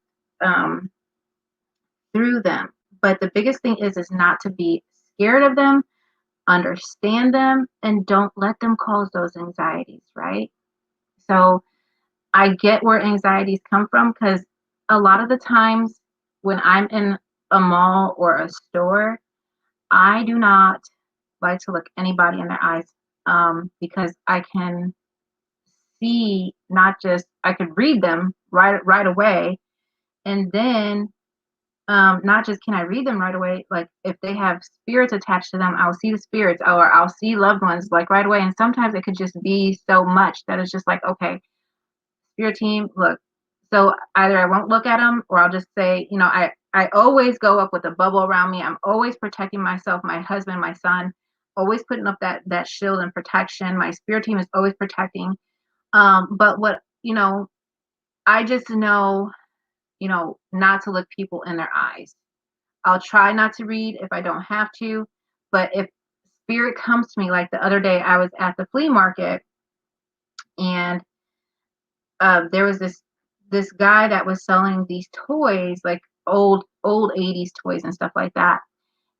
S1: through them. But the biggest thing is not to be scared of them, understand them, and don't let them cause those anxieties, right? So I get where anxieties come from because a lot of the times when I'm in a mall or a store, I do not like to look anybody in their eyes because I can see, not just, I could read them right away. And then not just can I read them right away, like if they have spirits attached to them, I'll see the spirits or I'll see loved ones like right away. And sometimes it could just be so much that it's just like, okay, spirit team, look. So either I won't look at them or I'll just say, I always go up with a bubble around me. I'm always protecting myself, my husband, my son, always putting up that shield and protection. My spirit team is always protecting. But what, I just know, not to look people in their eyes. I'll try not to read if I don't have to, but if spirit comes to me, like the other day I was at the flea market and there was this guy that was selling these toys, like old 80s toys and stuff like that.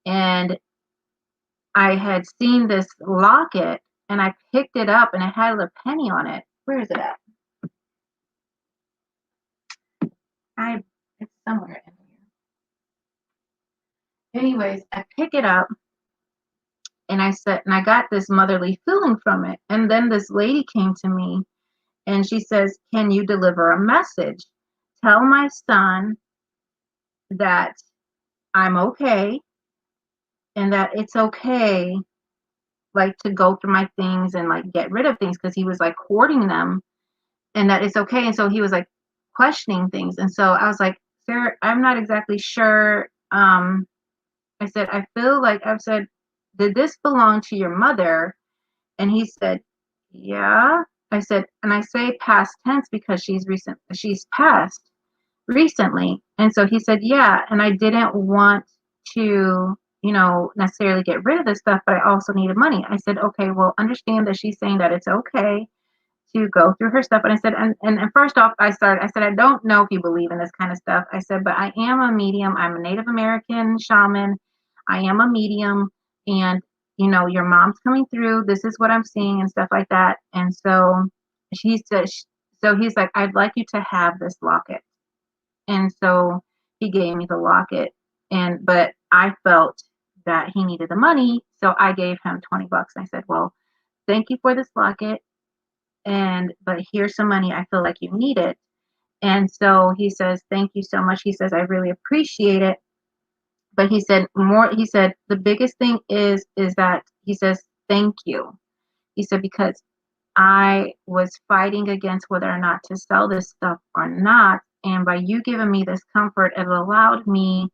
S1: And I had seen this locket and I picked it up and it had a penny on it. Where is it at? It's somewhere in here. Anyways, I pick it up and I got this motherly feeling from it. And then this lady came to me and she says, can you deliver a message? Tell my son that I'm okay and that it's okay, like, to go through my things and like get rid of things because he was like hoarding them, and that it's okay. And so he was like questioning things. And so I was like, sir, I'm not exactly sure. I I said, I feel like I've said, did this belong to your mother? And he said, yeah. I said, and I say past tense because she's passed recently. And so he said, yeah. And I didn't want to, necessarily get rid of this stuff, but I also needed money. I said, okay, well, understand that she's saying that it's okay to go through her stuff. And I said, and first off, I said, I don't know if you believe in this kind of stuff. I said, but I am a medium. I'm a Native American shaman. I am a medium. And, your mom's coming through. This is what I'm seeing and stuff like that. And so she said, so he's like, I'd like you to have this locket. And so he gave me the locket. But I felt that he needed the money. So I gave him $20. I said, well, thank you for this locket. But here's some money. I feel like you need it. And so he says, thank you so much. He says, I really appreciate it. But he said the biggest thing is that he says, thank you. He said, because I was fighting against whether or not to sell this stuff or not. And by you giving me this comfort, it allowed me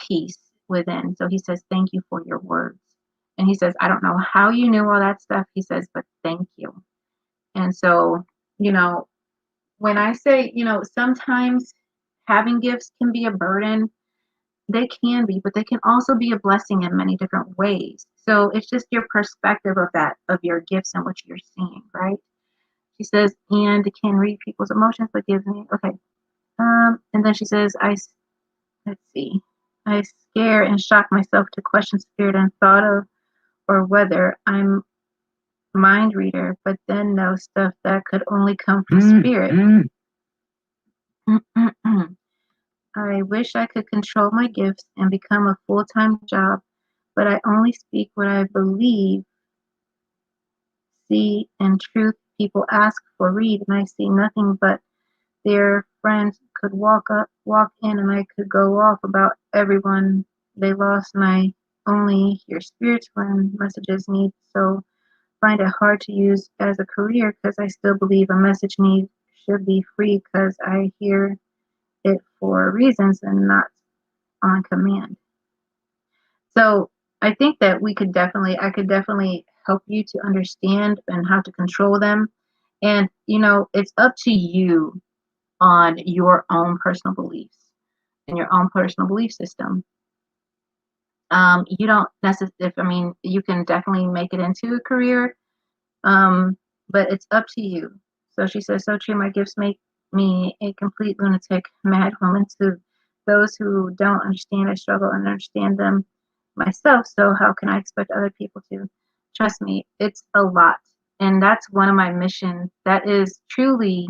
S1: peace within. So he says, thank you for your words. And he says, I don't know how you knew all that stuff. He says, but thank you. And so, when I say, sometimes having gifts can be a burden, they can be, but they can also be a blessing in many different ways. So it's just your perspective of your gifts and what you're seeing, right? She says, and can read people's emotions, but gives me, okay. And then she says, let's see, I scare and shock myself to question spirit and thought of, or whether I'm mind reader, but then know stuff that could only come from spirit. I wish I could control my gifts and become a full-time job, but I only speak what I believe, see, and truth. People ask for read, and I see nothing but their friends could walk in, and I could go off about everyone they lost, and I only hear spirits when messages need. So find it hard to use as a career because I still believe a message need should be free because I hear it for reasons and not on command. So I think that I could definitely help you to understand and how to control them. And, it's up to you on your own personal beliefs and your own personal belief system. You don't necessarily, you can definitely make it into a career, but it's up to you. So she says, so true, my gifts make me a complete lunatic, mad woman. To those who don't understand, I struggle and understand them myself. So how can I expect other people to? Trust me, it's a lot. And that's one of my missions. That is truly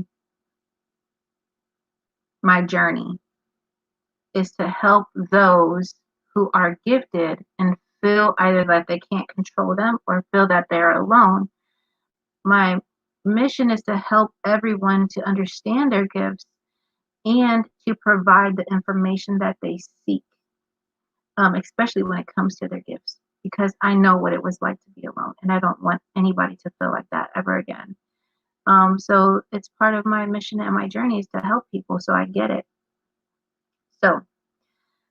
S1: my journey, is to help those who are gifted and feel either that they can't control them or feel that they're alone. My mission is to help everyone to understand their gifts and to provide the information that they seek, especially when it comes to their gifts, because I know what it was like to be alone, and I don't want anybody to feel like that ever again. So it's part of my mission and my journey is to help people, so I get it. So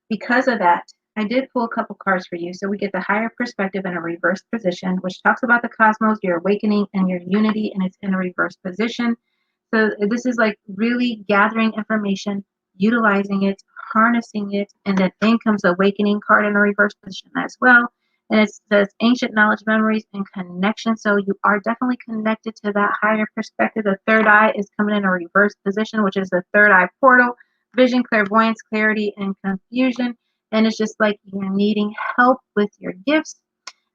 S1: because of that, I did pull a couple cards for you. So we get the higher perspective in a reverse position, which talks about the cosmos, your awakening, and your unity, and it's in a reverse position. So this is like really gathering information, utilizing it, harnessing it, and then in comes the awakening card in a reverse position as well. And it says ancient knowledge, memories, and connection. So you are definitely connected to that higher perspective. The third eye is coming in a reverse position, which is the third eye portal, vision, clairvoyance, clarity, and confusion. And it's just like you're needing help with your gifts.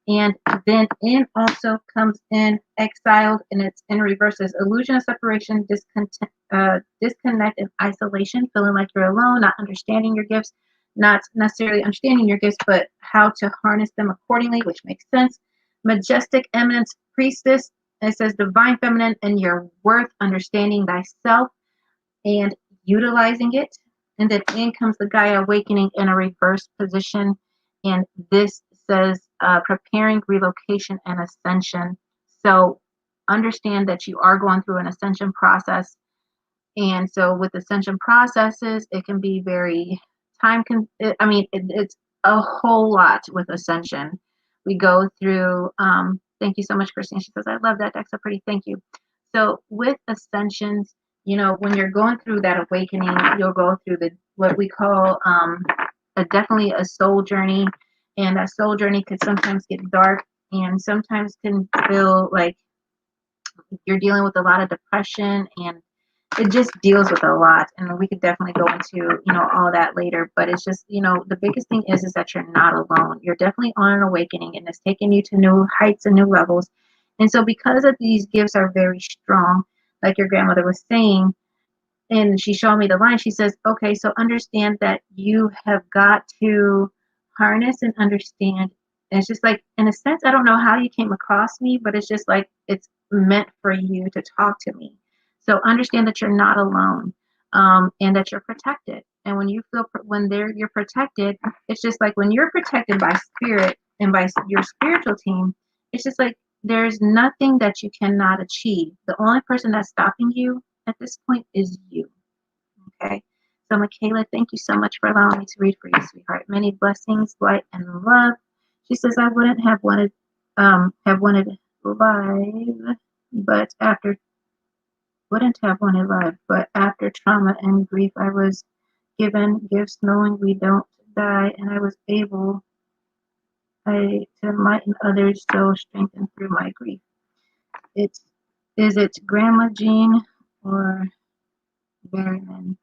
S1: And then in also comes in exiled, and it's in reverse as illusion of separation, disconnect and isolation, feeling like you're alone, not understanding your gifts, not necessarily understanding your gifts, but how to harness them accordingly, which makes sense. Majestic eminence priestess, and it says divine feminine and your worth, understanding thyself and utilizing it. And then in comes the Gaia awakening in a reverse position. And this says preparing relocation and ascension. So understand that you are going through an ascension process. And so with ascension processes, it can be very it's a whole lot with ascension. We go through, thank you so much, Christine. She says, I love that deck, so pretty. Thank you. So with ascensions, you know, when you're going through that awakening, you'll go through the what we call definitely a soul journey. And that soul journey could sometimes get dark and sometimes can feel like you're dealing with a lot of depression, and it just deals with a lot. And we could definitely go into, you know, all that later, but it's just, you know, the biggest thing is that you're not alone. You're definitely on an awakening, and it's taking you to new heights and new levels. And so because of these gifts are very strong, like your grandmother was saying, and she showed me the line, she says, okay, so understand that you have got to harness and understand. And it's just like, in a sense, I don't know how you came across me, but it's just like it's meant for you to talk to me. So understand that you're not alone, and that you're protected. And when you feel you're protected, it's just like when you're protected by spirit and by your spiritual team, it's just like there's nothing that you cannot achieve. The only person that's stopping you at this point is you. Okay. So Michaela, thank you so much for allowing me to read for you, sweetheart. Many blessings, light, and love. She says I wouldn't have wanted live, but after wouldn't have wanted live, but after trauma and grief, I was given gifts knowing we don't die, and I was able to enlighten others, so strengthened through my grief. Is it Grandma Jean or Berryman?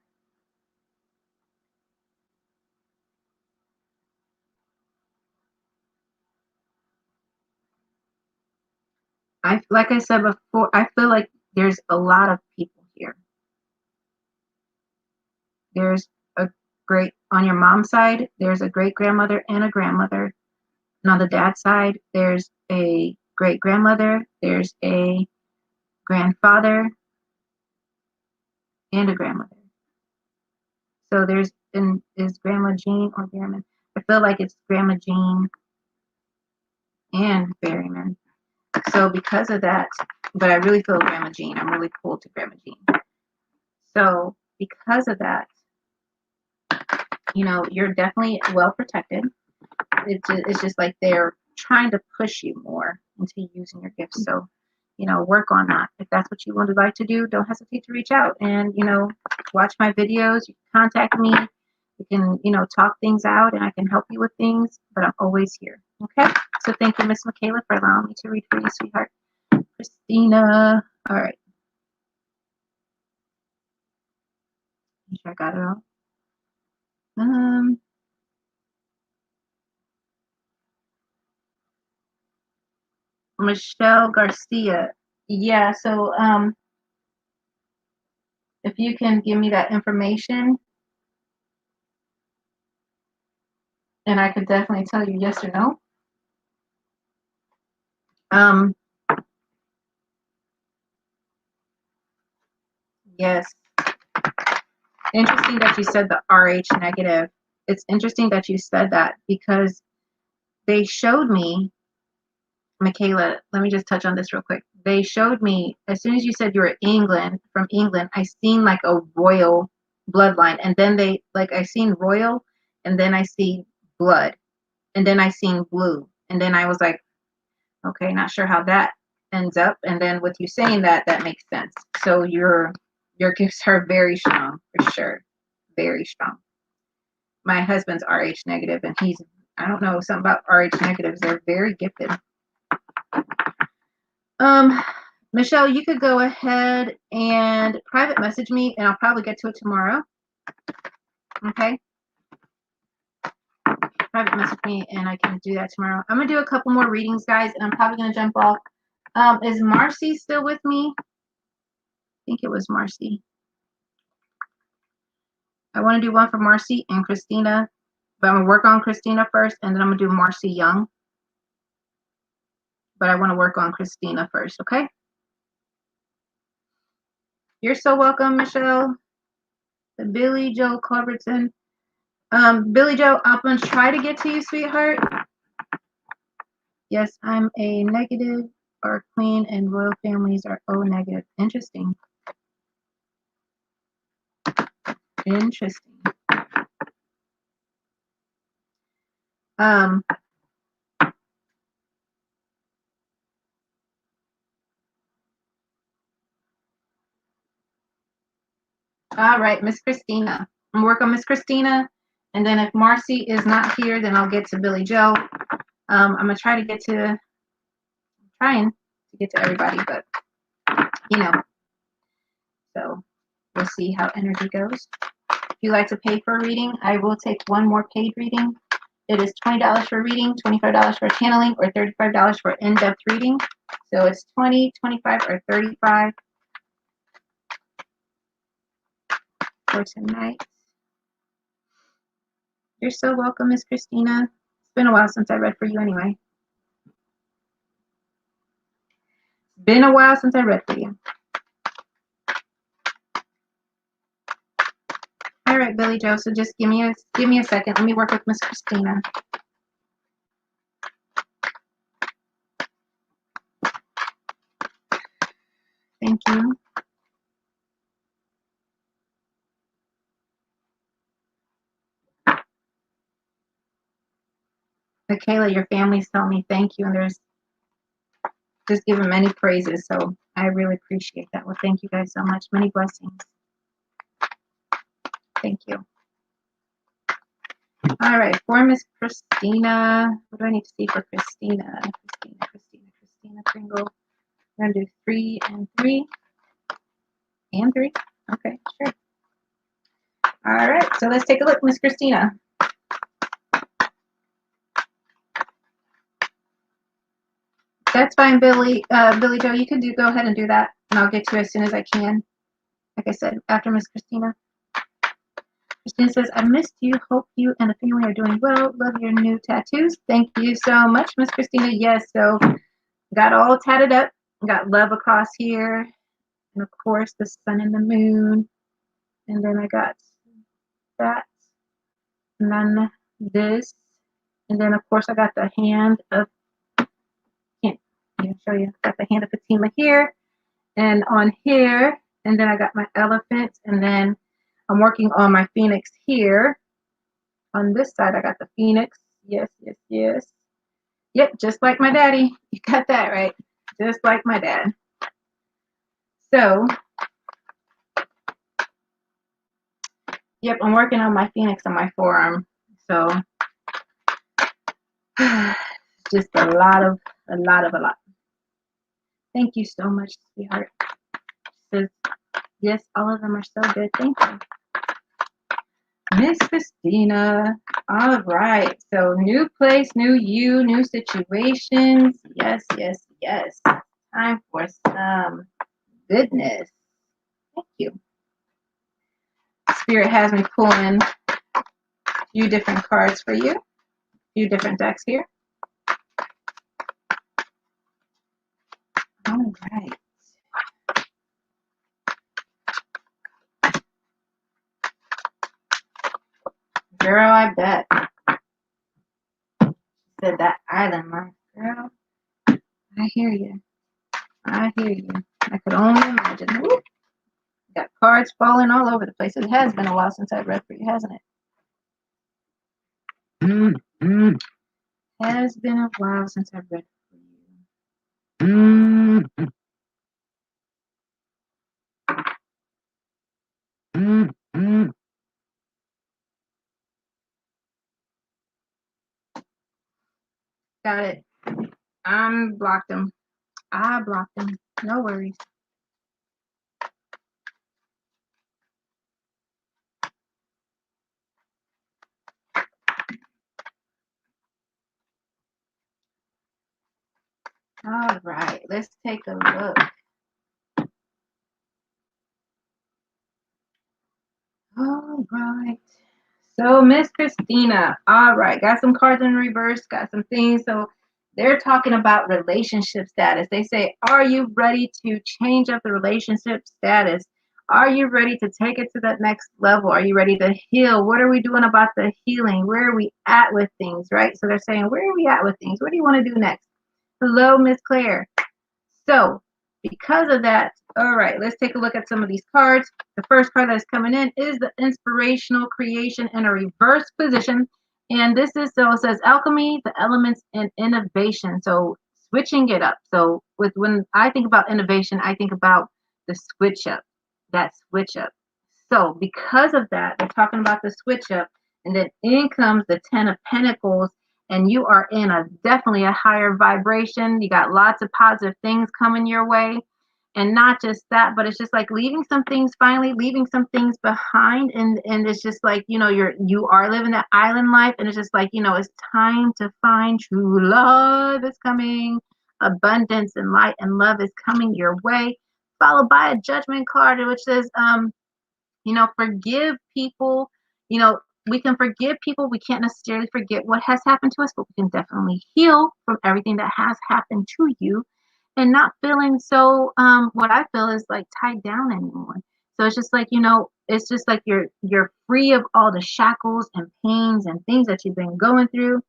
S1: Like I said before, I feel like there's a lot of people here. There's a great on your mom's side, there's a great grandmother and a grandmother. And on the dad's side, there's a great grandmother, there's a grandfather, and a grandmother. So is Grandma Jean or Berryman? I feel like it's Grandma Jean and Berryman. So because of that, but I really feel Grandma Jean. I'm really cool to Grandma Jean. So because of that, you know, you're definitely well protected. It's just like they're trying to push you more into using your gifts. So, you know, work on that. If that's what you would like to do, don't hesitate to reach out and, you know, watch my videos. You can contact me. You can, you know, talk things out and I can help you with things, but I'm always here. Okay. So thank you, Miss Michaela, for allowing me to read for you, sweetheart. Christina. All right. Make sure I got it all. Michelle Garcia. Yeah, so if you can give me that information, and I could definitely tell you yes or no. Yes. Interesting that you said the RH negative. It's interesting that you said that because they showed me, Michaela, let me just touch on this real quick. They showed me, as soon as you said you were from England, I seen like a royal bloodline. And then I seen royal, and then I see blood, and then I seen blue. And then I was like, okay, not sure how that ends up. And then with you saying that, that makes sense. So your gifts are very strong, for sure. Very strong. My husband's RH negative, and I don't know, something about RH negatives. They're very gifted. Michelle, you could go ahead and private message me, and I'll probably get to it tomorrow. Okay? Private message me, and I can do that tomorrow. I'm going to do a couple more readings, guys, and I'm probably going to jump off. Is Marcy still with me? I think it was Marcy. I want to do one for Marcy and Christina, but I'm going to work on Christina first, and then I'm going to do Marcy Young. But I want to work on Christina first, okay? You're so welcome, Michelle. Billy Joe Culbertson. Billy Joe, I'm going to try to get to you, sweetheart. Yes, I'm a negative. Our queen and royal families are O negative. Interesting. Interesting. All right, Miss Christina. I'm work on Miss Christina, and then if Marcy is not here, then I'll get to Billy Joe. I'm gonna try to get to, trying to get to everybody, but you know, so we'll see how energy goes. If you like to pay for a reading, I will take one more paid reading. It is $20 for reading, $25 for channeling, or $35 for in-depth reading. So it's $20, $25, or $35 for tonight. You're so welcome, Miss Christina. It's been a while since I read for you anyway. It's been a while since I read for you. All right, Billy Joe, so just give me a second. Let me work with Miss Christina. Thank you. Michaela, your family's telling me thank you, and there's just giving many praises, so I really appreciate that. Well, thank you guys so much. Many blessings. Thank you. All right, for Miss Christina, what do I need to see for Christina? Christina Pringle. We're gonna do 3 and 3 and 3. Okay, sure. All right, so let's take a look, Miss Christina. That's fine, Billy. Billy Joe, you can go ahead and do that, and I'll get to it as soon as I can. Like I said, after Miss Christina. Christina says, I missed you. Hope you and the family are doing well. Love your new tattoos. Thank you so much, Miss Christina. Yes, so got all tatted up. Got love across here. And of course, the sun and the moon. And then I got that. And then this. And then, of course, I got the hand of, can't show you. Got the hand of Fatima here. And on here. And then I got my elephant. And then I'm working on my phoenix here. On this side, I got the phoenix. Yes, yes, yes. Yep, just like my daddy. You got that right. Just like my dad. So, yep, I'm working on my phoenix on my forearm. So, just a lot. Thank you so much, sweetheart. She says, yes, all of them are so good. Thank you. Miss Christina. All right. So, new place, new you, new situations. Yes, yes, yes. Time for some goodness. Thank you. Spirit has me pulling a few different cards for you. A few different decks here. All right. Girl, I bet. Said that island life. Girl, I hear you. I hear you. I could only imagine. Woo. Got cards falling all over the place. It has been a while since I've read for you, hasn't it? Has been a while since I've read for you. Got it. I blocked them. No worries. All right, let's take a look. All right. So, Miss Christina, all right, got some cards in reverse, got some things. So, they're talking about relationship status. They say, are you ready to change up the relationship status? Are you ready to take it to that next level? Are you ready to heal? What are we doing about the healing? Where are we at with things, right? So, they're saying, where are we at with things? What do you want to do next? Hello, Miss Claire. So, because of that, all right, let's take a look at some of these cards. The first card that's coming in is the inspirational creation in a reverse position. And this is, so it says alchemy, the elements, and innovation. So switching it up. So with when I think about innovation, I think about the switch up, that switch up. So because of that, they're talking about the switch up, and then in comes the Ten of Pentacles, and you are in a definitely a higher vibration. You got lots of positive things coming your way. And not just that, but it's just like leaving some things, finally leaving some things behind. And it's just like, you are living that island life, and it's just like, it's time to find true love is coming. Abundance and light and love is coming your way, followed by a judgment card, which says forgive people. We can forgive people. We can't necessarily forget what has happened to us, but we can definitely heal from everything that has happened to you, and not feeling so what I feel is like tied down anymore. So it's just like, it's just like you're free of all the shackles and pains and things that you've been going through.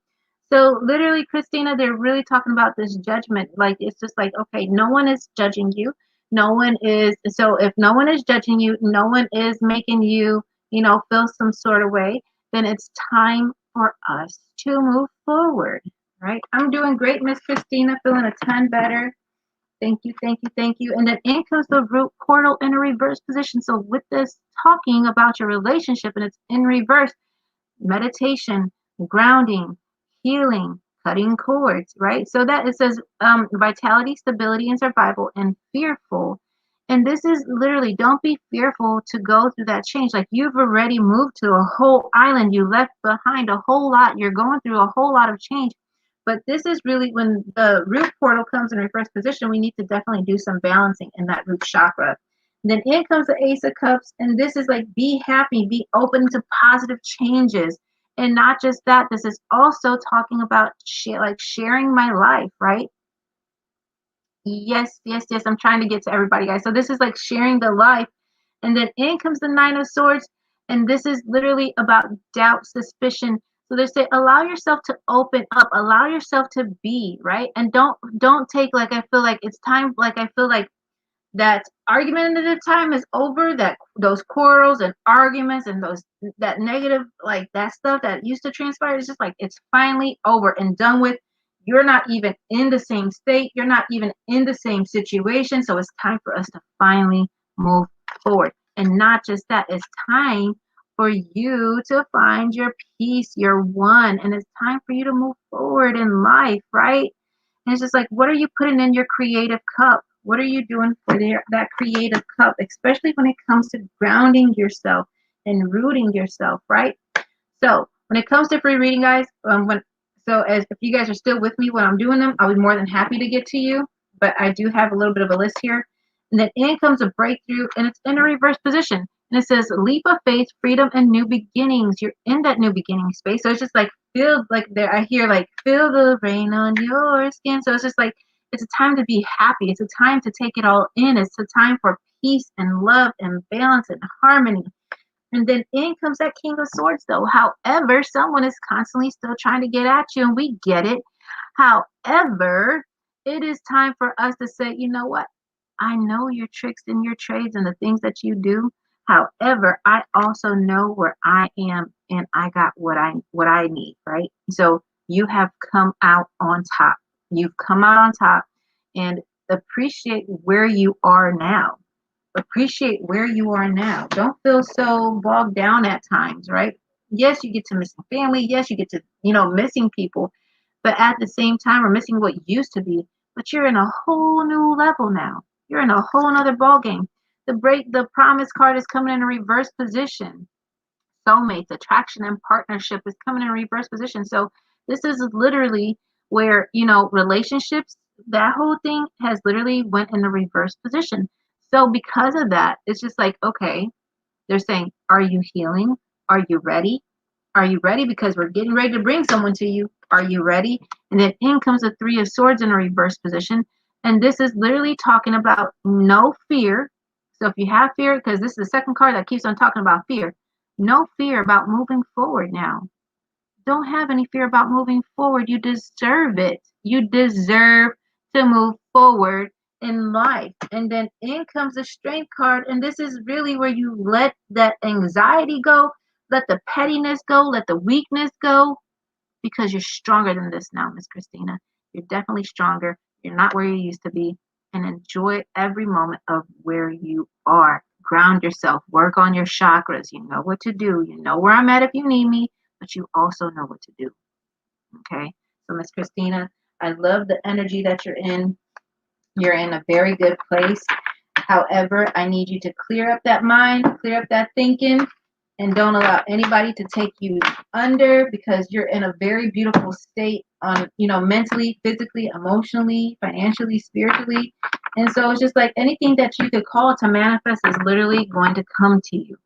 S1: So literally, Christina, they're really talking about this judgment. Like, it's just like, okay, no one is judging you. No one is. So if no one is judging you, no one is making you, feel some sort of way, then it's time for us to move forward, right? I'm doing great, Miss Christina, feeling a ton better. Thank you, thank you, thank you. And then in comes the root portal in a reverse position. So with this talking about your relationship and it's in reverse, meditation, grounding, healing, cutting cords, right? So that it says vitality, stability, and survival, and fearful. And this is literally, don't be fearful to go through that change. Like, you've already moved to a whole island. You left behind a whole lot. You're going through a whole lot of change. But this is really when the root portal comes in reverse position, we need to definitely do some balancing in that root chakra. And then in comes the Ace of Cups, and this is like, be happy, be open to positive changes. And not just that, this is also talking about sharing my life, right? Yes, yes, yes. I'm trying to get to everybody, guys. So this is like sharing the life. And then in comes the Nine of Swords. And this is literally about doubt, suspicion. So they say, allow yourself to open up, allow yourself to be, right? And don't take, like, I feel like it's time, like, I feel like that argumentative time is over, that those quarrels and arguments and that negative, like, that stuff that used to transpire, is just like, it's finally over and done with. You're not even in the same state, you're not even in the same situation, so it's time for us to finally move forward. And not just that, it's time for you to find your peace, your one, and it's time for you to move forward in life, right? And it's just like, what are you putting in your creative cup? What are you doing for that creative cup, especially when it comes to grounding yourself and rooting yourself, right? So when it comes to free reading, guys, as if you guys are still with me when I'm doing them, I'll be more than happy to get to you. But I do have a little bit of a list here. And then in comes a breakthrough, and it's in a reverse position. And it says leap of faith, freedom, and new beginnings. You're in that new beginning space. So it's just like, feel like there, I hear like, feel the rain on your skin. So it's just like, it's a time to be happy. It's a time to take it all in. It's a time for peace and love and balance and harmony. And then in comes that King of Swords, though. However, someone is constantly still trying to get at you, and we get it. However, it is time for us to say, you know what? I know your tricks and your trades and the things that you do. However, I also know where I am, and I got what I need, right? So you have come out on top. You've come out on top, and appreciate where you are now. Appreciate where you are now. Don't feel so bogged down at times, right? Yes, you get to missing family. Yes, you get to, missing people. But at the same time, or missing what used to be, but you're in a whole new level now. You're in a whole nother ball game. The promise card is coming in a reverse position. Soulmates, attraction, and partnership is coming in reverse position. So this is literally where, relationships, that whole thing has literally went in the reverse position. So because of that, it's just like, okay, they're saying, are you healing? Are you ready? Are you ready? Because we're getting ready to bring someone to you. Are you ready? And then in comes the Three of Swords in a reverse position. And this is literally talking about no fear. So if you have fear, because this is the second card that keeps on talking about fear, no fear about moving forward now. Don't have any fear about moving forward. You deserve it. You deserve to move forward in life. And then in comes the Strength card. And this is really where you let that anxiety go, let the pettiness go, let the weakness go. because you're stronger than this now, Miss Christina. You're definitely stronger. You're not where you used to be. And enjoy every moment of where you are. Ground yourself. Work on your chakras. You know what to do. You know where I'm at if you need me, but you also know what to do. Okay? So, Miss Christina, I love the energy that you're in. You're in a very good place. However, I need you to clear up that mind, clear up that thinking, and don't allow anybody to take you under, because you're in a very beautiful state on, mentally, physically, emotionally, financially, spiritually. And so it's just like anything that you could call to manifest is literally going to come to you.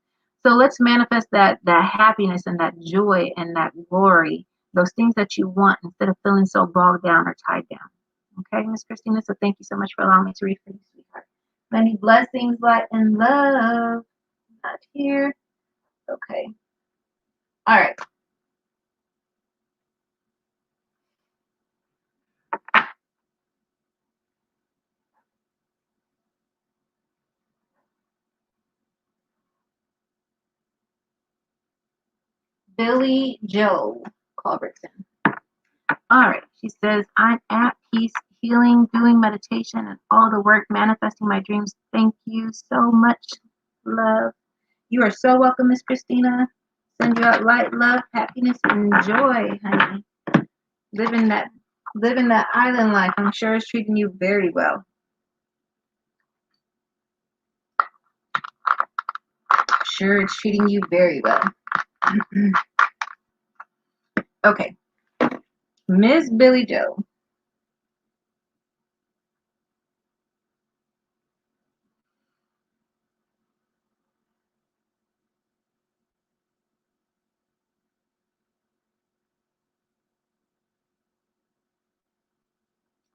S1: So let's manifest that happiness and that joy and that glory, those things that you want, instead of feeling so bogged down or tied down. Okay, Miss Christina. So thank you so much for allowing me to read for you, sweetheart. Many blessings, light, and love. Not here. Okay. All right. Billy Joe Culbertson. All right. She says, I'm at peace, healing, doing meditation, and all the work, manifesting my dreams. Thank you so much. Love. You are so welcome, Miss Christina. Send you out light, love, happiness, and joy, honey. Living that island life. I'm sure it's treating you very well. Sure, it's treating you very well. Okay. Miss Billy Joe.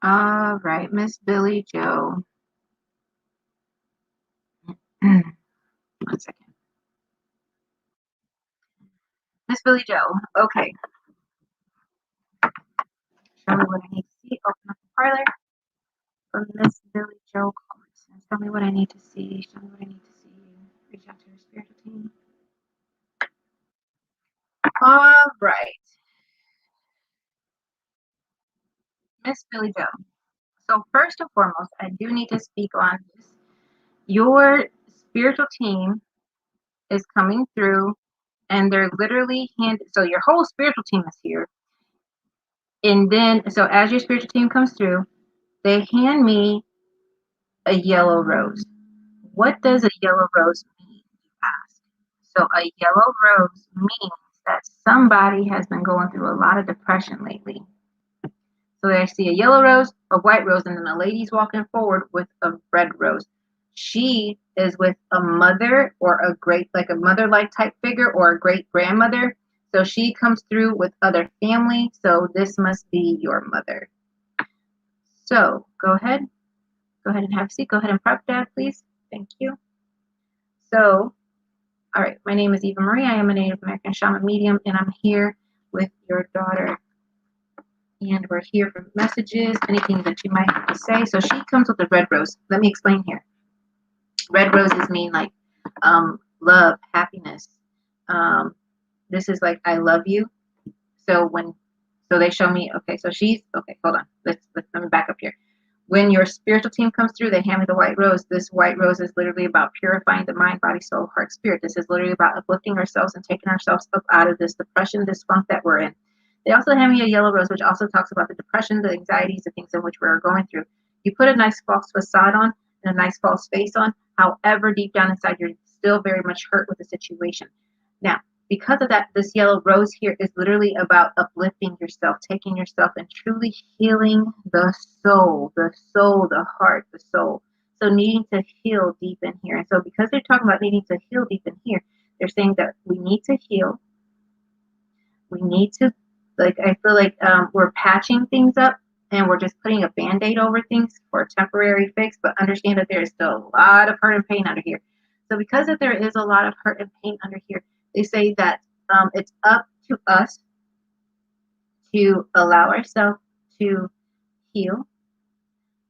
S1: All right, Miss Billy Joe. 1 second. Miss Billy Joe. Okay. Show me what I need to see. Open up the parlor for Miss Billy Joe Culbertson. Show me what I need to see. Show me what I need to see. Reach out to her spiritual team. All right. Miss Billy Joe. So first and foremost, I do need to speak on this. Your spiritual team is coming through, and they're literally so your whole spiritual team is here. And then, so as your spiritual team comes through, they hand me a yellow rose. What does a yellow rose mean, you ask? So a yellow rose means that somebody has been going through a lot of depression lately. So I see a yellow rose, a white rose, and then a lady's walking forward with a red rose. She is with a mother, or like a mother-like type figure, or a great grandmother. So she comes through with other family. So this must be your mother. So go ahead and have a seat. Go ahead and prep that, please. Thank you. So, all right, my name is EvaMarie. I am a Native American shaman medium, and I'm here with your daughter. And we're here for messages, anything that you might have to say. So she comes with a red rose. Let me explain here. Red roses mean like love, happiness. This is like I love you. So they show me, okay, so she's okay, hold on. Let me back up here. When your spiritual team comes through, they hand me the white rose. This white rose is literally about purifying the mind, body, soul, heart, spirit. This is literally about uplifting ourselves and taking ourselves up out of this depression, this funk that we're in. They also hand me a yellow rose, which also talks about the depression, the anxieties, the things in which we're going through. You put a nice false facade on and a nice false face on. However, deep down inside, you're still very much hurt with the situation. Now, because of that, this yellow rose here is literally about uplifting yourself, taking yourself and truly healing the soul, the heart, the soul. So needing to heal deep in here. And so because they're talking about needing to heal deep in here, they're saying that we need to heal. We need to, like, I feel like we're patching things up and we're just putting a Band-Aid over things for a temporary fix, but understand that there is still a lot of hurt and pain under here. So because there is a lot of hurt and pain under here, they say that it's up to us to allow ourselves to heal,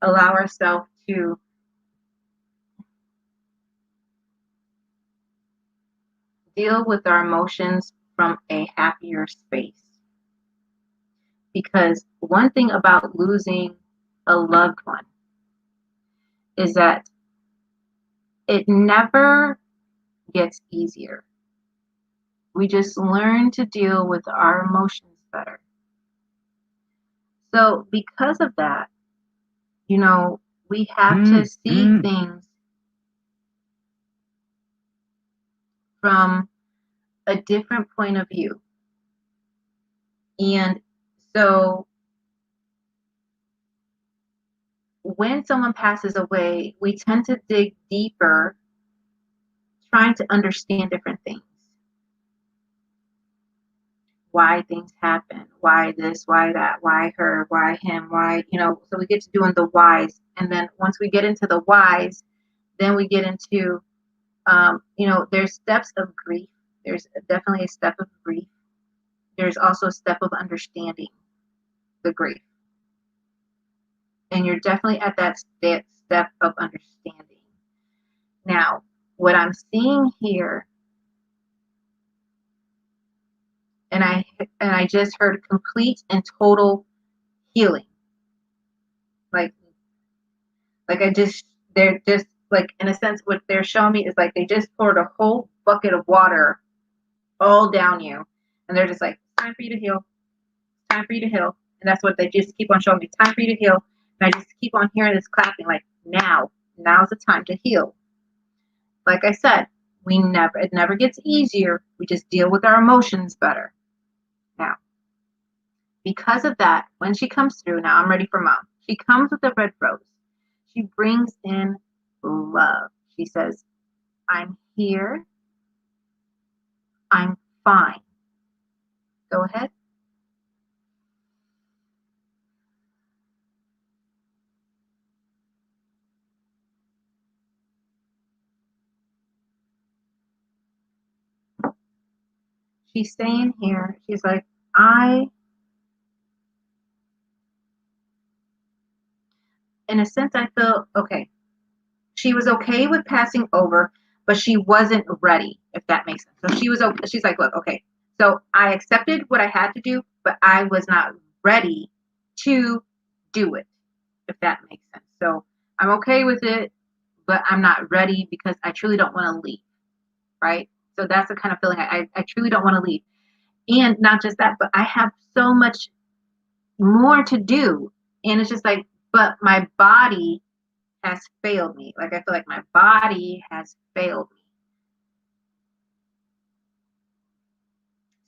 S1: allow ourselves to deal with our emotions from a happier space. because one thing about losing a loved one is that it never gets easier. We just learn to deal with our emotions better. So because of that, you know, we have to see things from a different point of view. And so when someone passes away, we tend to dig deeper, trying to understand different things. Why things happen, why this, why that, why her, why him, why, so we get to doing the whys. And then once we get into the whys, then we get into, there's steps of grief. There's definitely a step of grief. There's also a step of understanding the grief. And you're definitely at that step of understanding. Now, what I'm seeing here, and I just heard complete and total healing. They're just like, in a sense, what they're showing me is like they just poured a whole bucket of water all down you, and they're just like, time for you to heal, time for you to heal. And that's what they just keep on showing me, time for you to heal. And I just keep on hearing this clapping, like, now's the time to heal. Like I said, it never gets easier. We just deal with our emotions better. Now, because of that, when she comes through, now I'm ready for mom. She comes with a red rose. She brings in love. She says, I'm here. I'm fine. Go ahead. She's staying here. She's like, in a sense, I feel okay. She was okay with passing over, but she wasn't ready, if that makes sense. So she was okay. She's like, look, okay. So I accepted what I had to do, but I was not ready to do it, if that makes sense. So I'm okay with it, but I'm not ready because I truly don't want to leave, right? So that's the kind of feeling I truly don't want to leave. And not just that, but I have so much more to do. And it's just like, but my body has failed me. Like, I feel like my body has failed me.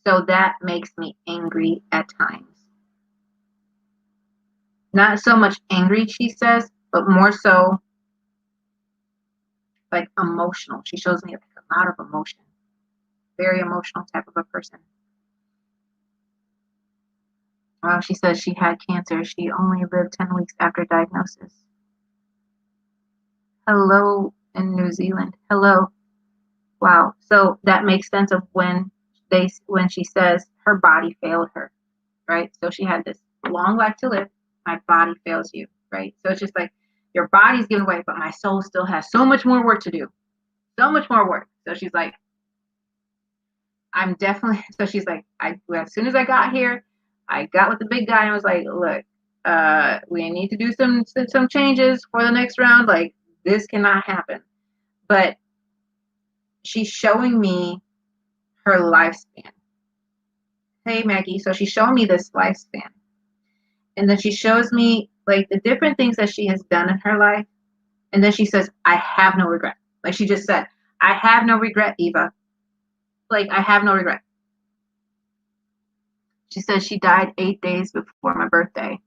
S1: So that makes me angry at times. Not so much angry, she says, but more so like emotional. She shows me like a lot of emotion. Very emotional type of a person. Well, she says she had cancer. She only lived 10 weeks after diagnosis. Hello in New Zealand. Hello. Wow. So that makes sense of when she says her body failed her, right? So she had this long life to live. My body fails you, right? So it's just like your body's giving way, but my soul still has so much more work to do. So much more work. So she's like, I'm definitely, so she's like, as soon as I got here, I got with the big guy and was like, look, we need to do some changes for the next round. Like, this cannot happen. But she's showing me her lifespan. Hey, Maggie. So she's showing me this lifespan. And then she shows me like the different things that she has done in her life. And then she says, I have no regret. Like she just said, I have no regret, Eva. Like, I have no regret. She says she died 8 days before my birthday.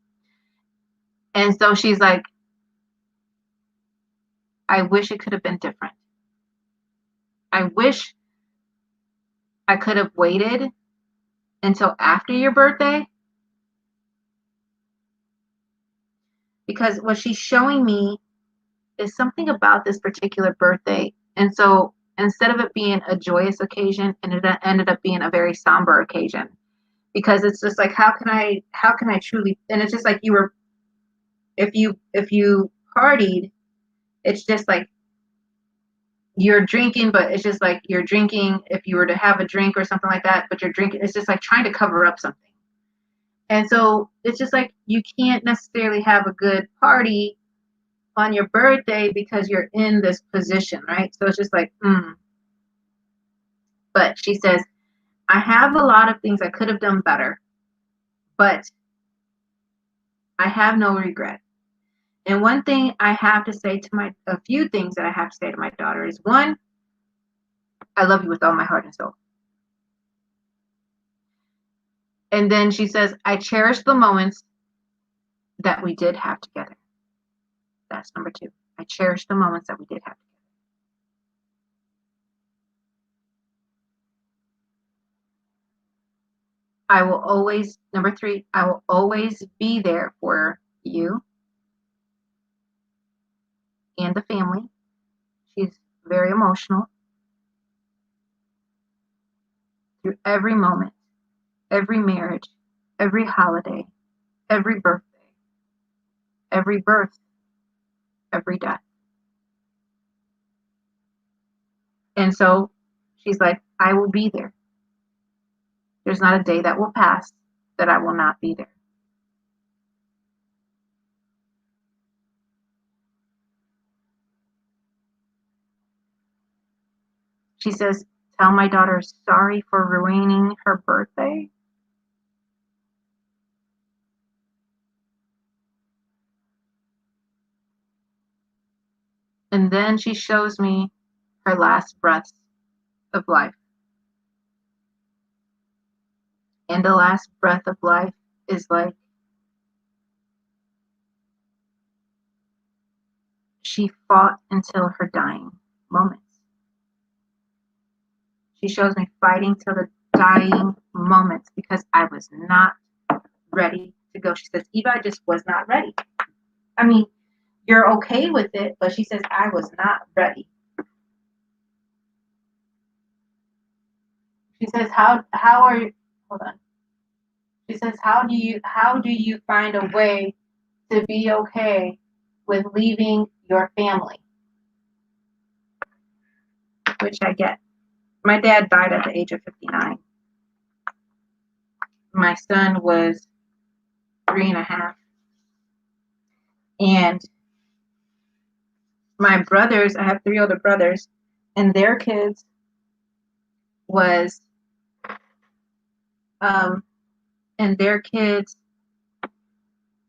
S1: And so she's like, I wish it could have been different. I wish I could have waited until after your birthday. Because what she's showing me is something about this particular birthday. And so instead of it being a joyous occasion, and it ended up being a very somber occasion. Because it's just like, how can I truly, and it's just like if you partied, it's just like you're drinking, but it's just like you're drinking if you were to have a drink or something like that, but you're drinking, it's just like trying to cover up something. And so it's just like you can't necessarily have a good party on your birthday because you're in this position, right? So it's just like, But she says, I have a lot of things I could have done better, but I have no regret. And one thing I have to say to a few things that I have to say to my daughter is one, I love you with all my heart and soul. And then she says, I cherish the moments that we did have together. That's number two. I cherish the moments that we did have together. I will always, number three, I will always be there for you and the family. She's very emotional through every moment, every marriage, every holiday, every birthday, every birth, every death. And so she's like, I will be there. There's not a day that will pass that I will not be there. She says, tell my daughter sorry for ruining her birthday. And then she shows me her last breaths of life. And the last breath of life is like she fought until her dying moments. She shows me fighting till the dying moments because I was not ready to go. She says, Eva, I just was not ready. I mean, you're okay with it, but she says, I was not ready. She says, how are you, hold on. She says, how do you find a way to be okay with leaving your family? Which I get. My dad died at the age of 59. My son was 3.5. And my brothers, I have 3 older brothers, and their kids was and their kids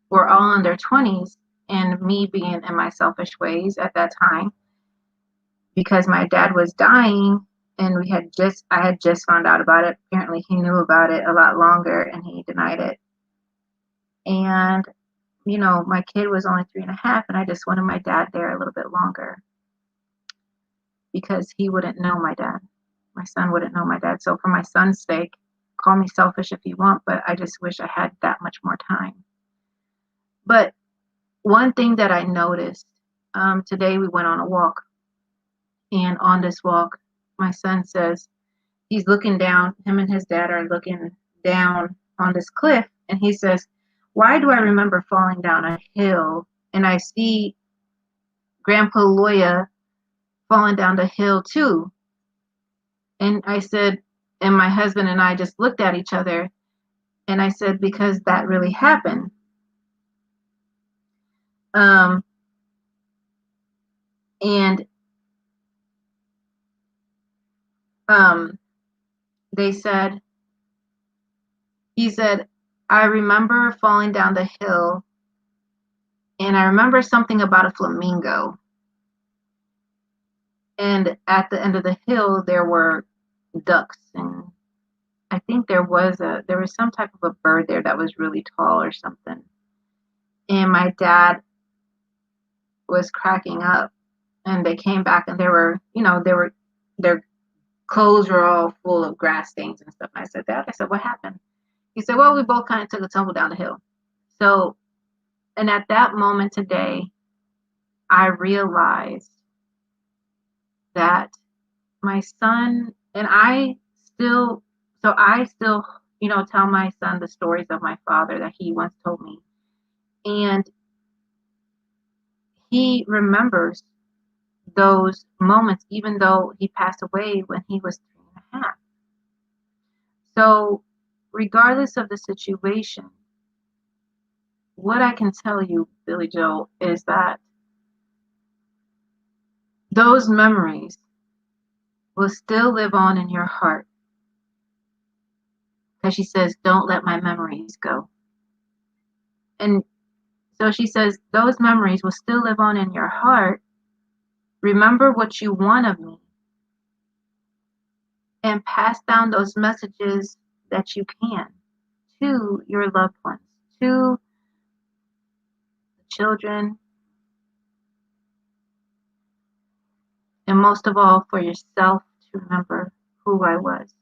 S1: were all in their 20s, and me being in my selfish ways at that time because my dad was dying and I had just found out about it. Apparently he knew about it a lot longer and he denied it. And my kid was only 3.5 and I just wanted my dad there a little bit longer because he wouldn't know my dad. My son wouldn't know my dad. So for my son's sake, call me selfish if you want, but I just wish I had that much more time. But one thing that I noticed, today we went on a walk, and on this walk, my son says, he's looking down, him and his dad are looking down on this cliff, and he says, why do I remember falling down a hill and I see Grandpa Loya falling down the hill too? And I said, and my husband and I just looked at each other, and I said, because that really happened. And they said, he said, I remember falling down the hill and I remember something about a flamingo. And at the end of the hill, there were ducks. And I think there was some type of a bird there that was really tall or something. And my dad was cracking up and they came back and their clothes were all full of grass stains and stuff. And I said, Dad, what happened? He said, well, we both kind of took a tumble down the hill. So, and at that moment today, I realized that my son and I still, tell my son the stories of my father that he once told me. And he remembers those moments, even though he passed away when he was 3.5. So, regardless of the situation, what I can tell you, Billy Joe, is that those memories will still live on in your heart. Because she says, don't let my memories go. And so she says, those memories will still live on in your heart. Remember what you want of me. And pass down those messages that you can to your loved ones, to the children, and most of all, for yourself to remember who I was.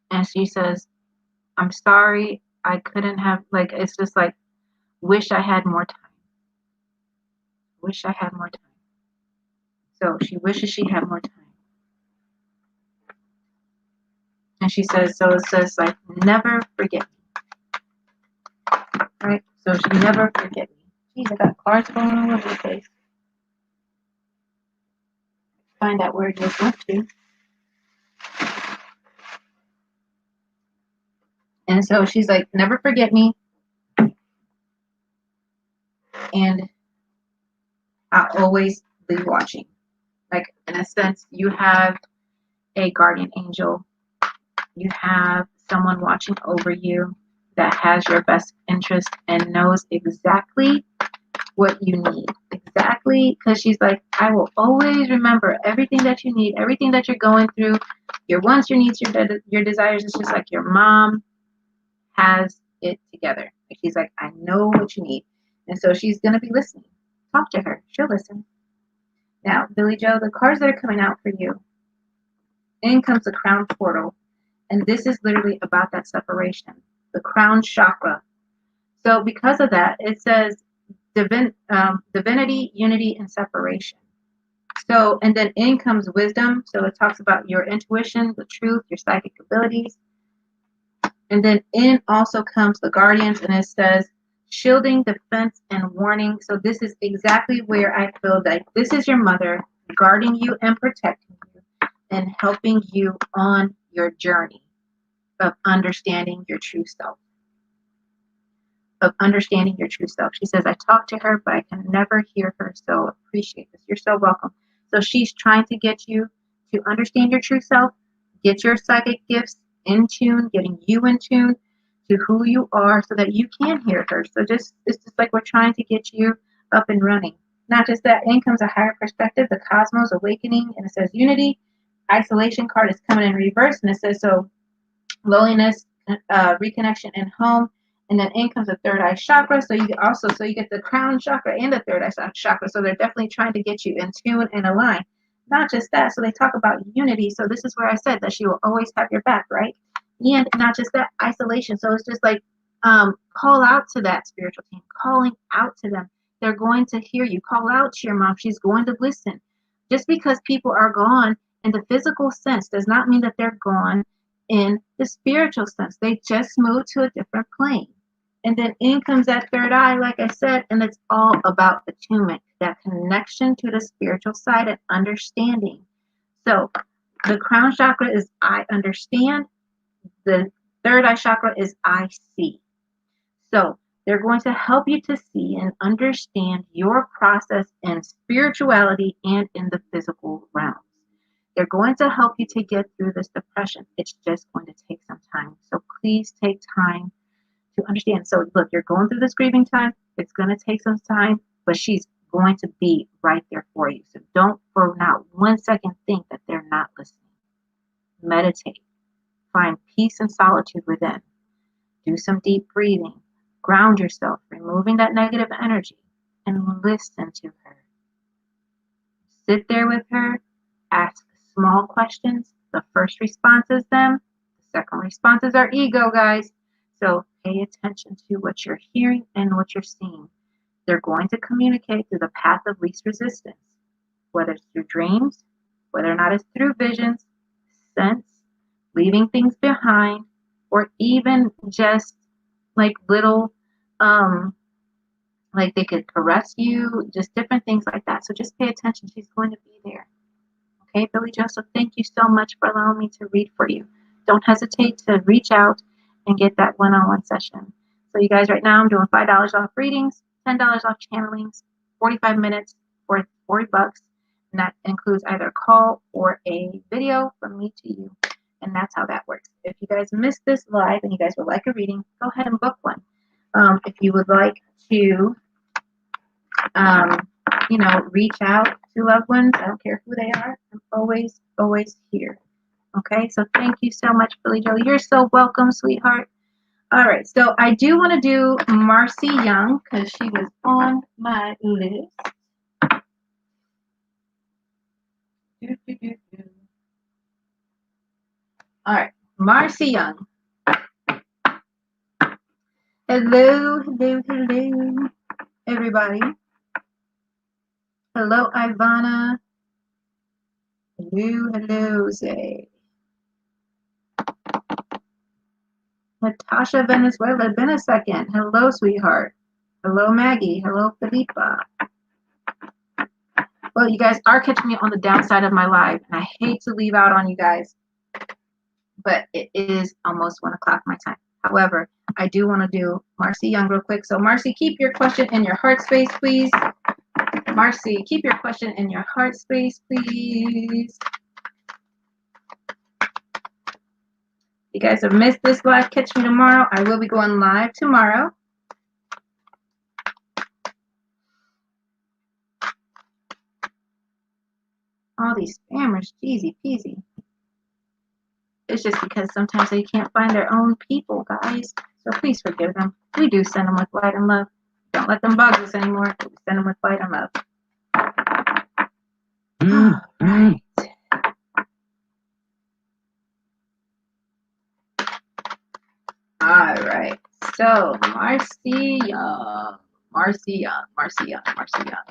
S1: And she says, I'm sorry, I couldn't have, like, it's just like, wish I had more time. Wish I had more time. So she wishes she had more time. And she says, so it says, like, never forget me. Right? So she never forget me. Jeez, I got cards going all over the place. Find out where it just went to. And so she's like, never forget me. And I'll always be watching. Like, in a sense, you have a guardian angel. You have someone watching over you that has your best interest and knows exactly what you need. Exactly, because she's like, I will always remember everything that you need, everything that you're going through, your wants, your needs, your desires. It's just like your mom has it together. She's like, I know what you need. And so she's going to be listening. Talk to her. She'll listen. Now, Billy Joe, the cards that are coming out for you, in comes the crown portal. And this is literally about that separation, the crown chakra. So because of that, it says divinity, unity, and separation. So, and then in comes wisdom. So it talks about your intuition, the truth, your psychic abilities. And then in also comes the guardians, and it says shielding, defense, and warning. So this is exactly where I feel like this is your mother guarding you and protecting you and helping you on your journey of understanding your true self. Of understanding your true self. She says, I talk to her, but I can never hear her. So appreciate this. You're so welcome. So she's trying to get you to understand your true self, get your psychic gifts in tune, getting you in tune to who you are so that you can hear her. So it's just like we're trying to get you up and running. Not just that, in comes a higher perspective, the cosmos awakening, and it says unity. Isolation card is coming in reverse, and it says so loneliness, reconnection, and home. And then in comes the third eye chakra. So you get the crown chakra and the third eye chakra. So they're definitely trying to get you in tune and aligned. Not just that. So they talk about unity. So this is where I said that she will always have your back, right? And not just that, isolation. So it's just like call out to that spiritual team, calling out to them. They're going to hear you. Call out to your mom. She's going to listen. Just because people are gone in the physical sense does not mean that they're gone in the spiritual sense. They just moved to a different plane. And then in comes that third eye, like I said, and it's all about attunement, that connection to the spiritual side and understanding. So the crown chakra is I understand. The third eye chakra is I see. So they're going to help you to see and understand your process in spirituality and in the physical realms. They're going to help you to get through this depression. It's just going to take some time. So please take time to understand. So look, you're going through this grieving time. It's going to take some time, but she's going to be right there for you. So don't for not 1 second think that they're not listening. Meditate. Find peace and solitude within. Do some deep breathing. Ground yourself, removing that negative energy, and listen to her. Sit there with her. Ask small questions. The first response is them. The second responses are ego, guys. So pay attention to what you're hearing and what you're seeing. They're going to communicate through the path of least resistance, whether it's through dreams, whether or not it's through visions, sense, leaving things behind, or even just like little, like they could caress you, just different things like that. So just pay attention. She's going to be there. Okay, Billy Joseph, thank you so much for allowing me to read for you. Don't hesitate to reach out and get that one-on-one session. So you guys, right now I'm doing $5 off readings, $10 off channelings, 45 minutes for $40, and that includes either a call or a video from me to you. And that's how that works. If you guys missed this live and you guys would like a reading, go ahead and book one. If you would like to, you know, reach out to loved ones, I don't care who they are, I'm always, always here. Okay, so thank you so much, Billy Joe. You're so welcome, sweetheart. All right, so I do want to do Marcy Young because she was on my list. All right, Marcy Young. Hello, hello, hello, everybody. Hello, Ivana. Hello, hello, Zay. Natasha Venezuela, been a second. Hello, sweetheart. Hello, Maggie. Hello, Felipa. Well, you guys are catching me on the downside of my live, and I hate to leave out on you guys, but it is almost 1 o'clock my time. However, I do want to do Marcy Young real quick. So, Marcy, keep your question in your heart space, please. Marcy, keep your question in your heart space, please. You guys have missed this live, catch me tomorrow. I will be going live tomorrow. All these spammers, cheesy peasy. It's just because sometimes they can't find their own people, guys. So please forgive them. We do send them with light and love. Don't let them bug us anymore. We send them with light and love. All right. All right. So, Marcy Young. Marcy Young. Marcy Young. Marcy Young.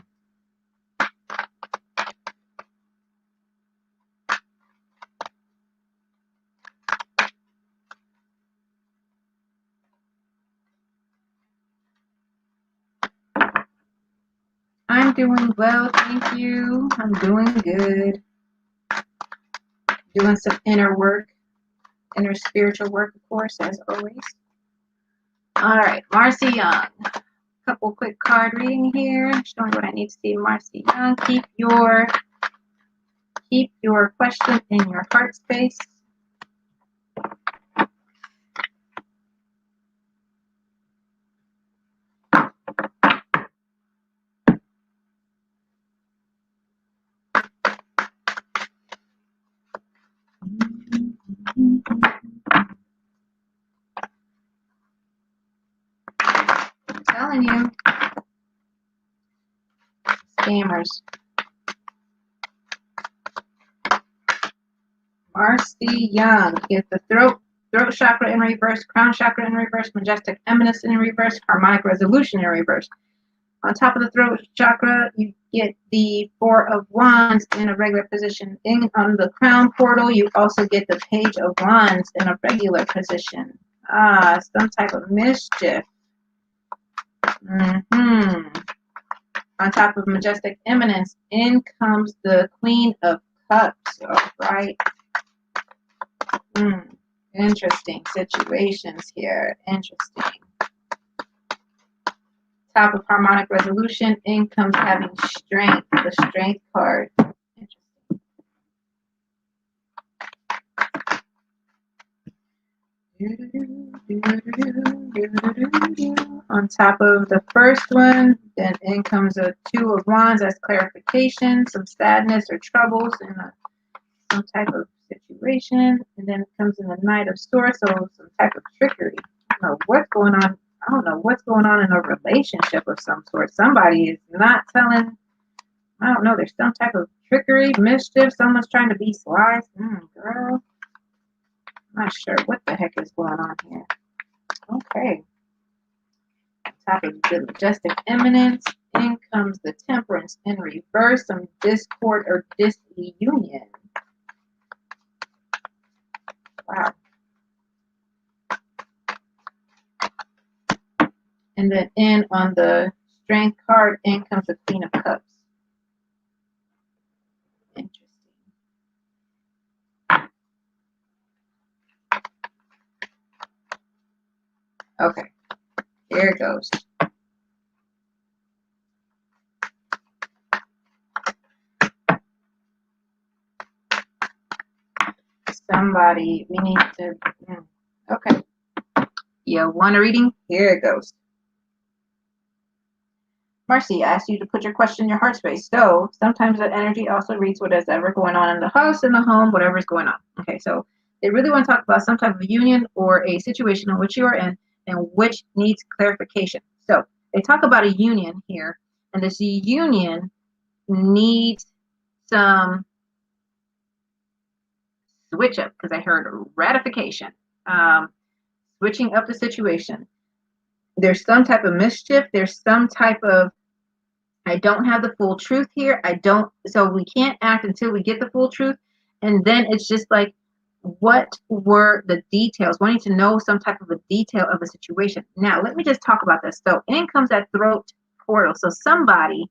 S1: I'm doing well, thank you. I'm doing good. Doing some inner work, inner spiritual work, of course, as always. All right, Marcy Young. Couple quick card reading here, showing what I need to see. Marcy Young, keep your question in your heart space. I'm telling you, scammers. Marcy Young, get the throat chakra in reverse, crown chakra in reverse, majestic eminence in reverse, harmonic resolution in reverse. On top of the throat chakra, you get the Four of Wands in a regular position. On the crown portal, you also get the Page of Wands in a regular position. Some type of mischief. On top of majestic eminence, in comes the Queen of Cups. All right. Interesting situations here. Interesting. Top of harmonic resolution, in comes having strength, the strength card. Interesting. On top of the first one, then in comes a Two of Wands as clarification, some sadness or troubles in some type of situation, and then it comes in the Knight of Swords, so some type of trickery. I don't know what's going on. I don't know what's going on in a relationship of some sort. Somebody is not telling. I don't know. There's some type of trickery, mischief. Someone's trying to be sly. Girl, I'm not sure what the heck is going on here. Okay. On top of the majestic eminence, in comes the Temperance in reverse, some discord or disunion. Wow. And then in on the Strength card, in comes the Queen of Cups. Interesting. Okay. Here it goes. Somebody, we need to, okay. You want a reading? Here it goes. Marcy, I asked you to put your question in your heart space. So sometimes that energy also reads what is ever going on in the house, in the home, whatever's going on. Okay, so they really want to talk about some type of union or a situation in which you are in and which needs clarification. So they talk about a union here, and this union needs some switch up, because I heard ratification, switching up the situation. There's some type of mischief. There's some type of, I don't have the full truth here. So we can't act until we get the full truth. And then it's just like, what were the details? We need to know some type of a detail of a situation. Now, let me just talk about this. So in comes that throat portal. So somebody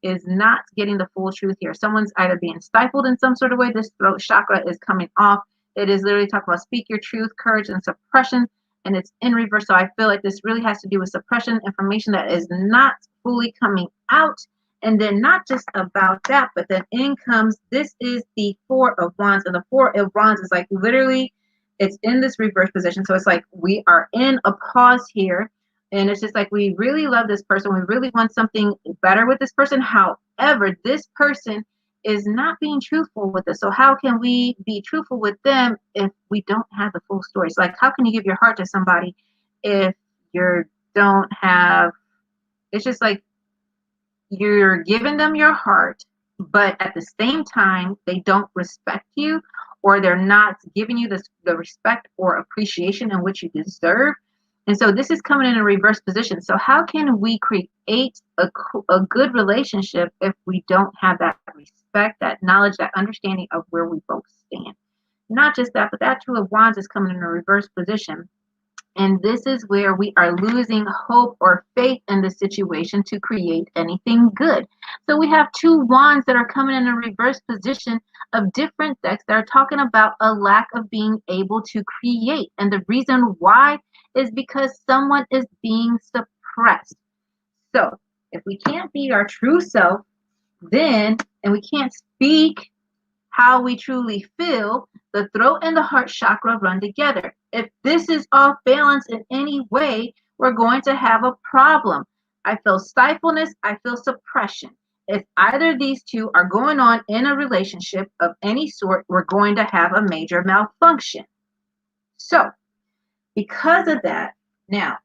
S1: is not getting the full truth here. Someone's either being stifled in some sort of way. This throat chakra is coming off. It is literally talking about speak your truth, courage, and suppression. And it's in reverse. So I feel like this really has to do with suppression, information that is not fully coming out. And then not just about that, but then in comes, this is the Four of Wands. And the Four of Wands is like literally, it's in this reverse position. So it's like we are in a pause here. And it's just like, we really love this person. We really want something better with this person. However, this person is not being truthful with us. So how can we be truthful with them if we don't have the full story? So like, how can you give your heart to somebody if you don't have, it's just like, you're giving them your heart, but at the same time, they don't respect you, or they're not giving you the respect or appreciation in which you deserve. And so this is coming in a reverse position. So how can we create a good relationship if we don't have that respect, that knowledge, that understanding of where we both stand? Not just that, but that Two of Wands is coming in a reverse position. And this is where we are losing hope or faith in the situation to create anything good. So we have two wands that are coming in a reverse position of different decks that are talking about a lack of being able to create. And the reason why is because someone is being suppressed. So if we can't be our true self, and we can't speak how we truly feel, the throat and the heart chakra run together. If this is off balance in any way, we're going to have a problem. I feel stifleness, I feel suppression. If either of these two are going on in a relationship of any sort, we're going to have a major malfunction. So, because of that, now,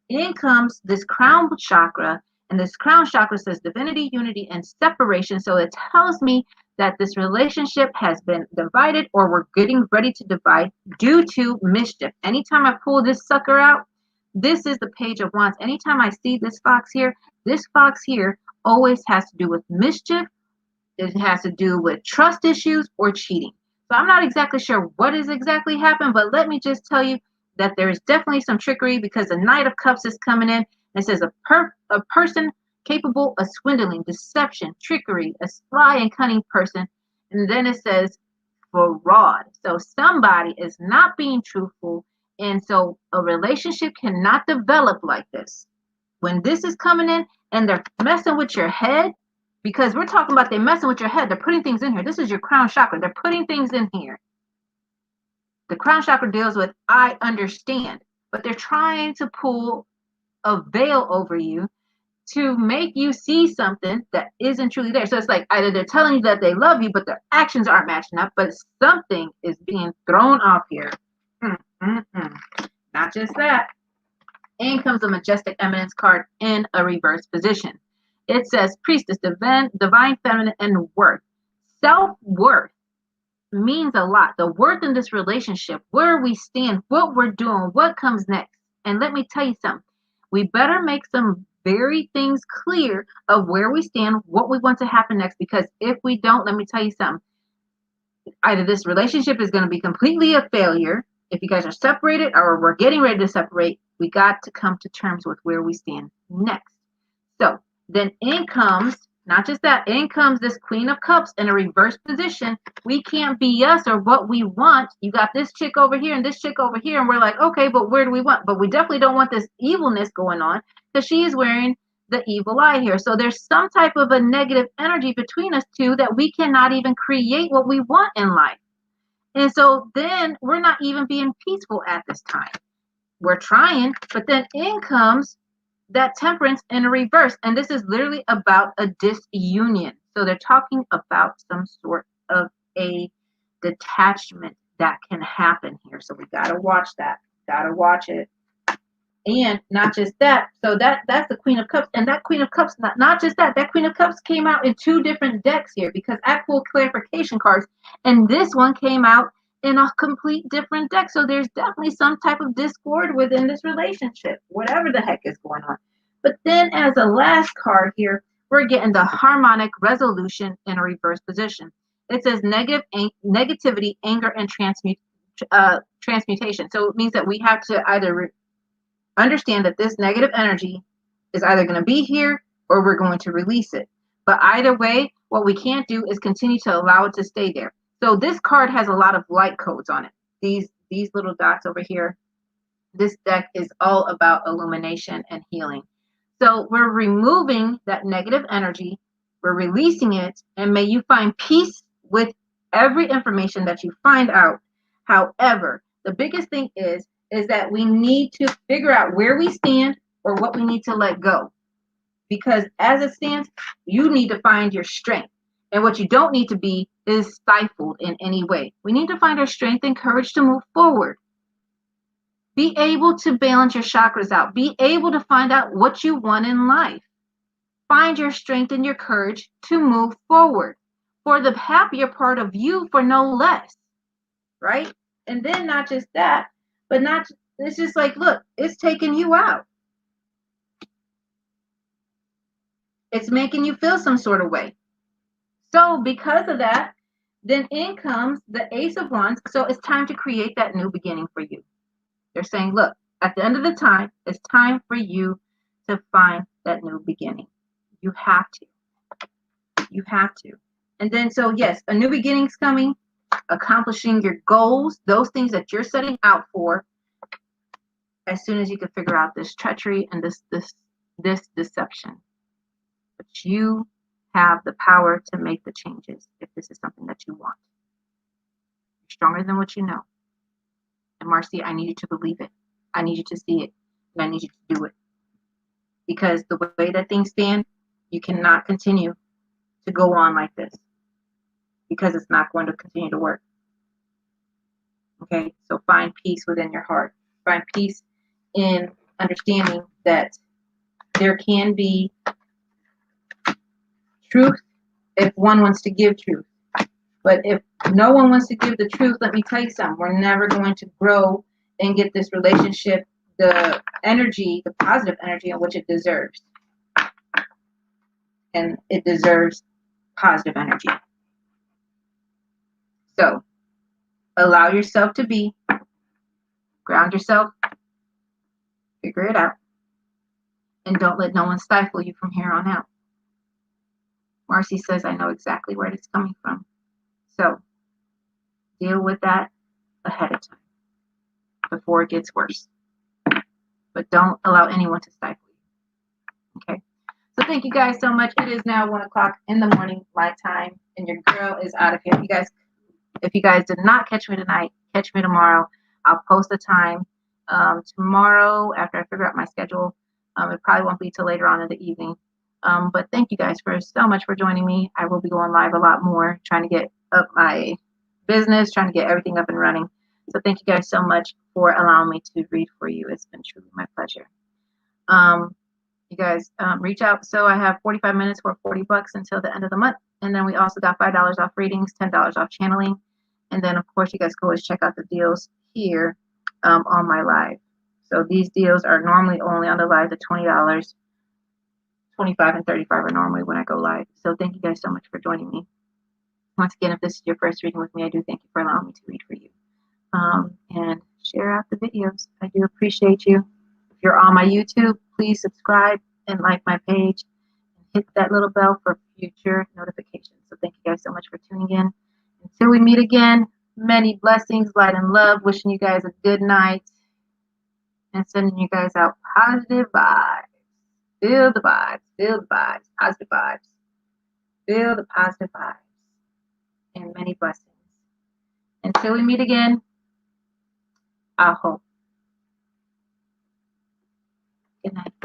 S1: in comes this crown chakra, and this crown chakra says divinity, unity, and separation. So it tells me that this relationship has been divided, or we're getting ready to divide due to mischief. Anytime I pull this sucker out, this is the Page of Wands. Anytime I see this fox here always has to do with mischief. It has to do with trust issues or cheating. So I'm not exactly sure what is exactly happened, but let me just tell you that there's definitely some trickery, because the Knight of Cups is coming in. It says a person capable of swindling, deception, trickery, a sly and cunning person. And then it says fraud. So somebody is not being truthful. And so a relationship cannot develop like this. When this is coming in and they're messing with your head, because we're talking about they're messing with your head. They're putting things in here. This is your crown chakra. They're putting things in here. The crown chakra deals with I understand, but they're trying to pull a veil over you to make you see something that isn't truly there. So it's like either they're telling you that they love you, but their actions aren't matching up, but something is being thrown off here. Not just that. In comes a Majestic Eminence card in a reverse position. It says Priestess, divine feminine, and worth. Self-worth means a lot. The worth in this relationship, where we stand, what we're doing, what comes next. And let me tell you something. We better make some very things clear of where we stand, what we want to happen next. Because if we don't, let me tell you something. Either this relationship is going to be completely a failure. If you guys are separated or we're getting ready to separate, we got to come to terms with where we stand next. So then in comes Not just that, in comes this Queen of Cups in a reverse position. We can't be us or what we want. You got this chick over here and this chick over here, and we're like, okay, but where do we want? But we definitely don't want this evilness going on because she's wearing the evil eye here. So there's some type of a negative energy between us two that we cannot even create what we want in life. And so then we're not even being peaceful at this time. We're trying, but then in comes that Temperance in a reverse. And this is literally about a disunion. So they're talking about some sort of a detachment that can happen here. So we got to watch that. Got to watch it. And not just that. So that's the Queen of Cups. And that Queen of Cups, not just that. That Queen of Cups came out in two different decks here because I pulled clarification cards. And this one came out in a complete different deck. So there's definitely some type of discord within this relationship, whatever the heck is going on. But then as a last card here, we're getting the harmonic resolution in a reverse position. It says negativity, anger, and transmutation. So it means that we have to either understand that this negative energy is either going to be here or we're going to release it. But either way, what we can't do is continue to allow it to stay there. So this card has a lot of light codes on it. These little dots over here. This deck is all about illumination and healing. So we're removing that negative energy. We're releasing it. And may you find peace with every information that you find out. However, the biggest thing is that we need to figure out where we stand or what we need to let go. Because as it stands, you need to find your strength. And what you don't need to be is stifled in any way. We need to find our strength and courage to move forward. Be able to balance your chakras out. Be able to find out what you want in life. Find your strength and your courage to move forward for the happier part of you, for no less. Right? And then not just that, but it's just like, look, it's taking you out. It's making you feel some sort of way. So because of that, then in comes the Ace of Wands. So it's time to create that new beginning for you. They're saying, look, at the end of the time, it's time for you to find that new beginning. You have to. You have to. And then, so yes, a new beginning's coming, accomplishing your goals, those things that you're setting out for, as soon as you can figure out this treachery and this deception. But you have the power to make the changes if this is something that you want. You're stronger than what you know. And Marcy, I need you to believe it. I need you to see it. And I need you to do it. Because the way that things stand, you cannot continue to go on like this. Because it's not going to continue to work. Okay? So find peace within your heart. Find peace in understanding that there can be truth if one wants to give truth. But if no one wants to give the truth, let me tell you something. We're never going to grow and get this relationship the energy, the positive energy in which it deserves. And it deserves positive energy. So allow yourself to be, ground yourself, figure it out, and don't let no one stifle you from here on out. Marcy says, I know exactly where it's coming from. So deal with that ahead of time before it gets worse. But don't allow anyone to stifle you. Okay? So thank you guys so much. It is now 1 o'clock in the morning, my time, and your girl is out of here. If you guys did not catch me tonight, catch me tomorrow. I'll post the time tomorrow after I figure out my schedule. It probably won't be till later on in the evening. But thank you guys so much for joining me. I will be going live a lot more, trying to get up my business, trying to get everything up and running. So thank you guys so much for allowing me to read for you. It's been truly my pleasure. You guys reach out. So I have 45 minutes for $40 until the end of the month. And then we also got $5 off readings, $10 off channeling. And then, of course, you guys can always check out the deals here on my live. So these deals are normally only on the live at $20. 25 and 35 are normally when I go live. So thank you guys so much for joining me. Once again, if this is your first reading with me, I do thank you for allowing me to read for you. And share out the videos. I do appreciate you. If you're on my YouTube, please subscribe and like my page. Hit that little bell for future notifications. So thank you guys so much for tuning in. Until we meet again, many blessings, light, and love. Wishing you guys a good night and sending you guys out positive vibes. Feel the vibes, feel the vibes, positive vibes. Feel the positive vibes and many blessings. Until we meet again, I hope. Good night.